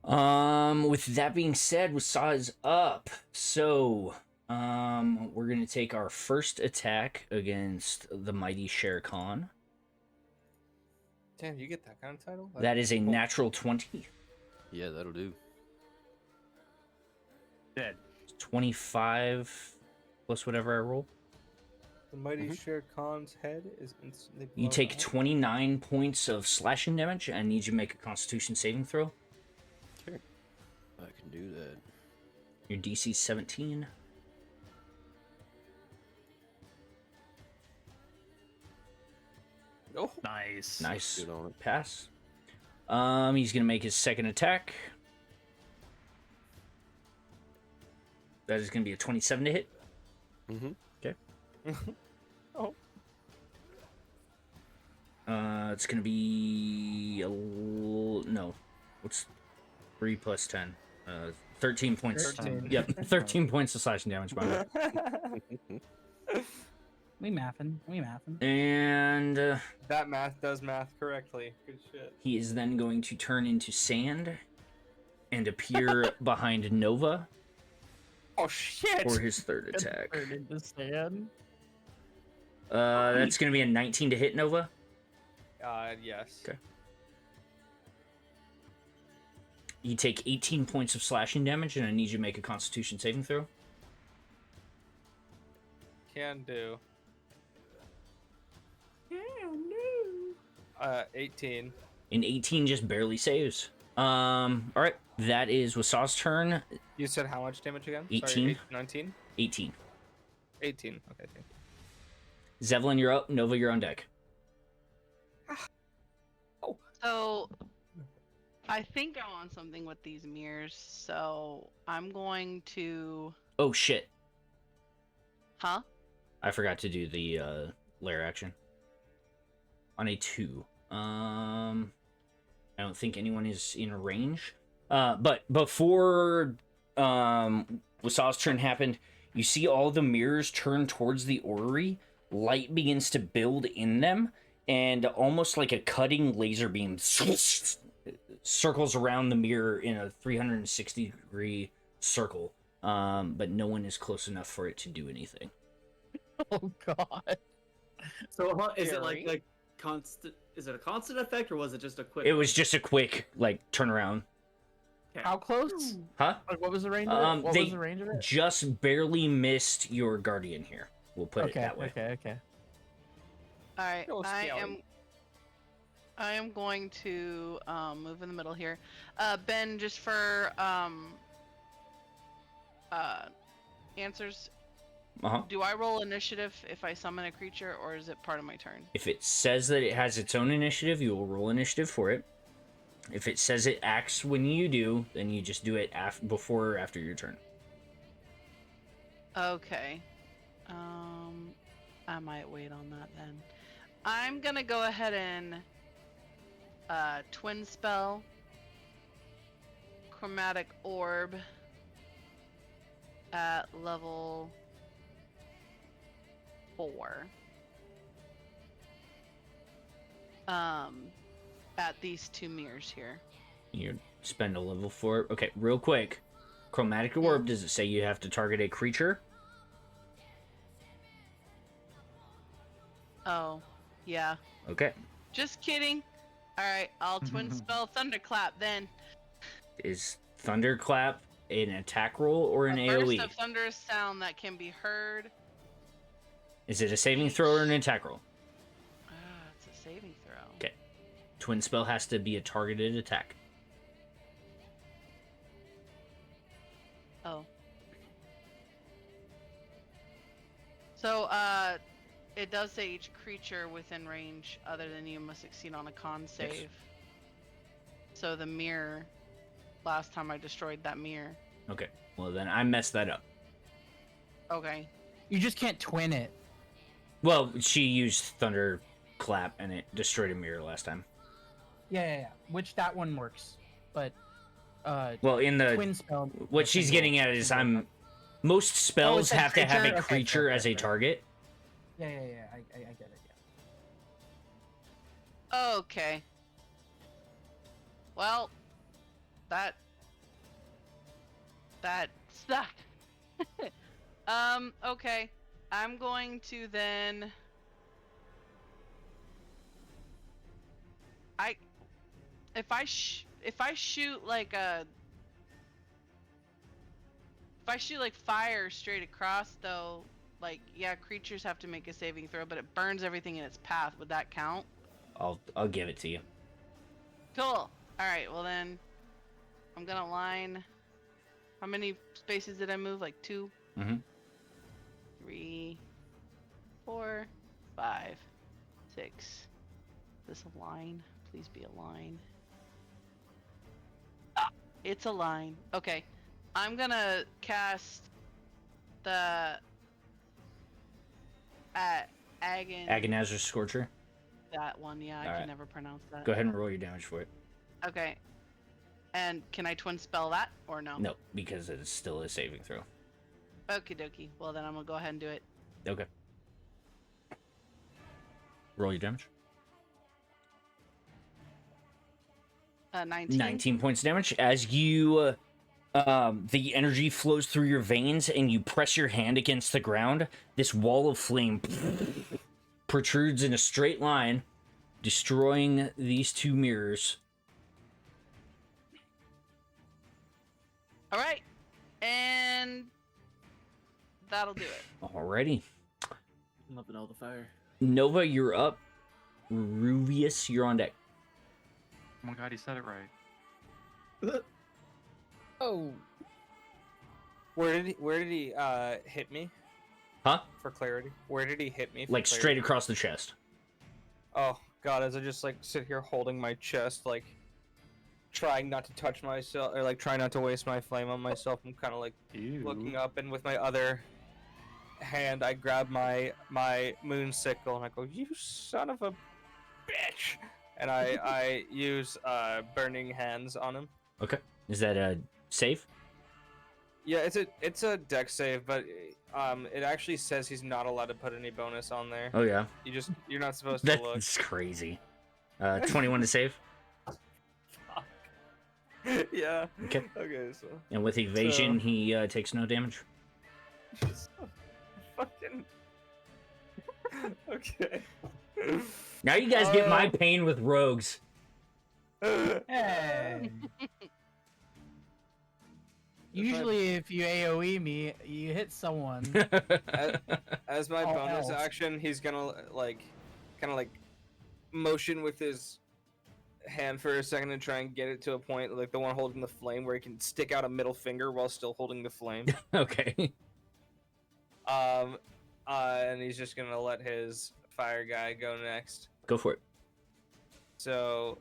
Speaker 10: my turn.
Speaker 1: With that being said, Wasa is up. So, we're gonna take our first attack against the mighty Sherkahn.
Speaker 12: Damn, you get that kind of title?
Speaker 1: That is a natural 20.
Speaker 8: Yeah, that'll do.
Speaker 4: Dead.
Speaker 1: 25 plus whatever I roll.
Speaker 12: The mighty Shere Khan's head is instantly blown
Speaker 1: You take
Speaker 12: up.
Speaker 1: 29 points of slashing damage. I need you to make a Constitution saving throw.
Speaker 8: Sure. I can do that.
Speaker 1: Your DC 17.
Speaker 12: Oh,
Speaker 4: Nice.
Speaker 1: Nice.
Speaker 8: Good on it.
Speaker 1: Pass. He's gonna make his second attack. That is gonna be a 27 to hit.
Speaker 8: Mm-hmm.
Speaker 1: Okay.
Speaker 12: Oh.
Speaker 1: It's gonna be no. What's 3 plus 10? 13 points.
Speaker 12: 13.
Speaker 1: Yep, 13 points of slashing damage. My bad.
Speaker 3: We mathing.
Speaker 1: And
Speaker 12: that math does math correctly. Good shit.
Speaker 1: he is then going to turn into sand and appear behind Nova
Speaker 12: Oh shit!
Speaker 1: for his third attack.
Speaker 3: Turn into sand.
Speaker 1: That's gonna be a 19 to hit Nova.
Speaker 12: Yes.
Speaker 1: Okay. You take 18 points of slashing damage, and I need you to make a Constitution saving throw.
Speaker 12: Can do. 18.
Speaker 1: And 18 just barely saves. All right, that is Wasa's turn.
Speaker 12: You said how much damage again?
Speaker 1: 18.
Speaker 12: Sorry, 19?
Speaker 1: 18.
Speaker 12: 18. Okay, thank you.
Speaker 1: Zevlin, you're up. Nova, you're on deck.
Speaker 5: So, I think I want something with these mirrors, so I'm going to...
Speaker 1: Oh, shit.
Speaker 5: Huh?
Speaker 1: I forgot to do the lair action. On a 2. I don't think anyone is in range. But before Wasa's turn happened, you see all the mirrors turn towards the orrery. Light begins to build in them, and almost like a cutting laser beam circles around the mirror in a 360-degree circle. But no one is close enough for it to do anything.
Speaker 3: Oh god.
Speaker 6: So is it
Speaker 3: Scary.
Speaker 6: like constant? Is it a constant effect or was it just a quick?
Speaker 1: It was just a quick, like, turnaround.
Speaker 3: How close?
Speaker 1: Huh?
Speaker 3: Like, what was the range of it? What
Speaker 1: They
Speaker 3: was the range of it?
Speaker 1: just barely missed your guardian here. We'll put it that way.
Speaker 3: Okay.
Speaker 5: All right,
Speaker 12: Go
Speaker 5: I am going to move in the middle here. Ben, just for answers,
Speaker 1: Uh-huh.
Speaker 5: do I roll initiative if I summon a creature, or is it part of my turn?
Speaker 1: If it says that it has its own initiative, you will roll initiative for it. If it says it acts when you do, then you just do it before or after your turn.
Speaker 5: Okay. I might wait on that then. I'm gonna go ahead and twin spell, chromatic orb at level 4. At these 2 mirrors here.
Speaker 1: You spend a level for it. Okay, real quick. Chromatic orb, does it say you have to target a creature?
Speaker 5: Oh, yeah.
Speaker 1: Okay.
Speaker 5: Just kidding. Alright, I'll twin spell Thunderclap then.
Speaker 1: Is Thunderclap an attack roll or an
Speaker 5: A
Speaker 1: AoE?
Speaker 5: burst of thunderous sound that can be heard.
Speaker 1: Is it a saving throw or an attack roll?
Speaker 5: It's a saving throw.
Speaker 1: Okay. Twin spell has to be a targeted attack.
Speaker 5: Oh. So, it does say each creature within range other than you must succeed on a con save.
Speaker 1: Yes.
Speaker 5: So the mirror, last time I destroyed that mirror.
Speaker 1: Okay. Well, then I messed that up.
Speaker 5: Okay.
Speaker 3: You just can't twin it.
Speaker 1: Well, she used Thunderclap and it destroyed a mirror last time.
Speaker 3: Yeah. Which that one works, but
Speaker 1: Well, in the
Speaker 3: twin spell.
Speaker 1: what she's getting at is most spells
Speaker 3: said
Speaker 1: have to have a
Speaker 3: creature? Okay,
Speaker 1: creature
Speaker 3: okay,
Speaker 1: as a
Speaker 3: okay.
Speaker 1: target.
Speaker 3: Yeah. I get it. Yeah.
Speaker 5: Okay. Well, that sucked. Okay. I'm going to then if I shoot like fire straight across though, like yeah, creatures have to make a saving throw, but it burns everything in its path. Would that count?
Speaker 1: I'll give it to you.
Speaker 5: Cool. Alright, well then I'm gonna line. How many spaces did I move? Like 2?
Speaker 1: Mm-hmm.
Speaker 5: 3, 4, 5, 6. Is this a line? Please be a line. Ah, it's a line. Okay. I'm gonna cast the
Speaker 1: Agonizer Scorcher.
Speaker 5: that one, yeah, I
Speaker 1: Alright.
Speaker 5: can never pronounce that.
Speaker 1: Go ahead and roll your damage for it.
Speaker 5: Okay. And can I twin spell that or no?
Speaker 1: No, because it is still a saving throw.
Speaker 5: Okie dokie. Well then I'm gonna go ahead and do it.
Speaker 1: Okay. Roll your damage.
Speaker 5: 19.
Speaker 1: 19 points of damage. As you, the energy flows through your veins and you press your hand against the ground, this wall of flame protrudes in a straight line, destroying these 2 mirrors.
Speaker 5: Alright. And that'll do it.
Speaker 1: Alrighty.
Speaker 6: I'm loving all the fire.
Speaker 1: Nova, you're up. Ruvis, you're on deck.
Speaker 4: Oh my god, he said it right.
Speaker 12: Oh. Where did he hit me?
Speaker 1: Huh?
Speaker 12: For clarity. Where did he hit me? For
Speaker 1: Like
Speaker 12: clarity?
Speaker 1: straight across the chest.
Speaker 12: Oh god, as I just like sit here holding my chest, like trying not to touch myself, or like trying not to waste my flame on myself. I'm kind of like looking up, and with my other hand, I grab my moon sickle and I go, "You son of a bitch!" And I use burning hands on him.
Speaker 1: Okay. Is that a save?
Speaker 12: Yeah, it's a deck save, but it actually says he's not allowed to put any bonus on there.
Speaker 1: Oh yeah.
Speaker 12: You're not supposed to look.
Speaker 1: That's crazy. 21 to save.
Speaker 12: Yeah.
Speaker 1: Okay.
Speaker 12: Okay. So.
Speaker 1: And with evasion, he takes no damage.
Speaker 12: Fucking. Okay.
Speaker 1: Now you guys get my pain with rogues.
Speaker 3: Hey. Usually, if you AOE me, you hit someone.
Speaker 12: As my
Speaker 3: All
Speaker 12: bonus
Speaker 3: else.
Speaker 12: action, he's gonna kind of motion with his hand for a second and try and get it to a point like the one holding the flame where he can stick out a middle finger while still holding the flame.
Speaker 1: Okay.
Speaker 12: And he's just gonna let his fire guy go next.
Speaker 1: Go for it.
Speaker 12: So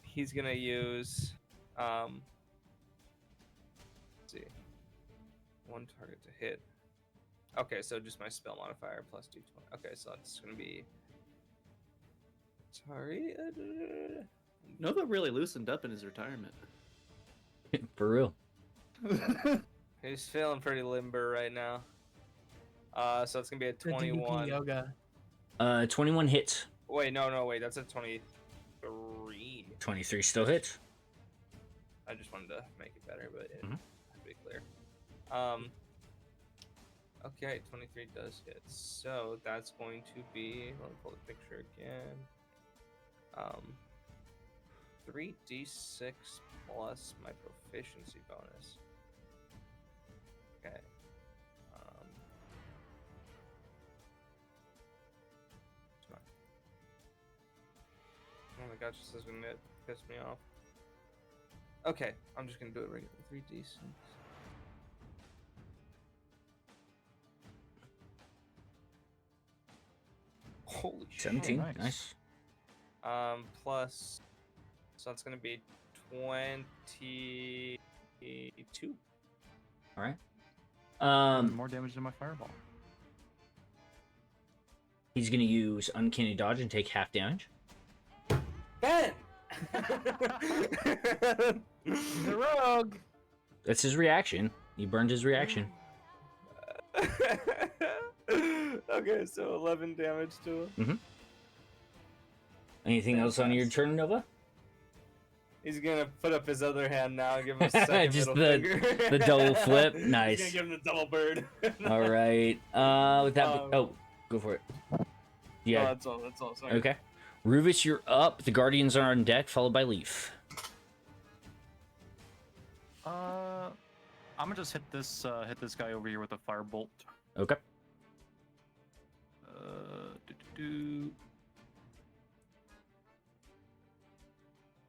Speaker 12: he's gonna use let's see, 1 target to hit. Okay, so just my spell modifier plus d20. Okay, so that's gonna be sorry.
Speaker 6: Nova really loosened up in his retirement.
Speaker 1: For real.
Speaker 12: He's feeling pretty limber right now. So it's gonna be a
Speaker 3: The DDP
Speaker 12: 21.
Speaker 3: yoga.
Speaker 1: 21 hits.
Speaker 12: Wait, no, wait, that's a 23.
Speaker 1: 23 still hits.
Speaker 12: I just wanted to make it better, but it
Speaker 1: Mhm.
Speaker 12: to be clear. Okay, 23 does hit. So that's going to be. Let me pull the picture again. 3d6 plus my proficiency bonus. Okay. Oh my gosh, this is gonna piss me off. Okay, I'm just gonna do it regular. 3d6. Holy
Speaker 1: 17.
Speaker 12: shit.
Speaker 1: Nice.
Speaker 12: Plus, so it's gonna be 22.
Speaker 1: All right.
Speaker 4: More damage than my fireball.
Speaker 1: He's gonna use Uncanny Dodge and take half damage.
Speaker 12: Ben!
Speaker 3: He's a rogue.
Speaker 1: That's his reaction. He burned his reaction.
Speaker 12: Okay, so 11 damage to him.
Speaker 1: Anything else on your turn, Nova?
Speaker 12: He's gonna put up his other hand now and give him a second
Speaker 1: Just
Speaker 12: middle finger.
Speaker 1: the double flip. Nice.
Speaker 12: He's gonna give him the double bird.
Speaker 1: All right. With that, go for it. Yeah.
Speaker 12: That's all. Sorry.
Speaker 1: Okay. Ruvis, you're up. The Guardians are on deck, followed by Leif.
Speaker 4: I'm gonna just hit this guy over here with a firebolt.
Speaker 1: Okay.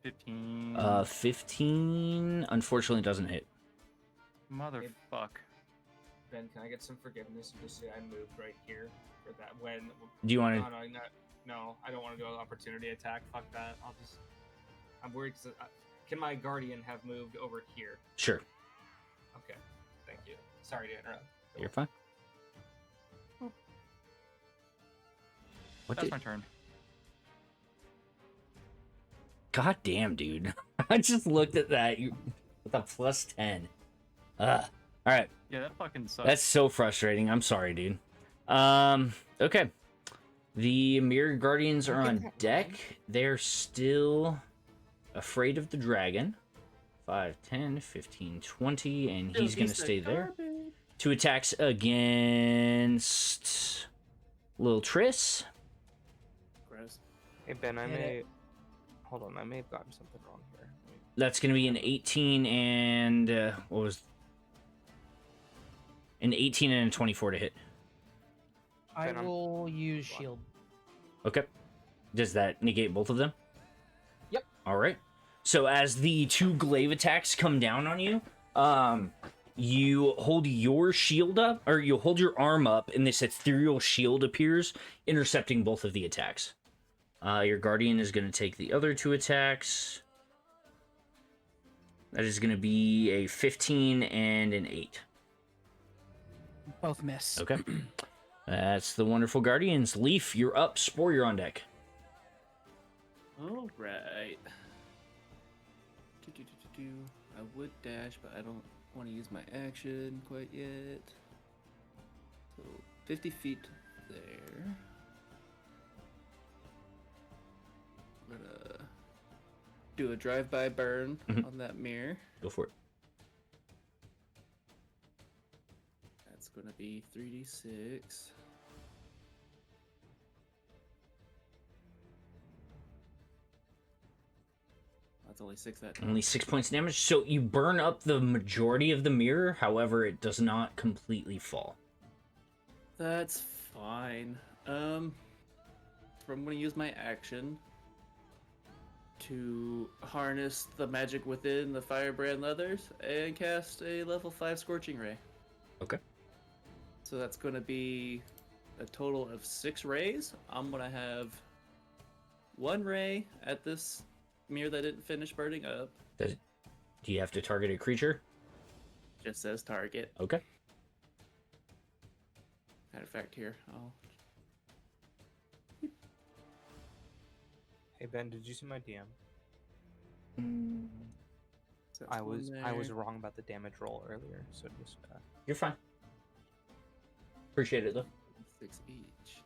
Speaker 4: 15.
Speaker 1: 15 unfortunately doesn't hit.
Speaker 4: Motherfuck.
Speaker 2: Ben, can I get some forgiveness and just say I moved right here for that when?
Speaker 1: Do you wanna-
Speaker 2: No, I don't want to do an opportunity attack. Fuck that. I'm worried. Can my guardian have moved over here?
Speaker 1: Sure.
Speaker 2: Okay. Thank you. Sorry to interrupt.
Speaker 1: You're fine.
Speaker 4: That's my turn.
Speaker 1: God damn, dude. I just looked at that. You with a plus 10. All right.
Speaker 4: Yeah, that fucking sucks.
Speaker 1: That's so frustrating. I'm sorry, dude. Okay. The Mirror Guardians are on deck. They're still afraid of the dragon. 5, 10, 15, 20, and he's going to stay there. 2 attacks against Lil Triss.
Speaker 6: Gross.
Speaker 12: Hey Ben, I may have gotten something wrong here.
Speaker 1: That's going to be an 18 and what was an 18 and a 24 to hit.
Speaker 3: I will use shield.
Speaker 1: Okay. Does that negate both of them?
Speaker 3: Yep.
Speaker 1: All right. So as the 2 glaive attacks come down on you, you hold your shield up, or you hold your arm up, and this ethereal shield appears, intercepting both of the attacks. Your guardian is going to take the other 2 attacks. That is going to be a 15 and an 8.
Speaker 3: Both miss.
Speaker 1: Okay. That's the wonderful Guardians. Leif, you're up. Spore, you're on deck.
Speaker 6: All right. I would dash, but I don't want to use my action quite yet. So 50 feet there. I'm gonna do a drive-by burn on that mirror.
Speaker 1: Go for it.
Speaker 6: That's gonna be 3d6. That's only 6 that time.
Speaker 1: Only 6 points damage. So you burn up the majority of the mirror. However, it does not completely fall.
Speaker 6: That's fine. I'm gonna use my action to harness the magic within the firebrand leathers and cast a level 5 scorching ray.
Speaker 1: Okay.
Speaker 6: So that's gonna be a total of 6 rays. I'm gonna have 1 ray at this mirror that didn't finish burning up.
Speaker 1: Do you have to target a creature?
Speaker 6: Just says target.
Speaker 1: Okay.
Speaker 6: Matter of fact, here I'll.
Speaker 12: Hey Ben, did you see my DM?
Speaker 6: So
Speaker 12: I
Speaker 6: that's
Speaker 12: was
Speaker 6: one there.
Speaker 12: wrong about the damage roll earlier, so just
Speaker 1: You're fine. Appreciate it, though.
Speaker 6: 6 each.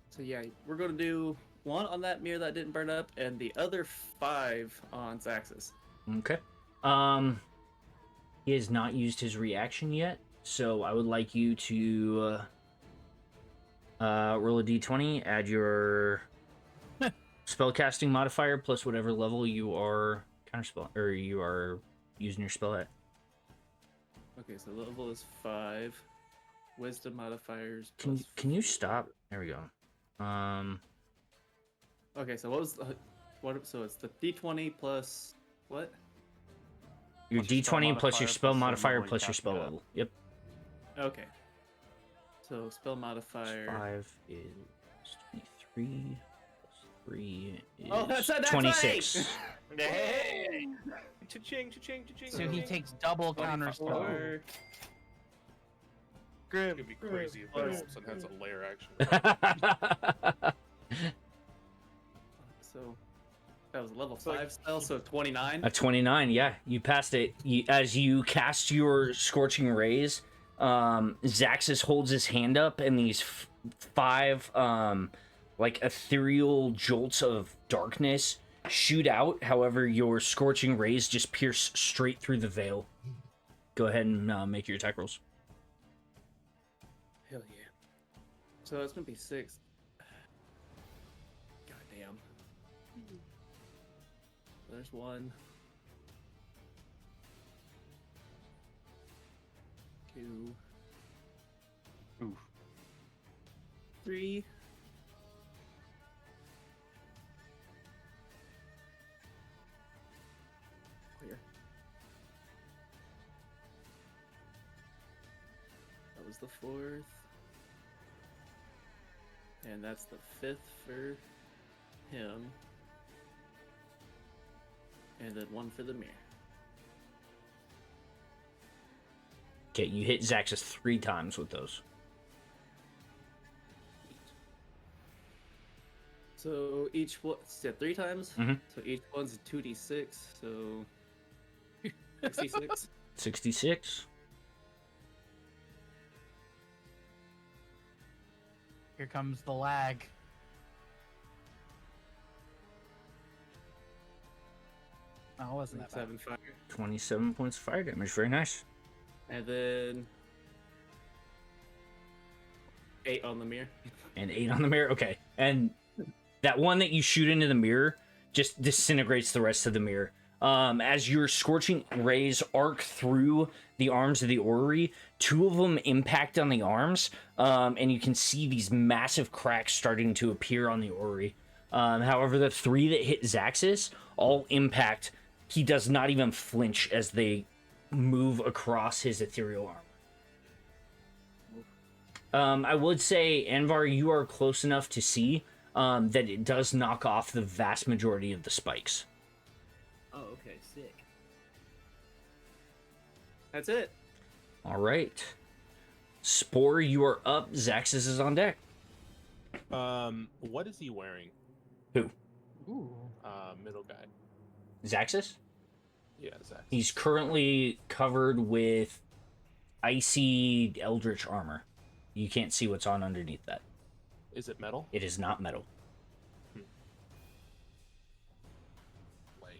Speaker 6: So yeah, we're gonna do 1 on that mirror that didn't burn up, and the other 5 on Zaxxas.
Speaker 1: Okay. He has not used his reaction yet, so I would like you to roll a d20, add your spellcasting modifier plus whatever level you are counterspell or you are using your spell at.
Speaker 6: Okay, so level is 5. Wisdom modifiers.
Speaker 1: Can you stop? There we go.
Speaker 6: Okay, so what was the what? So it's the d20 plus what?
Speaker 1: Your
Speaker 4: Plus your spell
Speaker 1: d20 plus your
Speaker 4: modifier
Speaker 1: spell
Speaker 4: plus the
Speaker 1: modifier
Speaker 4: level you
Speaker 1: plus your
Speaker 4: cast
Speaker 1: spell
Speaker 4: it at.
Speaker 1: level. Yep.
Speaker 6: Okay. So spell modifier.
Speaker 1: 5 is 23. Plus 3 is
Speaker 6: Oh, that's a nat
Speaker 1: 26.
Speaker 12: Hey! Cha-ching, cha-ching, cha-ching.
Speaker 3: So he takes double counter spell.
Speaker 6: 24.
Speaker 9: It's gonna be crazy if that all of a sudden has a layer action.
Speaker 6: So that was a level 5 spell, so 29.
Speaker 1: A 29, yeah. You passed it. As you cast your Scorching Rays, Zaxxas holds his hand up, and these 5 like ethereal jolts of darkness shoot out. However, your Scorching Rays just pierce straight through the veil. Go ahead and make your attack rolls.
Speaker 6: Hell yeah. So it's gonna be 6. God damn. There's 1. 2.
Speaker 4: Oof.
Speaker 6: 3. Clear. That was the 4th. And that's the 5th for him. And then 1 for the mirror.
Speaker 1: Okay, you hit Zaxxas 3 times with those.
Speaker 6: So each one, yeah, 3 times.
Speaker 1: Mhm.
Speaker 6: So each one's a 2d6. So 66.
Speaker 1: 66.
Speaker 3: Here comes the lag. Oh, it wasn't that bad.
Speaker 6: 7 fire.
Speaker 1: 27 points of fire damage. Very nice.
Speaker 6: And then 8 on the mirror.
Speaker 1: And 8 on the mirror. Okay. And that one that you shoot into the mirror just disintegrates the rest of the mirror. As your Scorching Rays arc through the arms of the orrery, 2 of them impact on the arms, and you can see these massive cracks starting to appear on the orrery. However, the 3 that hit Zaxxas all impact. He does not even flinch as they move across his ethereal armor. I would say, Anvar, you are close enough to see that it does knock off the vast majority of the spikes.
Speaker 10: Oh, okay, sick.
Speaker 6: That's it.
Speaker 1: All right. Spore, you are up. Zaxxas is on deck.
Speaker 9: What is he wearing?
Speaker 1: Who?
Speaker 3: Ooh.
Speaker 9: Middle guy.
Speaker 1: Zaxxas?
Speaker 9: Yeah, Zaxxas.
Speaker 1: He's currently covered with icy eldritch armor. You can't see what's on underneath that.
Speaker 9: Is it metal?
Speaker 1: It is not metal.
Speaker 9: Lame.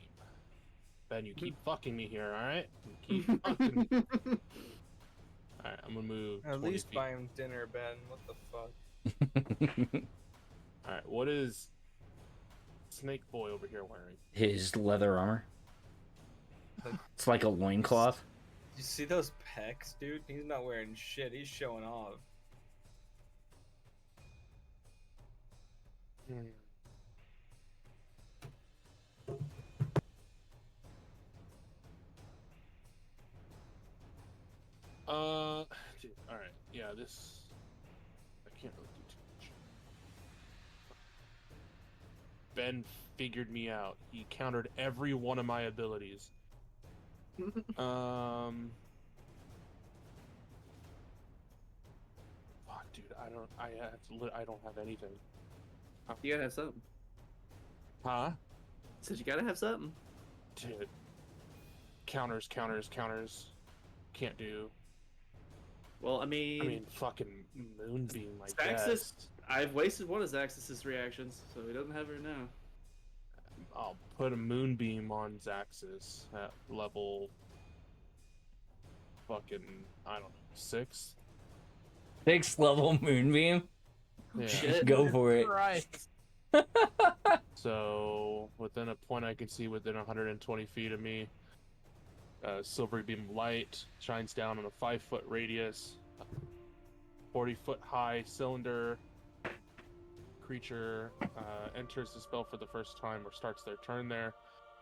Speaker 9: Ben, you keep fucking me here, alright? You keep fucking me. Alright, I'm gonna move.
Speaker 12: At
Speaker 9: 20
Speaker 12: least
Speaker 9: feet.
Speaker 12: buy him dinner, Ben. What the fuck?
Speaker 9: Alright, what is Snake Boy over here wearing?
Speaker 1: His leather armor. It's like a loincloth.
Speaker 12: You see those pecs, dude? He's not wearing shit. He's showing off.
Speaker 9: Dude, alright, yeah, this... I can't really do too much. Ben figured me out. He countered every one of my abilities. Fuck, dude, I don't have anything.
Speaker 6: You gotta have something.
Speaker 9: Huh?
Speaker 6: Says you gotta have something.
Speaker 9: Dude. Counters. Can't do.
Speaker 6: Well, I mean,
Speaker 9: fucking moonbeam, I
Speaker 6: Zaxxas.
Speaker 9: guess.
Speaker 6: I've wasted one of Zaxxas's reactions, so he doesn't have her now.
Speaker 9: I'll put a moonbeam on Zaxxas at level fucking, I don't know, 6.
Speaker 1: 6th level moonbeam.
Speaker 9: Yeah.
Speaker 6: Shit.
Speaker 1: Go for it.
Speaker 3: Right.
Speaker 9: So within a point I can see within 120 feet of me, silvery beam of light shines down on a 5-foot radius. 40-foot high cylinder. Creature enters the spell for the first time or starts their turn there,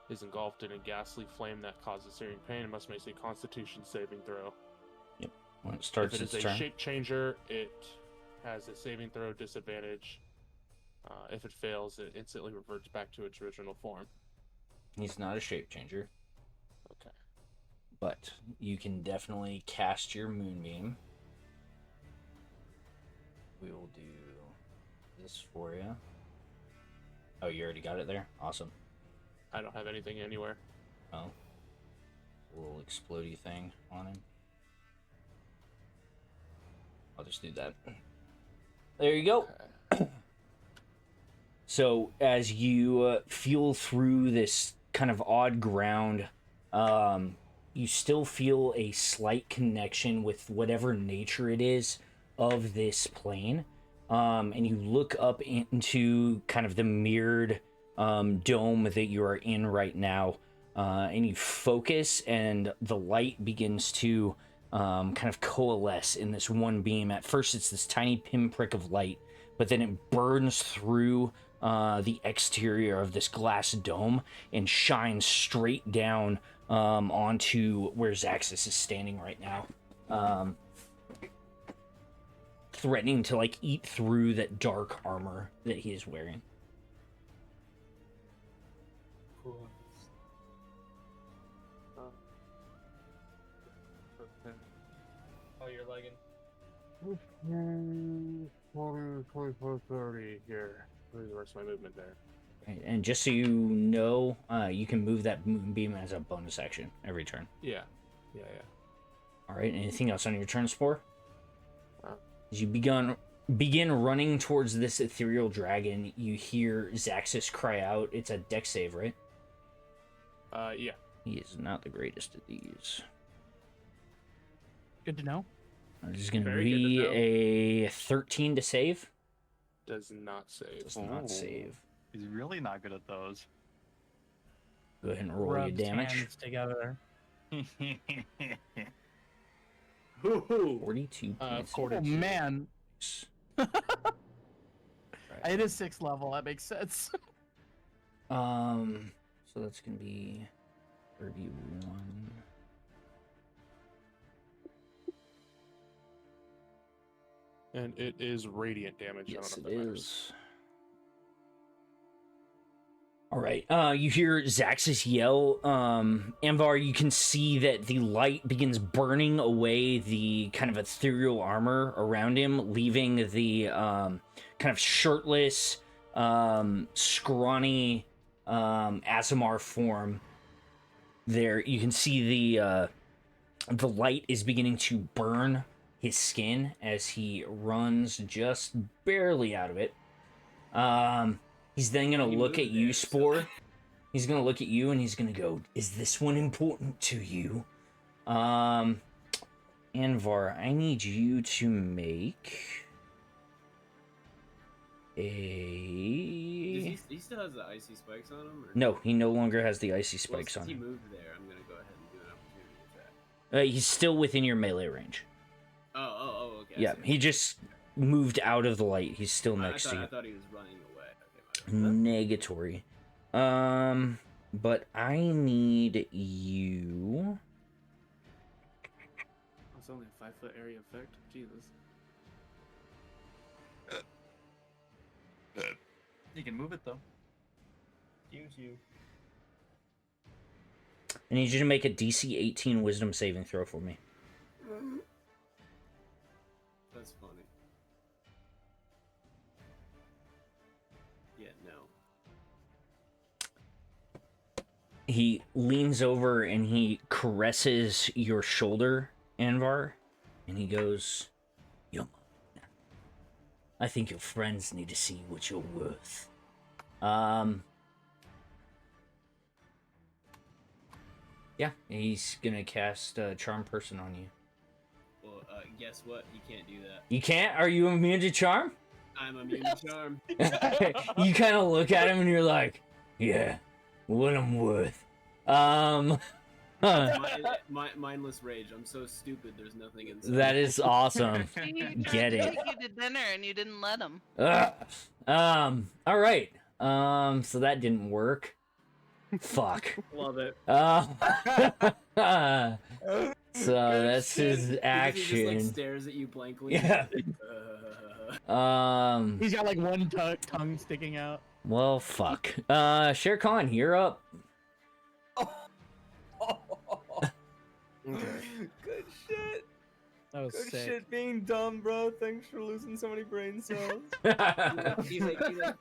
Speaker 9: is engulfed in a ghastly flame that causes searing pain and must make a Constitution saving throw.
Speaker 1: Yep. When it starts
Speaker 9: If it
Speaker 1: its
Speaker 9: is a
Speaker 1: turn.
Speaker 9: shape changer, it has a saving throw disadvantage. If it fails, it instantly reverts back to its original form.
Speaker 1: He's not a shape changer,
Speaker 9: Okay.
Speaker 1: but you can definitely cast your moonbeam. We will do this for you. Oh, you already got it there? Awesome.
Speaker 9: I don't have anything anywhere.
Speaker 1: Oh. A little explodey thing on him. I'll just do that. There you go. So, as you feel through this kind of odd ground, you still feel a slight connection with whatever nature it is of this plane. And you look up into kind of the mirrored dome that you are in right now, and you focus, and the light begins to kind of coalesce in this one beam. At first, it's this tiny pinprick of light, but then it burns through the exterior of this glass dome and shines straight down onto where Zaxxas is standing right now. Threatening to like eat through that dark armor that he is wearing.
Speaker 7: Cool. Oh, you're lagging.
Speaker 9: 30 here. Where's the rest of my movement there?
Speaker 1: Right, and just so you know, you can move that moonbeam as a bonus action every turn.
Speaker 9: Yeah.
Speaker 1: All right. Anything else on your turn, Spore?
Speaker 9: Huh?
Speaker 1: As you begin running towards this ethereal dragon, you hear Zaxxas cry out. It's a dex save, right?
Speaker 9: Yeah.
Speaker 1: He is not the greatest at these.
Speaker 3: Good to know.
Speaker 1: This is going to
Speaker 6: Very good to
Speaker 1: be
Speaker 6: know.
Speaker 1: a 13 to save.
Speaker 9: Does not save.
Speaker 1: Does not save.
Speaker 4: He's really not good at those.
Speaker 1: Go ahead and roll your
Speaker 3: Rubs
Speaker 1: damage.
Speaker 3: hands together.
Speaker 6: Hoo-hoo.
Speaker 1: 42 points.
Speaker 3: Oh man,
Speaker 1: Right.
Speaker 3: it is 6th level. That makes sense.
Speaker 1: So that's gonna be 31.
Speaker 9: And it is radiant damage.
Speaker 1: Yes,
Speaker 9: I
Speaker 1: it
Speaker 9: don't know if that matters.
Speaker 1: is. All right. You hear Zaxxas yell. Avar, you can see that the light begins burning away the kind of ethereal armor around him, leaving the kind of shirtless, scrawny Aasimar form. There, you can see the light is beginning to burn his skin as he runs just barely out of it. He's then gonna look at you, Spore. He's gonna look at you and he's gonna go, "Is this one important to you?" Anvar, I need you to make a...
Speaker 10: He still has the icy spikes on him? Or...
Speaker 1: No, he no longer has the icy
Speaker 10: Well,
Speaker 1: spikes
Speaker 10: since
Speaker 1: on
Speaker 10: he
Speaker 1: him.
Speaker 10: moved there, I'm gonna go ahead and do an opportunity attack.
Speaker 1: He's still within your melee range.
Speaker 10: Oh, okay. I
Speaker 1: Yeah,
Speaker 10: see.
Speaker 1: he just moved out of the light. He's still
Speaker 10: I
Speaker 1: next
Speaker 10: thought,
Speaker 1: to you.
Speaker 10: I thought he was running away. Okay, my bad.
Speaker 1: Negatory. But I need you.
Speaker 6: It's only a 5-foot area effect. Jesus.
Speaker 4: You can move it though.
Speaker 7: Use you.
Speaker 1: I need you to make a DC 18 Wisdom saving throw for me.
Speaker 10: That's funny. Yeah, no.
Speaker 1: He leans over and he caresses your shoulder, Anvar, And he goes, "You're mine. I think your friends need to see what you're worth." Yeah, he's gonna cast Charm Person on you.
Speaker 10: Well, guess what? He can't do that.
Speaker 1: You can't? Are you immune to Charm?
Speaker 10: I'm immune to charm.
Speaker 1: You kind of look at him and you're like, yeah, what I'm worth.
Speaker 10: Mindless rage. I'm so stupid. There's nothing inside.
Speaker 1: That is awesome.
Speaker 5: He
Speaker 1: Get
Speaker 5: tried to
Speaker 1: it.
Speaker 5: take you to dinner and you didn't let him.
Speaker 1: All right. So that didn't work. Fuck.
Speaker 2: Love it.
Speaker 1: So that's his
Speaker 10: He just,
Speaker 1: action.
Speaker 10: like, stares at you blankly.
Speaker 1: Yeah.
Speaker 3: He's got like one tongue sticking out.
Speaker 1: Well, fuck. Sherkahn, you're up.
Speaker 12: Good shit.
Speaker 3: That was
Speaker 12: Good
Speaker 3: sick.
Speaker 12: shit being dumb, bro. Thanks for losing so many brain cells.
Speaker 10: he like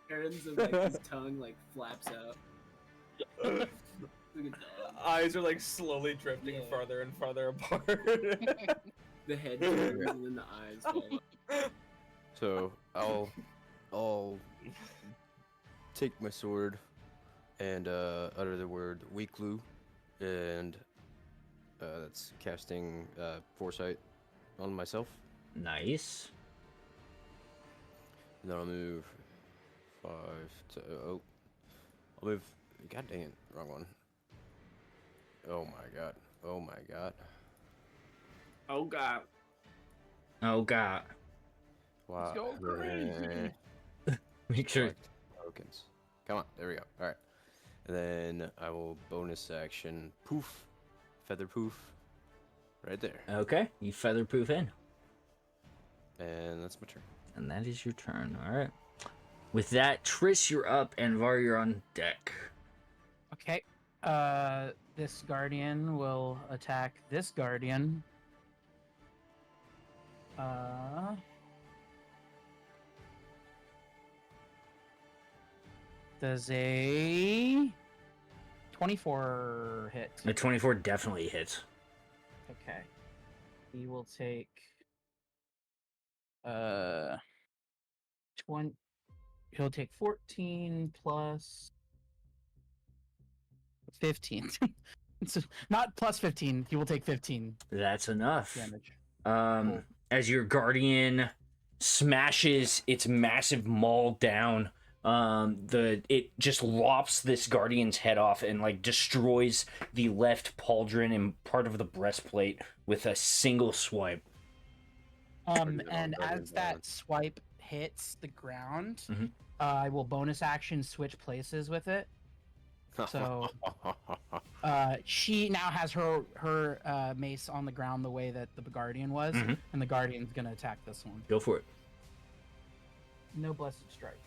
Speaker 10: turns and like his tongue like flaps out. Look at that.
Speaker 12: Eyes are like slowly drifting farther and farther apart.
Speaker 10: The head turns and then the eyes fall up.
Speaker 8: So I'll take my sword and utter the word Weeklu, and that's casting Foresight on myself.
Speaker 1: Nice.
Speaker 8: And then I'll move 5 to I'll move. God dang it, wrong one. Oh my god. Oh my god.
Speaker 2: Oh god.
Speaker 1: Oh god.
Speaker 8: Wow.
Speaker 2: Let's go crazy.
Speaker 1: Make sure.
Speaker 8: Collect tokens. Come on, there we go. All right. And then I will bonus action poof, feather poof, right there.
Speaker 1: Okay, you feather proof in.
Speaker 8: And that's my turn.
Speaker 1: And that is your turn. All right. With that, Triss, you're up, and Var, you're on deck.
Speaker 3: Okay. This guardian will attack this guardian. Does a 24 hit?
Speaker 1: A 24 definitely hits.
Speaker 3: Okay. He will take 20. He'll take 14 plus 15. It's not plus 15. He will take 15
Speaker 1: That's enough.
Speaker 3: damage.
Speaker 1: Cool. As your guardian smashes its massive maul down, it just lops this guardian's head off and like destroys the left pauldron and part of the breastplate with a single swipe.
Speaker 3: And as that swipe hits the ground,
Speaker 1: Mhm.
Speaker 3: I will bonus action switch places with it. So she now has her mace on the ground the way that the guardian was,
Speaker 1: Mhm.
Speaker 3: and the guardian's gonna attack this one.
Speaker 1: Go for it.
Speaker 3: No blessed strike.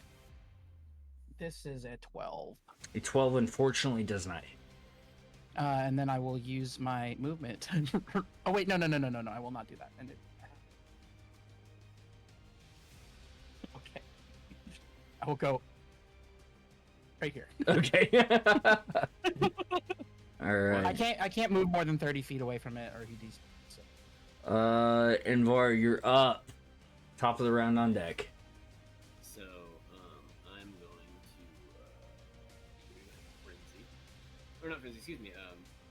Speaker 3: This is a 12.
Speaker 1: A 12 unfortunately does not hit.
Speaker 3: And then I will use my movement. Oh wait, no, I will not do that. Okay. I will go right here.
Speaker 1: Okay. All right.
Speaker 3: I can't move more than 30 feet away from it, or he DC. So.
Speaker 10: Envar,
Speaker 1: you're up. Top of the round on deck.
Speaker 10: So, I'm going to frenzy, or not frenzy. Excuse me.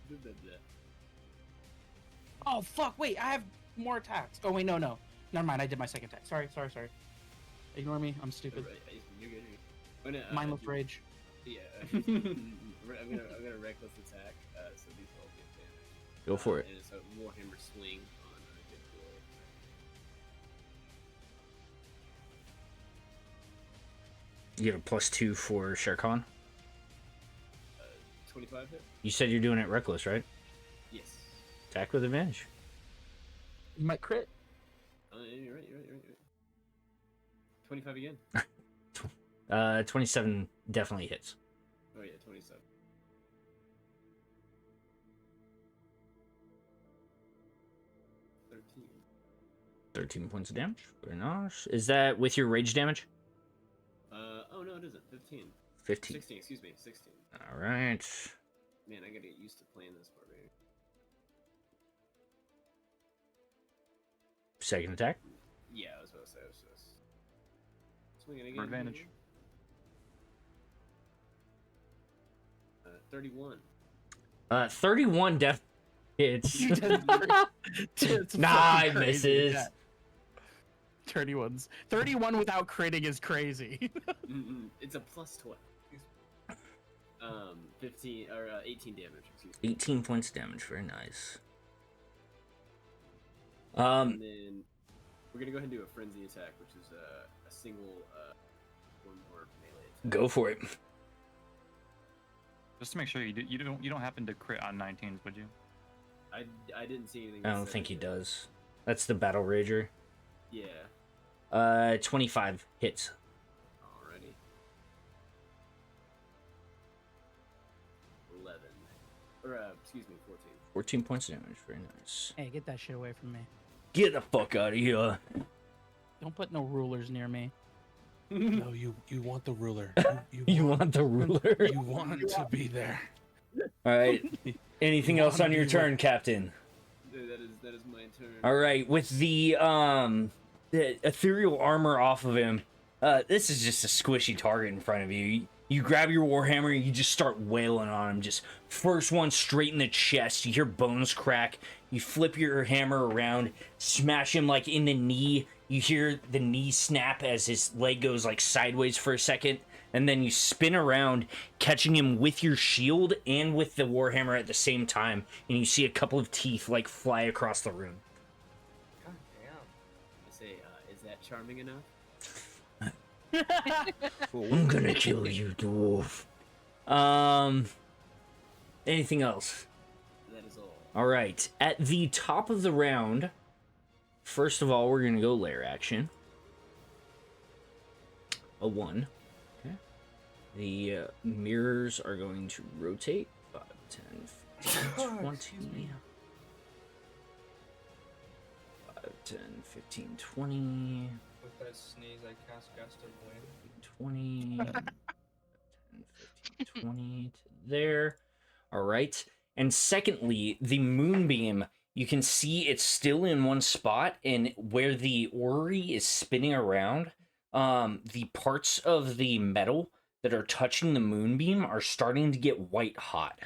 Speaker 10: Blah, blah, blah.
Speaker 3: Oh fuck! Wait, I have more attacks. Oh wait, no. Never mind. I did my second attack. Sorry. Ignore me. I'm stupid.
Speaker 10: You're good. I'm gonna,
Speaker 3: Mindless rage.
Speaker 10: Yeah. I'm gonna reckless attack. So these will be advantage.
Speaker 1: Go for it.
Speaker 10: And it's a Warhammer swing on good roll.
Speaker 1: You get a +2 for Sherkahn.
Speaker 10: 25 hit.
Speaker 1: You said you're doing it reckless, right?
Speaker 10: Yes.
Speaker 1: Attack with advantage.
Speaker 3: You might crit.
Speaker 10: You're right. 25 again.
Speaker 1: 27 definitely hits.
Speaker 10: Oh yeah, 27.
Speaker 1: $13 points of damage. Very nice. Is that with your rage damage?
Speaker 10: Oh no, it isn't. 15.
Speaker 1: 15.
Speaker 10: 16, excuse me. 16.
Speaker 1: All right.
Speaker 10: Man, I gotta get used to playing this barbarian.
Speaker 1: second attack.
Speaker 10: Yeah, I was about to say. Swinging again.
Speaker 4: For advantage.
Speaker 10: 31.
Speaker 1: 31 def hits.
Speaker 3: It's
Speaker 1: Nah,
Speaker 3: fucking
Speaker 1: it
Speaker 3: crazy,
Speaker 1: misses.
Speaker 3: yeah. 31 without critting is crazy.
Speaker 10: It's a plus 12. 15 or 18 damage. Excuse me.
Speaker 1: 18 points of damage. Very nice.
Speaker 10: And then we're gonna go ahead and do a frenzy attack, which is a single one more melee attack.
Speaker 1: Go for it.
Speaker 4: Just to make sure you don't happen to crit on 19s, would you?
Speaker 10: I didn't see anything.
Speaker 1: I don't think he does. That's the Battle Rager.
Speaker 10: Yeah.
Speaker 1: 25 hits.
Speaker 10: Alrighty. 11. Or excuse me, 14.
Speaker 1: 14 points of damage. Very nice.
Speaker 3: Hey, get that shit away from me.
Speaker 1: Get the fuck out of here.
Speaker 3: Don't put no rulers near me.
Speaker 11: No, you want the ruler.
Speaker 1: You want the ruler.
Speaker 11: You want to be there.
Speaker 1: All right. Anything
Speaker 11: You
Speaker 1: else
Speaker 11: wanna
Speaker 1: on your
Speaker 11: be
Speaker 1: turn, Captain?
Speaker 10: That is my turn.
Speaker 1: All right. With the ethereal armor off of him, this is just a squishy target in front of you. You grab your warhammer, you just start wailing on him. Just first one straight in the chest. You hear bones crack. You flip your hammer around, smash him like in the knee. You hear the knee snap as his leg goes like sideways for a second, and then you spin around, catching him with your shield and with the warhammer at the same time, and you see a couple of teeth like fly across the room.
Speaker 10: God damn. I say, is that charming enough?
Speaker 1: I'm gonna kill you, dwarf. Anything else?
Speaker 10: That is all.
Speaker 1: All right. At the top of the round, first of all, we're gonna go lair action. A 1. Okay. The mirrors are going to rotate. 5, 10, 15, 20. 5, 10, 15, 20.
Speaker 12: With that sneeze, I cast Gust of Wind.
Speaker 1: 20. 10, 15, 20 to there. All right. And secondly, the moonbeam, you can see it's still in one spot, and where the orrery is spinning around, the parts of the metal that are touching the moonbeam are starting to get white hot.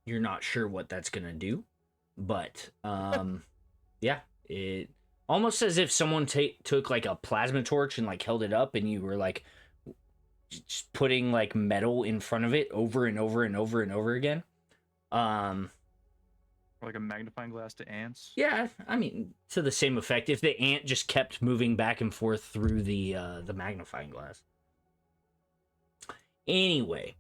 Speaker 1: You're not sure what that's gonna do, but yeah, it almost as if someone took like a plasma torch and like held it up, and you were like just putting like metal in front of it over and over and over and over again.
Speaker 4: Or like a magnifying glass to ants.
Speaker 1: Yeah, I mean, to the same effect. If the ant just kept moving back and forth through the magnifying glass. Anyway,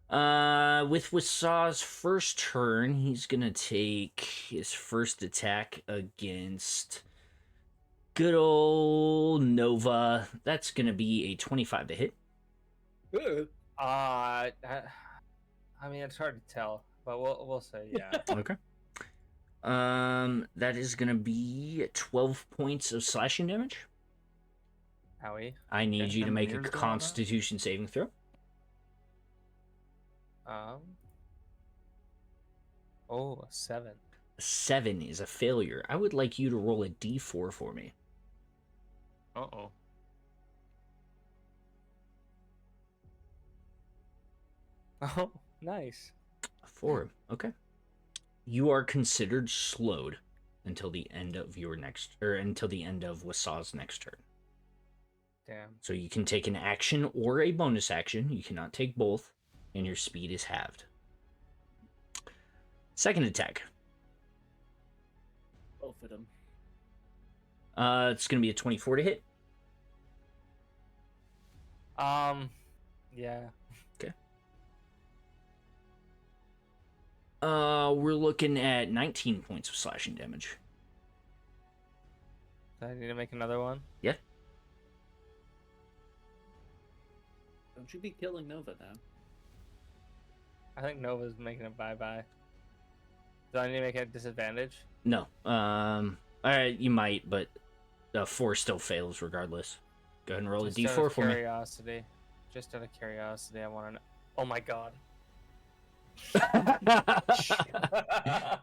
Speaker 1: with Wasaw's first turn, he's gonna take his first attack against good old Nova. That's gonna be a 25 to hit.
Speaker 12: I mean, it's hard to tell, but we'll say yeah.
Speaker 1: Okay. That is gonna be 12 points of slashing damage.
Speaker 12: Howie.
Speaker 1: I need
Speaker 4: Okay,
Speaker 1: you to
Speaker 4: and
Speaker 1: make a
Speaker 4: mirrors go on that?
Speaker 1: Constitution saving throw.
Speaker 12: Oh, 7.
Speaker 1: 7 is a failure. I would like you to roll a d4 for me.
Speaker 4: Uh-oh.
Speaker 12: Oh, nice.
Speaker 1: 4. Okay. You are considered slowed until the end of your next, or until the end of Wasaw's next turn.
Speaker 12: Damn.
Speaker 1: So you can take an action or a bonus action. You cannot take both, and your speed is halved. Second attack.
Speaker 13: Both of them.
Speaker 1: It's gonna be a 24 to hit.
Speaker 12: Yeah.
Speaker 1: Okay. We're looking at 19 points of slashing damage.
Speaker 12: Do I need to make another one?
Speaker 1: Yeah.
Speaker 13: Don't you be killing Nova now.
Speaker 12: I think Nova's making a bye-bye. Do I need to make a disadvantage?
Speaker 1: No. You might, but 4 still fails regardless. Go ahead and roll a
Speaker 12: Just out
Speaker 1: d4
Speaker 12: of
Speaker 1: for me.
Speaker 12: curiosity. Just out of curiosity, I want to know. Oh my god.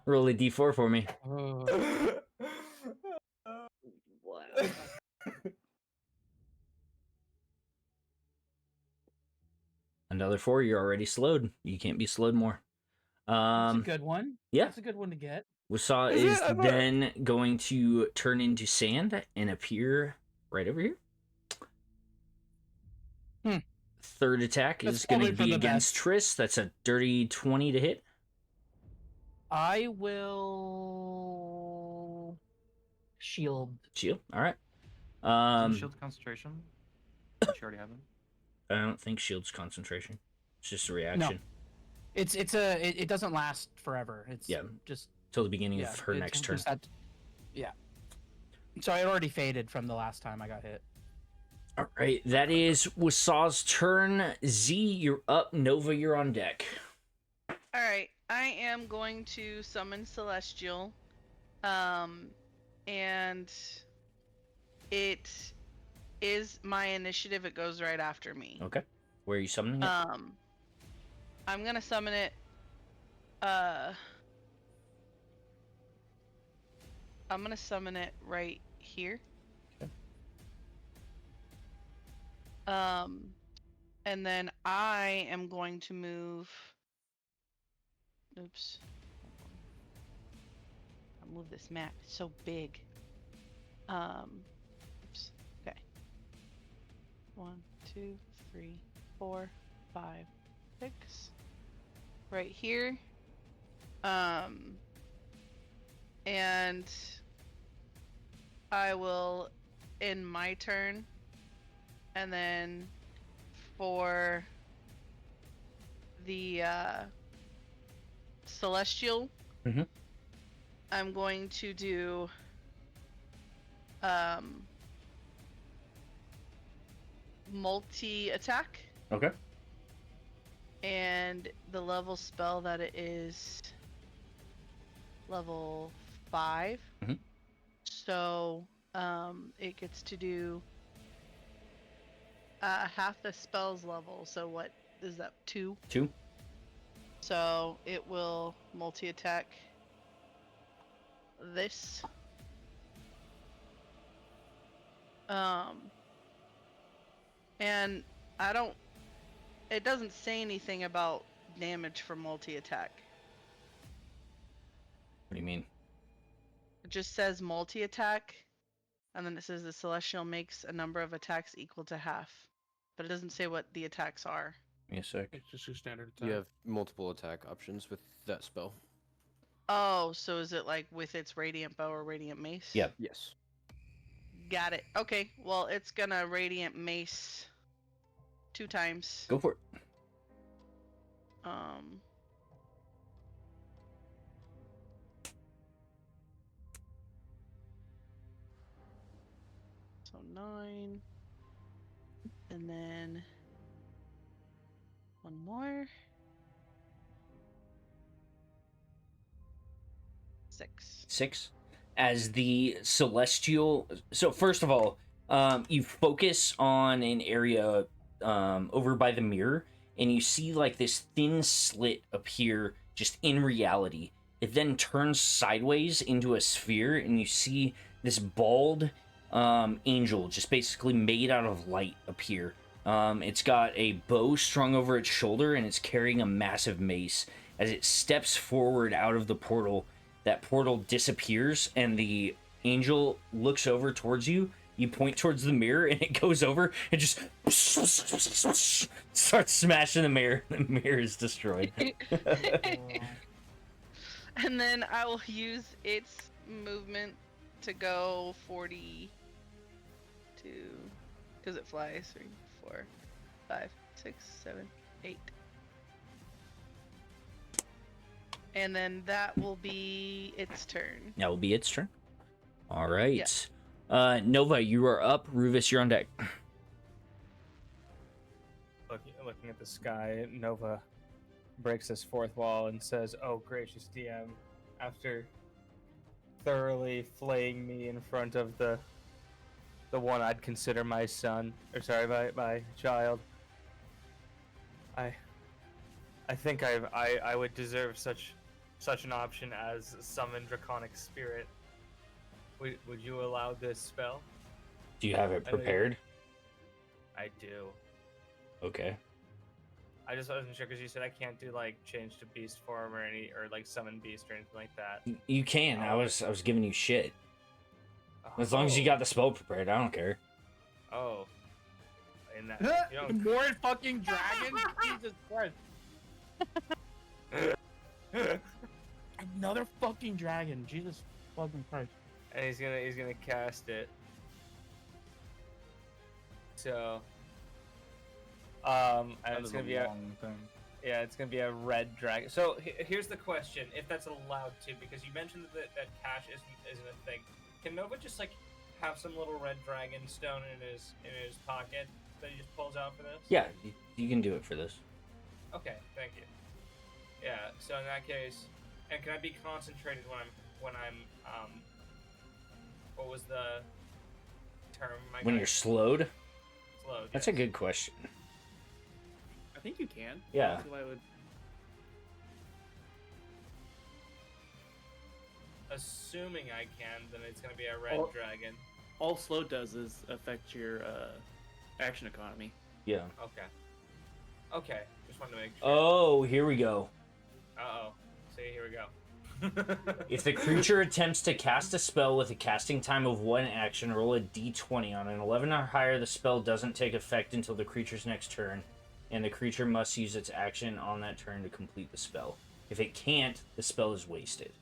Speaker 1: Roll a d4 for me. Another 4, you're already slowed. You can't be slowed more.
Speaker 3: That's a good one.
Speaker 1: Yeah.
Speaker 3: That's a good one to get.
Speaker 1: Wasaw is then going to turn into sand and appear right over here. Third attack is going to be against Triss. That's a dirty 20 to hit.
Speaker 3: I will shield.
Speaker 1: Shield. All right.
Speaker 4: Shield concentration. You already have it.
Speaker 1: I don't think shield's concentration. It's just a reaction.
Speaker 3: No. It doesn't last forever. It's just
Speaker 1: till the beginning of her next turn.
Speaker 3: Yeah. So it already faded from the last time I got hit.
Speaker 1: All right, that is Wasaw's turn. Z, you're up. Nova, you're on deck.
Speaker 5: All right, I am going to summon Celestial, and it is my initiative. It goes right after me.
Speaker 1: Okay, where are you summoning it?
Speaker 5: I'm gonna summon it. I'm gonna summon it right here.
Speaker 1: Okay.
Speaker 5: And then I am going to move. Oops. I'll move this map. It's so big. Oops. Okay. 1, 2, 3, 4, 5, 6. Right here. And I will end my turn. And then for the Celestial, I'm going to do multi-attack.
Speaker 1: Okay.
Speaker 5: And the level spell that it is level 5. So it gets to do half the spell's level. So what is that? 2?
Speaker 1: 2.
Speaker 5: So it will multi-attack this. And I don't. It doesn't say anything about damage for multi-attack.
Speaker 1: What do you mean?
Speaker 5: It just says multi-attack, and then it says the Celestial makes a number of attacks equal to half. But it doesn't say what the attacks are.
Speaker 1: Give me a sec.
Speaker 9: It's just your standard attack.
Speaker 8: You have multiple attack options with that spell.
Speaker 5: Oh, so is it like with its Radiant Bow or Radiant Mace?
Speaker 1: Yeah.
Speaker 8: Yes.
Speaker 5: Got it. Okay, well, it's gonna Radiant Mace 2 times.
Speaker 1: Go for it.
Speaker 5: So 9. And then 1 more. 6.
Speaker 1: 6. As the Celestial... So first of all, you focus on an area over by the mirror, and you see like this thin slit appear just in reality. It then turns sideways into a sphere, and you see this bald angel just basically made out of light appear. It's got a bow strung over its shoulder, and it's carrying a massive mace. As it steps forward out of the portal, that portal disappears, and the angel looks over towards you. You point towards the mirror, and it goes over and just starts smashing the mirror. The mirror is destroyed.
Speaker 5: And then I will use its movement to go 42, because it flies. 3, 4, 5, 6, 7, 8. And then that will be its turn.
Speaker 1: That will be its turn. All right. Yeah. Nova, you are up. Ruvis, you're on deck.
Speaker 12: Looking at the sky, Nova breaks this fourth wall and says, "Oh, gracious DM, after thoroughly flaying me in front of the one I'd consider my son, or sorry, my child, I I think I would deserve such an option as summon draconic spirit. Would you allow this spell?
Speaker 1: Do you have it
Speaker 12: I know you-
Speaker 1: prepared?
Speaker 12: I do.
Speaker 1: Okay.
Speaker 12: I just wasn't sure because you said I can't do like change to beast form or like summon beast or anything like that.
Speaker 1: You can. I was giving you shit. As long as you got the spell prepared, I don't care.
Speaker 12: Oh. In that, you don't...
Speaker 3: More fucking dragons? Jesus Christ. Another fucking dragon. Jesus fucking Christ.
Speaker 12: And he's gonna cast it. So, and it's gonna be a
Speaker 4: long thing.
Speaker 12: yeah, it's gonna be a red dragon. So here's the question: if that's allowed to, because you mentioned that cash isn't a thing, can Nova just like have some little red dragon stone in his pocket that he just pulls out for this?
Speaker 1: Yeah, you can do it for this.
Speaker 12: Okay, thank you. Yeah. So in that case, and can I be concentrated when I'm what was the term?
Speaker 1: When you're slowed?
Speaker 12: Slowed.
Speaker 1: That's
Speaker 12: yes.
Speaker 1: a good question.
Speaker 6: I think you can.
Speaker 1: Yeah.
Speaker 6: So I would.
Speaker 12: Assuming I can, then it's gonna be a red
Speaker 6: Oh.
Speaker 12: dragon.
Speaker 6: All slow does is affect your action economy.
Speaker 1: Yeah.
Speaker 12: Okay. Okay. Just wanted to make sure.
Speaker 1: Oh, here we go.
Speaker 12: Uh-oh. See, here we go.
Speaker 1: If the creature attempts to cast a spell with a casting time of 1 action, roll a d20. On an 11 or higher, the spell doesn't take effect until the creature's next turn, and the creature must use its action on that turn to complete the spell. If it can't, the spell is wasted.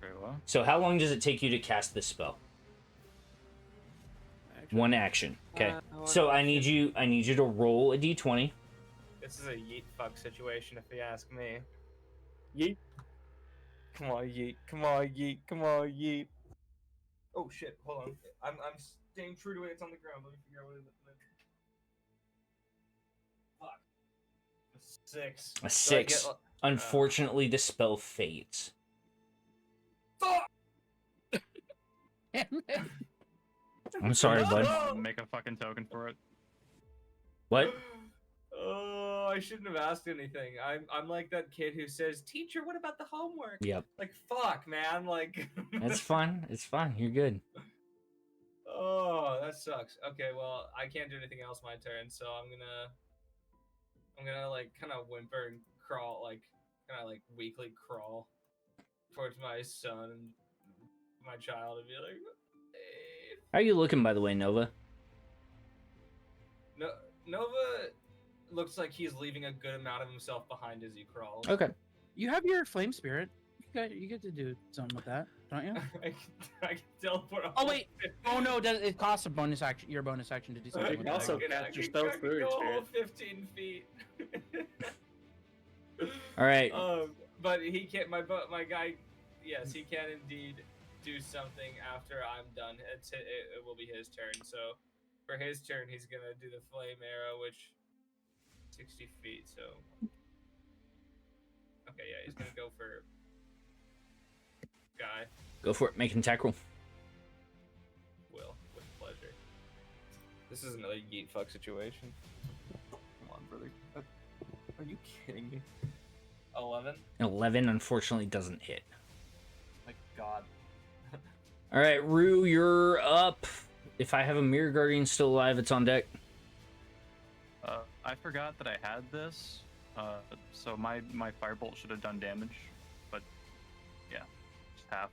Speaker 4: Very well.
Speaker 1: So how long does it take you to cast this spell? 1 action. Okay. So I need you to roll a d20.
Speaker 12: This is a yeet fuck situation, if you ask me.
Speaker 6: Yeet.
Speaker 12: Come on, yeet. Come on, yeet. Come on, yeet. Oh shit! Hold on. I'm staying true to it. It's on the ground. Let me figure out what it is. Fuck. A 6.
Speaker 1: A
Speaker 12: So I
Speaker 1: 6.
Speaker 12: get,
Speaker 1: Unfortunately, the spell fades.
Speaker 12: fuck!
Speaker 1: I'm sorry, bud.
Speaker 4: Make a fucking token for it.
Speaker 1: What?
Speaker 12: Oh, I shouldn't have asked anything. I'm like that kid who says, "Teacher, what about the homework?"
Speaker 1: Yep.
Speaker 12: Like, fuck, man. Like.
Speaker 1: It's fine. It's fine. You're good.
Speaker 12: Oh, that sucks. Okay, well, I can't do anything else my turn, so I'm gonna like kind of whimper and crawl, like kind of like weakly crawl towards my son, my child, and be like, hey.
Speaker 1: How are you looking, by the way, Nova?
Speaker 12: No, Nova looks like he's leaving a good amount of himself behind as he crawls.
Speaker 1: Okay.
Speaker 3: You have your flame spirit. You get to do something with that, don't you?
Speaker 12: I can teleport.
Speaker 3: Oh wait! Oh no! It costs a bonus action. Your bonus action to do something.
Speaker 6: You
Speaker 3: with
Speaker 6: can
Speaker 3: that.
Speaker 6: also cast your spell through your
Speaker 12: go
Speaker 6: spirit.
Speaker 12: 15 feet.
Speaker 1: All right.
Speaker 12: But he can't. My guy. Yes, he can indeed do something after I'm done. It will be his turn. So for his turn, he's gonna do the flame arrow, which 60 feet. So okay, yeah, he's gonna go for guy.
Speaker 1: Go for it. Make an attack roll.
Speaker 12: Will with pleasure. This is another yeet fuck situation. Come on, brother. Are you kidding me? 11.
Speaker 1: 11, unfortunately, doesn't hit.
Speaker 12: My God.
Speaker 1: All right, Rue, you're up. If I have a Mirror Guardian still alive, it's on deck.
Speaker 4: I forgot that I had this, so my firebolt should have done damage, but yeah, just half.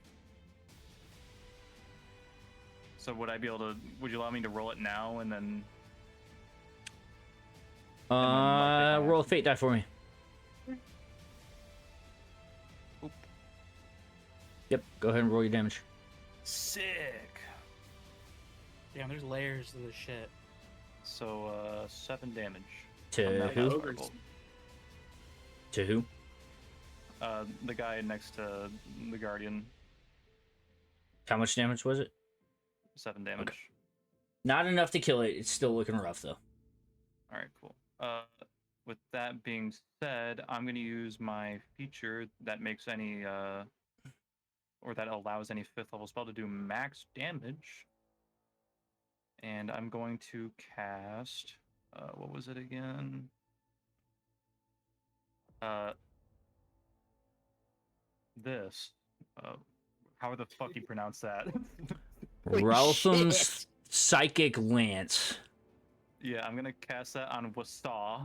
Speaker 4: So would I be able to? Would you allow me to roll it now and then?
Speaker 1: Roll a fate die for me.
Speaker 4: Oop.
Speaker 1: Yep, go ahead and roll your damage.
Speaker 4: Sick.
Speaker 3: Damn, there's layers to this shit.
Speaker 4: So 7 damage.
Speaker 1: To
Speaker 4: from that
Speaker 1: who?
Speaker 4: last firebolt.
Speaker 1: To who?
Speaker 4: The guy next to the Guardian.
Speaker 1: How much damage was it?
Speaker 4: 7 damage.
Speaker 1: Okay. Not enough to kill it. It's still looking rough, though.
Speaker 4: All right, cool. With that being said, I'm going to use my feature that makes any, or that allows any 5th level spell to do max damage. And I'm going to cast, what was it again? this. How the fuck you pronounce that?
Speaker 1: Raltham's Psychic Lance.
Speaker 4: Yeah, I'm gonna cast that on Wasta,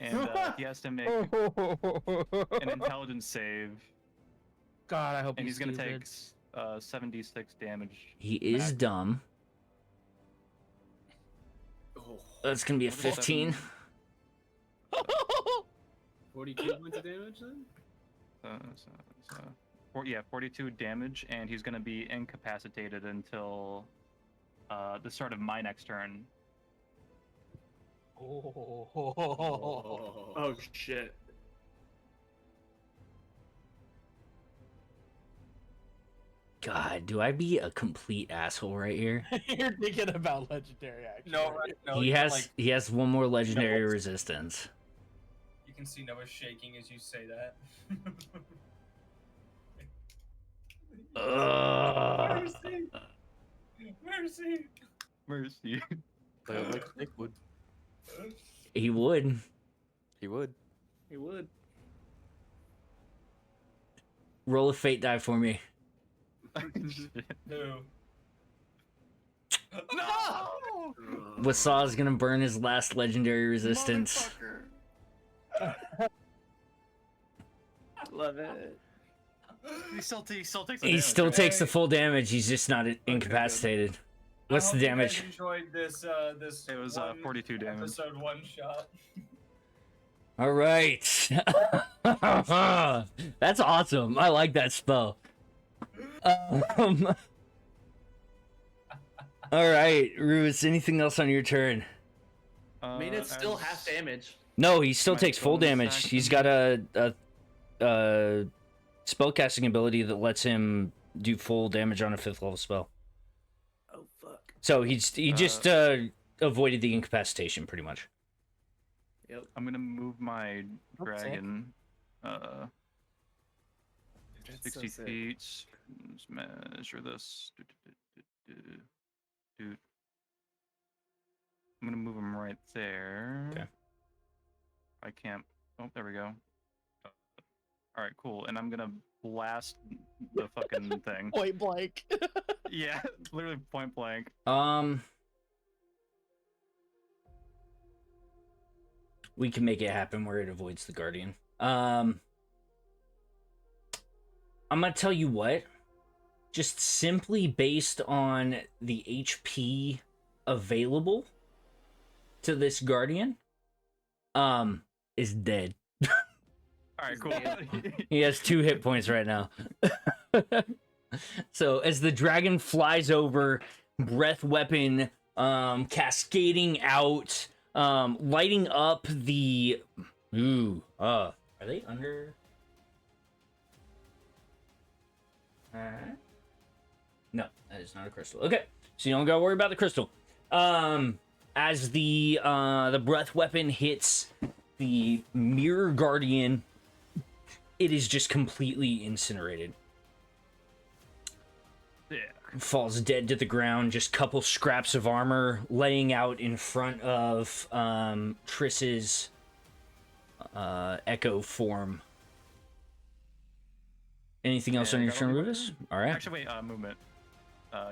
Speaker 4: and he has to make an intelligence save,
Speaker 3: God, I hope
Speaker 4: and
Speaker 3: he's
Speaker 4: gonna
Speaker 3: stupid.
Speaker 4: take 7d6 damage.
Speaker 1: He is
Speaker 4: max.
Speaker 1: dumb.
Speaker 10: Oh,
Speaker 1: That's gonna be a
Speaker 4: What is
Speaker 1: 15.
Speaker 10: 42 points of damage then?
Speaker 4: Yeah, 42 damage, and he's gonna be incapacitated until the start of my next turn.
Speaker 6: Oh shit.
Speaker 1: God, do I be a complete asshole right here?
Speaker 11: You're thinking about legendary action.
Speaker 7: No, right? No,
Speaker 1: he
Speaker 7: you can,
Speaker 1: has
Speaker 7: like,
Speaker 1: he has one more legendary
Speaker 7: it's-
Speaker 1: resistance.
Speaker 7: you can see Noah shaking as you say that. Mercy! Mercy!
Speaker 4: Mercy.
Speaker 8: Like Snake would.
Speaker 1: He would.
Speaker 8: He would.
Speaker 6: He would.
Speaker 1: Roll a fate die for me.
Speaker 7: No.
Speaker 11: No!
Speaker 1: Wasaw's gonna burn his last legendary resistance.
Speaker 6: Love it.
Speaker 4: He still takes the
Speaker 1: He
Speaker 4: damage,
Speaker 1: still
Speaker 4: right?
Speaker 1: takes the full damage. He's just not incapacitated. What's
Speaker 7: I
Speaker 1: the
Speaker 7: hope you
Speaker 1: damage?
Speaker 7: guys enjoyed this. This.
Speaker 4: It was,
Speaker 7: one
Speaker 4: 42 damage.
Speaker 7: Episode one shot.
Speaker 1: All right. That's awesome. I like that spell. All right, Ruvis. Anything else on your turn?
Speaker 6: I mean, it's still half damage.
Speaker 1: No, he still
Speaker 4: My
Speaker 1: takes full
Speaker 4: bonus
Speaker 1: damage. He's got a spellcasting ability that lets him do full damage on a 5th level spell.
Speaker 6: Oh fuck.
Speaker 1: So he just avoided the incapacitation pretty much.
Speaker 6: Yep.
Speaker 4: I'm gonna move my
Speaker 3: That's sick.
Speaker 4: dragon.
Speaker 6: That's
Speaker 4: 60
Speaker 6: so sick.
Speaker 4: feet. Let's measure this. Dude. I'm gonna move him right there.
Speaker 1: Okay.
Speaker 4: I can't. Oh, there we go. All right, cool. And I'm gonna blast the fucking thing.
Speaker 11: Point blank.
Speaker 4: Yeah, literally point blank.
Speaker 1: We can make it happen where it avoids the guardian. I'm gonna tell you what. Just simply based on the HP available to this guardian, is dead.
Speaker 4: All right, cool.
Speaker 1: He has 2 hit points right now. So as the dragon flies over, breath weapon cascading out, lighting up the are they under no, that is not a crystal. Okay, so you don't gotta worry about the crystal. As the breath weapon hits the mirror guardian, it is just completely incinerated.
Speaker 4: Yeah.
Speaker 1: Falls dead to the ground, just couple scraps of armor laying out in front of Triss's echo form. Anything else on your turn, Ruvis? All right.
Speaker 4: Actually, wait. Movement.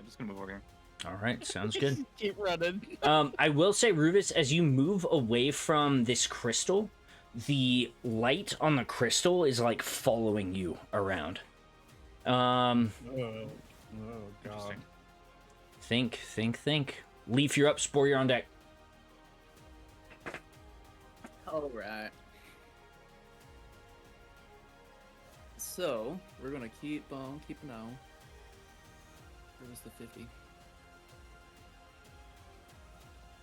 Speaker 4: Just gonna move over here.
Speaker 1: All right, sounds good.
Speaker 11: Keep running.
Speaker 1: I will say, Ruvis, as you move away from this crystal, the light on the crystal is like following you around.
Speaker 11: Oh god.
Speaker 4: Interesting.
Speaker 1: Think. Leif, you're up. Spore, you're on deck.
Speaker 6: All right. So we're gonna keep on keeping on. Where was the 50?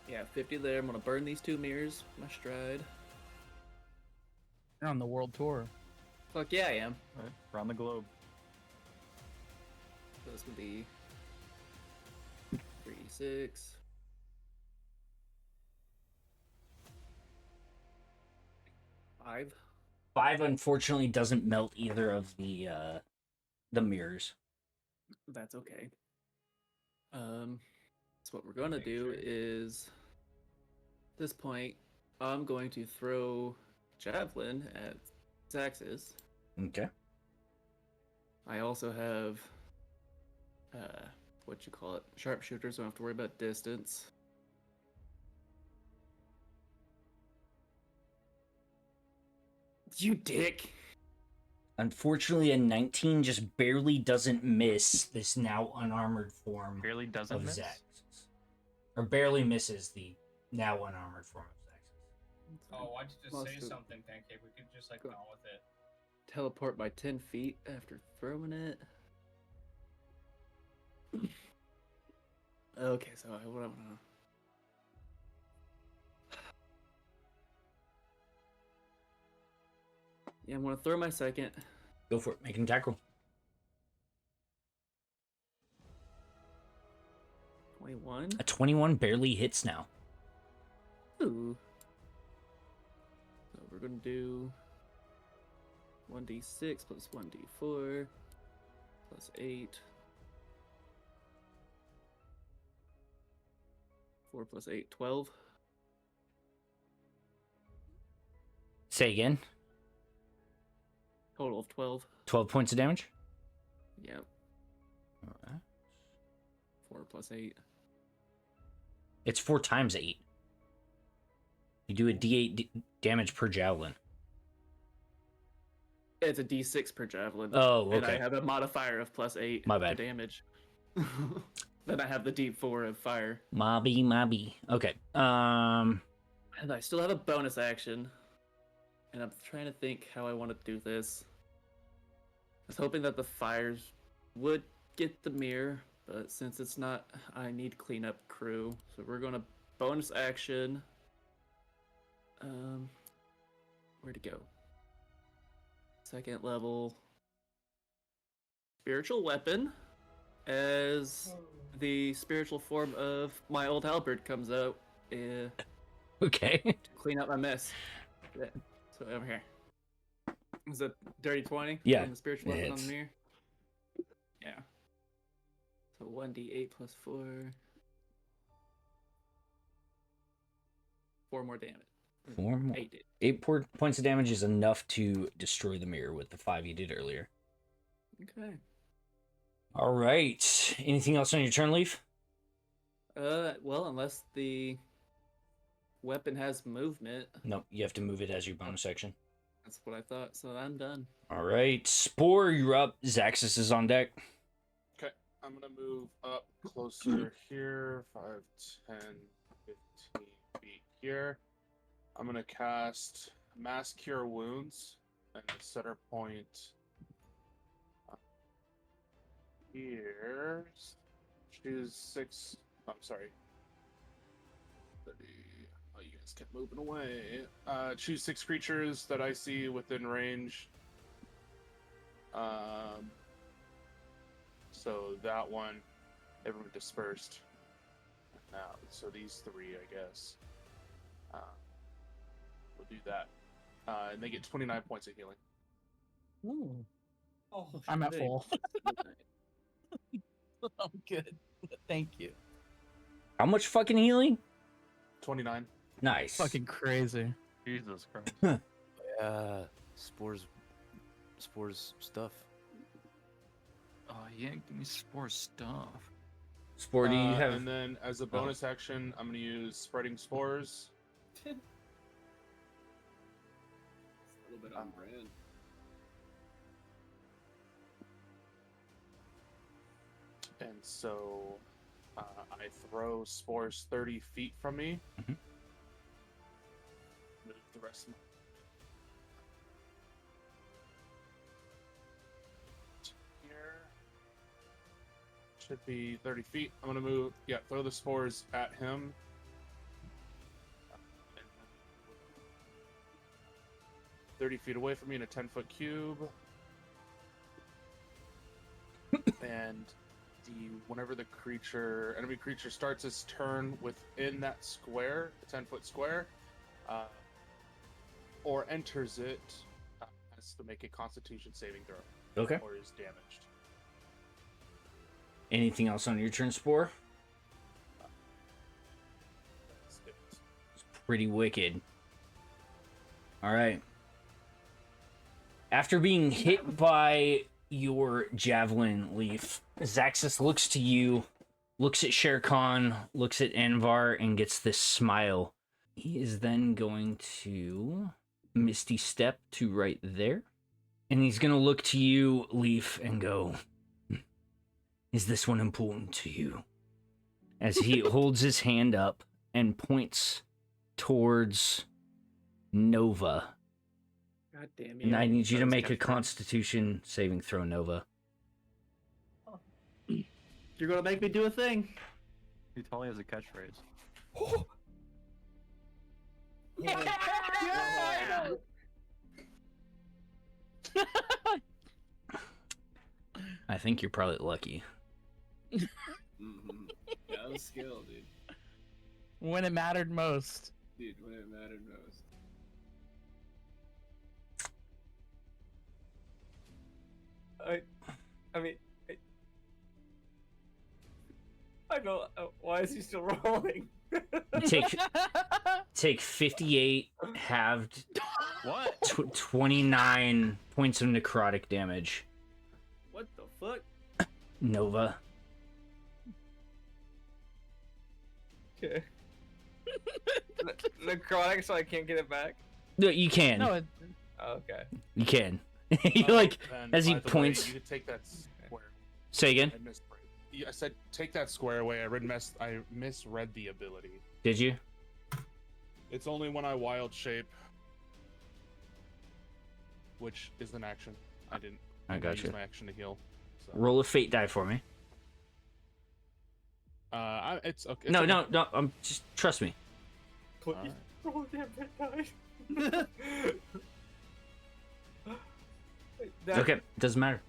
Speaker 6: Yeah, 50 there. I'm gonna burn these 2 mirrors. My stride.
Speaker 3: You're on the world tour.
Speaker 6: Fuck yeah, I am.
Speaker 4: Right, around the globe.
Speaker 6: So this would be 36. Five.
Speaker 1: 5 unfortunately doesn't melt either of the mirrors.
Speaker 6: That's okay. So what we're gonna do is, at this point, I'm going to throw javelin at Zaxxas.
Speaker 1: Okay.
Speaker 6: I also have, what you call it, sharpshooters. Don't have to worry about distance. You dick.
Speaker 1: Unfortunately, a 19 just barely doesn't miss this now unarmored form
Speaker 4: Barely doesn't
Speaker 1: of
Speaker 4: miss.
Speaker 1: Zaxxas. Or barely misses the now unarmored form of Zaxxas.
Speaker 7: Oh, why'd you just say
Speaker 6: Must have-
Speaker 7: something, Pancake? We could just, like,
Speaker 6: Go.
Speaker 7: gone with it.
Speaker 6: Teleport by 10 feet after throwing it. Okay, so what I want to. Yeah, I'm gonna throw my second.
Speaker 1: Go for it. Make an attack roll.
Speaker 6: 21.
Speaker 1: A 21 barely hits now.
Speaker 6: Ooh. So we're gonna do 1d6 plus 1d4 plus 8. 4 plus 8, 12.
Speaker 1: Say again.
Speaker 6: Total of 12.
Speaker 1: 12 points of damage.
Speaker 6: Yep.
Speaker 1: All right.
Speaker 6: 4 plus 8.
Speaker 1: It's 4 times 8. You do a d8 damage per javelin.
Speaker 6: It's a d6 per javelin.
Speaker 1: Oh,
Speaker 6: And I
Speaker 1: okay.
Speaker 6: have a modifier of plus 8
Speaker 1: My bad.
Speaker 6: to damage. Then I have the d4 of fire.
Speaker 1: Mobby. Okay.
Speaker 6: And I still have a bonus action. And I'm trying to think how I want to do this. I was hoping that the fires would get the mirror, but since it's not, I need cleanup crew. So we're going to bonus action. Where'd it go? Second level. Spiritual weapon. As the spiritual form of my old halberd comes out.
Speaker 1: Okay.
Speaker 6: To clean up my mess. Yeah. So over here. Is it dirty 20?
Speaker 1: Yeah,
Speaker 6: On the spiritual
Speaker 1: it
Speaker 6: weapon on
Speaker 1: hits.
Speaker 6: the mirror? Yeah. So 1d8 plus 4. 4 more damage.
Speaker 1: 4 more.
Speaker 6: 8 did.
Speaker 1: 8 points of damage is enough to destroy the mirror with the 5 you did earlier.
Speaker 6: Okay.
Speaker 1: All right. Anything else on your turn, Leif?
Speaker 6: Well, unless the weapon has movement.
Speaker 1: No, you have to move it as your bonus action.
Speaker 6: That's what I thought. So I'm done.
Speaker 1: All right. Spore, you're up. Zaxxas is on deck.
Speaker 9: Okay, I'm gonna move up closer here. 5, 10, 15 feet here. I'm gonna cast Mass Cure Wounds and the center point here. Choose 6. I'm sorry. 30. Oh, you guys kept moving away. Choose 6 creatures that I see within range. So that one, everyone dispersed. Now, so these 3, I guess. We'll do that. And they get 29 points of healing.
Speaker 3: Ooh.
Speaker 7: Oh,
Speaker 3: I'm at
Speaker 6: Big.
Speaker 3: full. I'm good. Thank you.
Speaker 1: How much fucking healing?
Speaker 9: 29.
Speaker 1: Nice.
Speaker 3: Fucking crazy.
Speaker 4: Jesus Christ.
Speaker 8: Yeah, spores stuff.
Speaker 4: Oh, yeah, give me Spore stuff.
Speaker 1: Spore, do you have...
Speaker 9: And then as a bonus action, I'm going to use Spreading Spores.
Speaker 10: It's a little bit on brand.
Speaker 9: And so I throw spores 30 feet from me.
Speaker 1: Mhm.
Speaker 9: Move the rest of my... Here. Should be 30 feet. I'm going to move, throw the spores at him. 30 feet away from me in a 10-foot cube. And whenever the enemy creature starts its turn within that square, the 10-foot square, or enters it, has to make a Constitution saving throw.
Speaker 1: Okay.
Speaker 9: Or is damaged.
Speaker 1: Anything else on your turn, Spore?
Speaker 9: That's it.
Speaker 1: It's pretty wicked. All right. After being hit by your javelin, Leif, Zaxxas looks to you, looks at Sherkahn, looks at Avar, and gets this smile. He is then going to Misty Step to right there. And he's going to look to you, Leif, and go, is this one important to you? As he holds his hand up and points towards Nova.
Speaker 6: God damn you.
Speaker 1: And I need you to
Speaker 4: That was
Speaker 1: make a
Speaker 4: catchphrase.
Speaker 1: Constitution saving throw, Nova.
Speaker 6: You're gonna make me do a thing.
Speaker 4: He totally has a catchphrase.
Speaker 1: I think you're probably lucky.
Speaker 10: Mm-hmm. That was skill, dude.
Speaker 3: When it mattered most.
Speaker 10: Dude, when it mattered most.
Speaker 7: I mean, I don't. Why is he still rolling?
Speaker 1: Take 58 halved
Speaker 4: What?
Speaker 1: 29 points of necrotic damage,
Speaker 7: What the fuck?
Speaker 1: Nova.
Speaker 12: Okay. Necrotic, so I can't get it back.
Speaker 1: No, you can.
Speaker 3: No, it,
Speaker 12: Okay.
Speaker 1: You can. You like
Speaker 9: And
Speaker 1: as he
Speaker 9: by the way,
Speaker 1: points.
Speaker 9: you could take that square.
Speaker 1: Say again.
Speaker 9: I misread. I said take that square away. I misread the ability.
Speaker 1: Did you?
Speaker 9: It's only when I wild shape, which is an action. I didn't.
Speaker 1: I got
Speaker 9: use
Speaker 1: you.
Speaker 9: my action to heal. So.
Speaker 1: Roll a fate die for me.
Speaker 9: It's okay.
Speaker 1: No. Just trust me.
Speaker 7: Please.
Speaker 9: Alright.
Speaker 7: Roll a damn bit die. That-
Speaker 1: Okay, doesn't matter.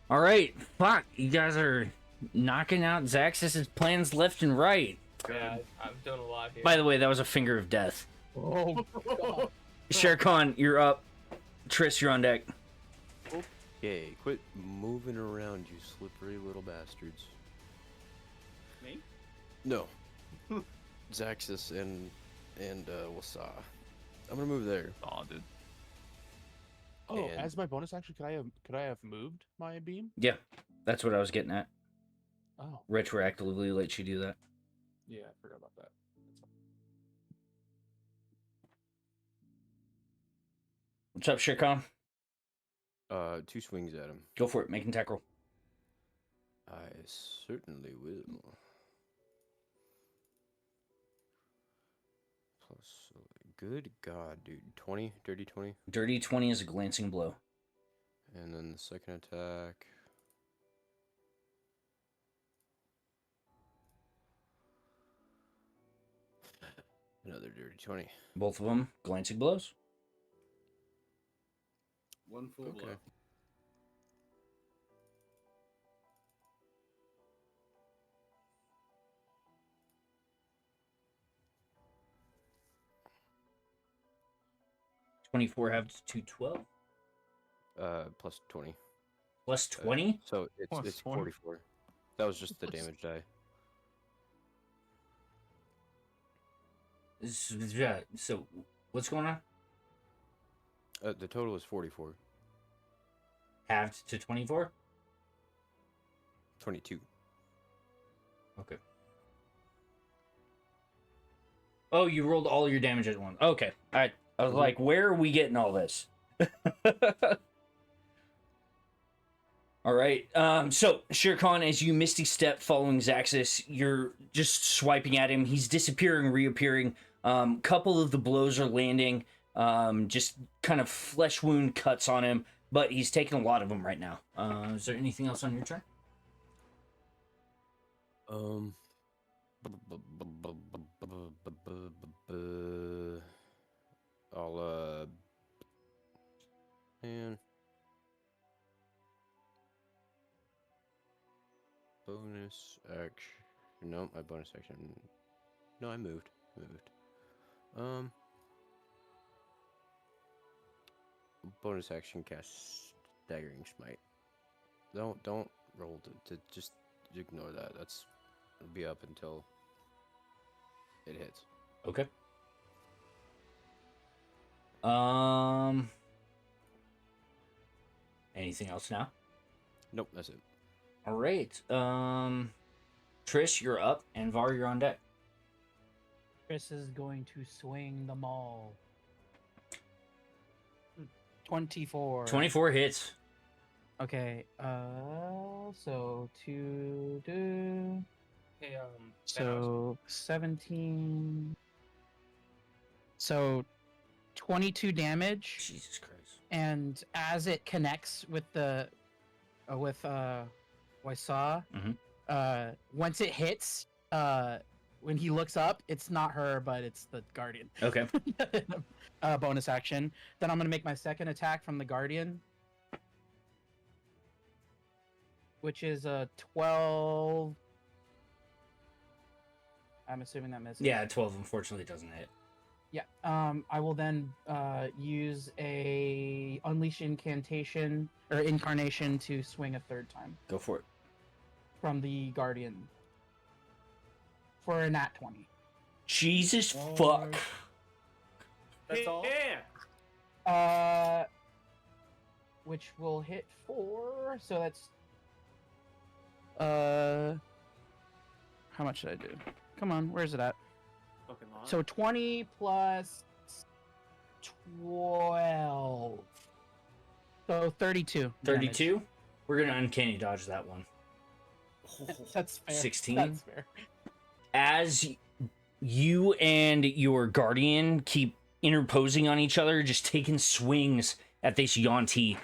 Speaker 1: All right, fuck. You guys are knocking out Zaxxas' plans left and right.
Speaker 12: Yeah, I'm doing a lot here.
Speaker 1: By the way, that was a finger of death.
Speaker 3: oh, God.
Speaker 1: Sherkahn, you're up. Triss, you're on deck.
Speaker 8: Okay, quit moving around, you slippery little bastards.
Speaker 6: Me?
Speaker 8: No. Zaxxas and Wasa. I'm gonna move there.
Speaker 4: Aw, dude.
Speaker 9: Oh,
Speaker 8: And-
Speaker 9: as my bonus action, could I have moved my beam?
Speaker 1: Yeah, that's what I was getting at.
Speaker 9: Oh,
Speaker 1: Retroactively lets you do that.
Speaker 9: yeah, I forgot about that.
Speaker 1: What's up, Sherkahn?
Speaker 8: 2 swings at him.
Speaker 1: Go for it. Make an attack roll.
Speaker 8: I certainly will. Plus, good God, dude. 20, dirty 20.
Speaker 1: Dirty 20 is a glancing blow.
Speaker 8: And then the second attack. Another dirty 20.
Speaker 1: Both of them, glancing blows.
Speaker 10: One full blow.
Speaker 1: 24 halved to 12.
Speaker 8: Plus 20.
Speaker 1: Plus 20?
Speaker 8: So
Speaker 4: Plus
Speaker 8: it's
Speaker 4: 20.
Speaker 8: 44. That was just the damage die.
Speaker 1: Yeah, so what's going on?
Speaker 8: The total is 44.
Speaker 1: Halved to 24?
Speaker 8: 22.
Speaker 1: Okay. Oh, you rolled all your damage at once. Okay. I was like, where are we getting all this? All right. So Sherkahn, as you misty step following Zaxxas, you're just swiping at him. He's disappearing, reappearing. Couple of the blows are landing. Just kind of flesh wound cuts on him, but he's taking a lot of them right now. Is there anything else on your turn?
Speaker 8: I'll man. Bonus action. No, my bonus action. No, I moved. Bonus action cast staggering smite. Don't roll to just ignore that. It'll be up until it hits.
Speaker 1: Okay. Anything else now?
Speaker 8: Nope, that's it.
Speaker 1: All right. Triss, you're up, and Var, you're on deck.
Speaker 3: Chris is going to swing the maul. 24.
Speaker 1: 24 hits.
Speaker 3: Okay, so 2 do.
Speaker 12: Hey,
Speaker 3: So 17. So 22 damage.
Speaker 1: Jesus Christ.
Speaker 3: And as it connects with the Waisa, once it hits, when he looks up, it's not her, but it's the guardian.
Speaker 1: Okay.
Speaker 3: Bonus action. Then I'm gonna make my second attack from the guardian, which is a 12. I'm assuming that misses.
Speaker 1: Yeah, 12 unfortunately doesn't hit.
Speaker 3: Yeah. I will then use a unleash incantation or incarnation to swing a third time
Speaker 1: Go for it.
Speaker 3: from the guardian for a nat 20.
Speaker 1: Jesus fuck.
Speaker 7: That's all.
Speaker 3: Which will hit 4. So that's how much did I do? Come on, where's it at?
Speaker 6: Fucking lot.
Speaker 3: So 20 plus 12. So 32.
Speaker 1: 32? We're going to uncanny dodge that one.
Speaker 3: That's fair.
Speaker 1: 16?
Speaker 3: That's fair.
Speaker 1: As you and your guardian keep interposing on each other, just taking swings at this Yuan-Ti,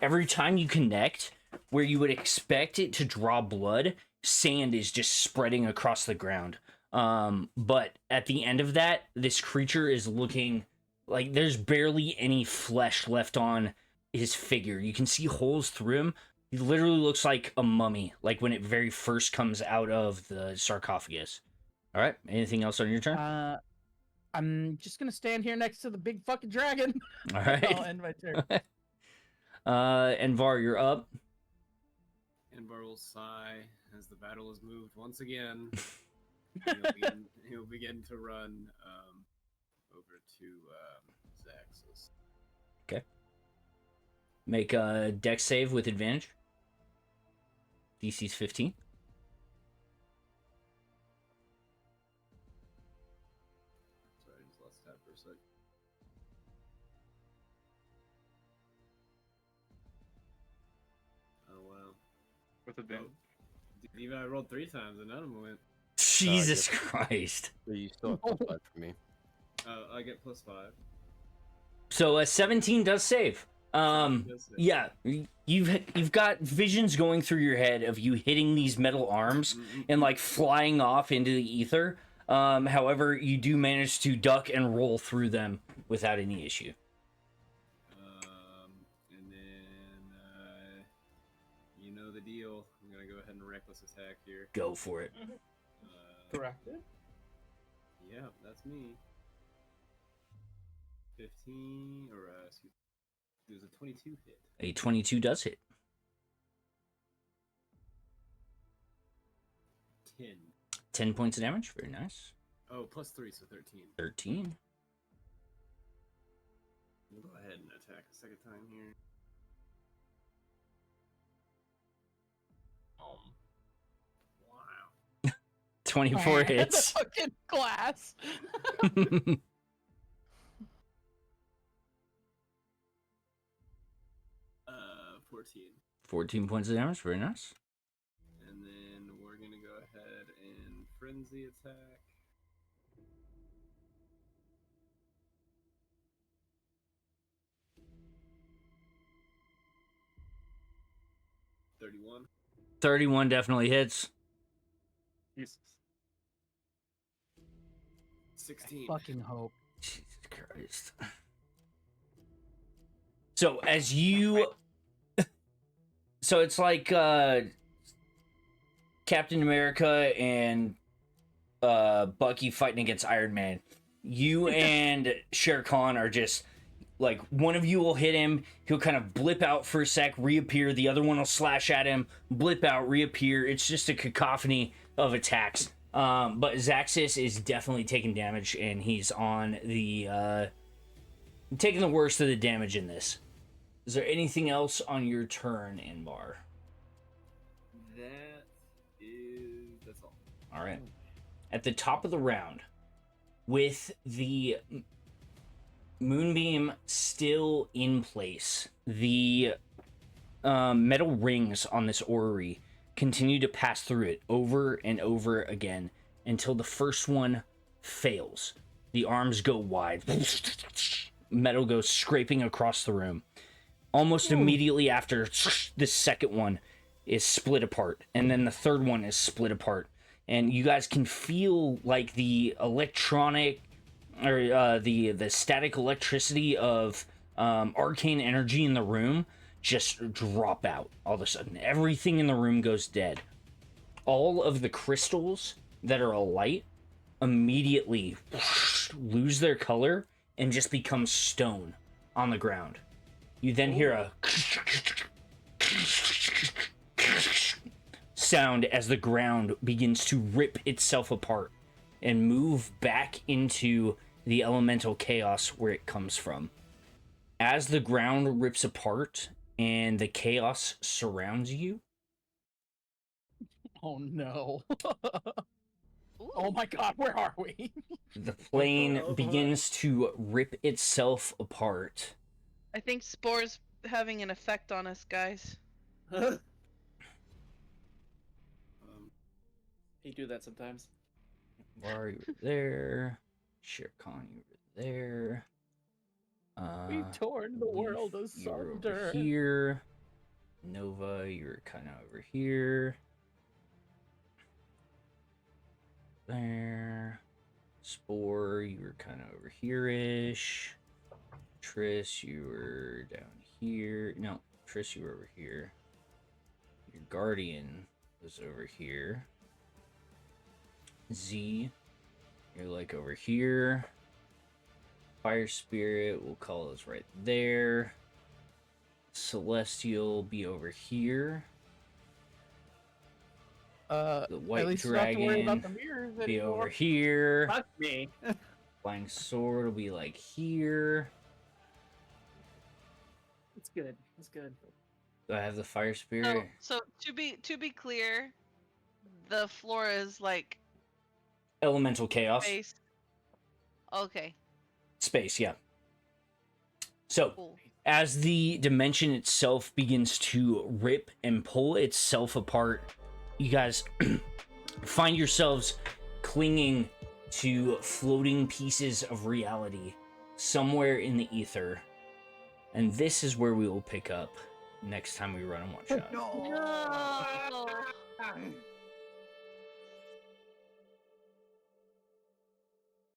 Speaker 1: every time you connect, where you would expect it to draw blood, sand is just spreading across the ground. But at the end of that, this creature is looking like there's barely any flesh left on his figure. You can see holes through him. He literally looks like a mummy, like when it very first comes out of the sarcophagus. All right, anything else on your turn?
Speaker 3: I'm just gonna stand here next to the big fucking dragon.
Speaker 1: All right.
Speaker 3: I'll end my turn.
Speaker 1: And Var, you're up.
Speaker 10: Anvar will sigh as the battle has moved once again. He'll begin to run over to Zaxxas.
Speaker 1: Okay. Make a dex save with advantage. DC's 15.
Speaker 10: Sorry, I just lost that for a sec. Oh wow.
Speaker 4: With advantage.
Speaker 10: Dude, even I rolled 3 times and none of them went.
Speaker 1: Jesus Christ.
Speaker 8: So you still have +5 for me.
Speaker 10: I get +5.
Speaker 1: So a 17 does save. Yeah, you've got visions going through your head of you hitting these metal arms and like flying off into the ether. However, you do manage to duck and roll through them without any issue.
Speaker 10: And then you know the deal. I'm gonna go ahead and reckless attack here.
Speaker 1: Go for it.
Speaker 12: Corrected.
Speaker 10: Yeah, that's me. 15 or excuse me. It was a 22 hit.
Speaker 1: A 22 does hit.
Speaker 10: 10.
Speaker 1: 10 points of damage. Very nice.
Speaker 10: Oh, +3, so 13.
Speaker 1: 13.
Speaker 10: We'll go ahead and attack a second time here. Wow.
Speaker 1: 24 hits.
Speaker 3: The fucking glass.
Speaker 10: 14.
Speaker 1: 14 points of damage. Very nice.
Speaker 10: And then we're gonna go ahead and frenzy attack. $31.
Speaker 1: 31 definitely hits.
Speaker 4: Jesus.
Speaker 10: 16.
Speaker 3: Fucking hope.
Speaker 1: Jesus Christ. So as you... So it's like Captain America and Bucky fighting against Iron Man. You and Sherkahn are just... Like, one of you will hit him, he'll kind of blip out for a sec, reappear, the other one will slash at him, blip out, reappear. It's just a cacophony of attacks. But Zaxxas is definitely taking damage, and he's on the taking the worst of the damage in this. Is there anything else on your turn, Invar?
Speaker 10: That's all.
Speaker 1: All right. At the top of the round, with the moonbeam still in place, the metal rings on this orrery continue to pass through it over and over again until the first one fails. The arms go wide. Metal goes scraping across the room. Almost immediately after, the second one is split apart, and then the third one is split apart. And you guys can feel like the electronic, or the static electricity of arcane energy in the room just drop out all of a sudden. Everything in the room goes dead. All of the crystals that are alight immediately lose their color and just become stone on the ground. You then hear a sound as the ground begins to rip itself apart and move back into the elemental chaos where it comes from. As the ground rips apart and the chaos surrounds you,
Speaker 3: Oh no. Oh my god, where are we?
Speaker 1: the plane begins to rip itself apart.
Speaker 5: I think Spore's having an effect on us, guys.
Speaker 6: He do that sometimes.
Speaker 1: Avar, you were there. Sherkahn, you were there.
Speaker 3: We've torn the world
Speaker 1: You were over
Speaker 3: asunder.
Speaker 1: here. Nova, you're kind of over here. There. Spore, you were kind of over here-ish. Triss, you were down here. No, Triss, you were over here. Your Guardian was over here. Z, you're like over here. Fire Spirit, we'll call us right there. Celestial be over here. The White
Speaker 3: at least you don't have to worry about
Speaker 1: Dragon
Speaker 3: the mirrors
Speaker 1: be
Speaker 3: anymore.
Speaker 1: over here.
Speaker 6: Fuck me.
Speaker 1: Flying Sword will be like here.
Speaker 6: It's good. It's good.
Speaker 1: Do I have the Fire Spirit?
Speaker 5: So to be clear, the floor is like
Speaker 1: Elemental Chaos.
Speaker 5: space. Okay.
Speaker 1: Space, yeah. So,
Speaker 5: Cool.
Speaker 1: as the dimension itself begins to rip and pull itself apart, you guys find yourselves clinging to floating pieces of reality somewhere in the ether. And this is where we will pick up next time we run a one-shot.
Speaker 5: No.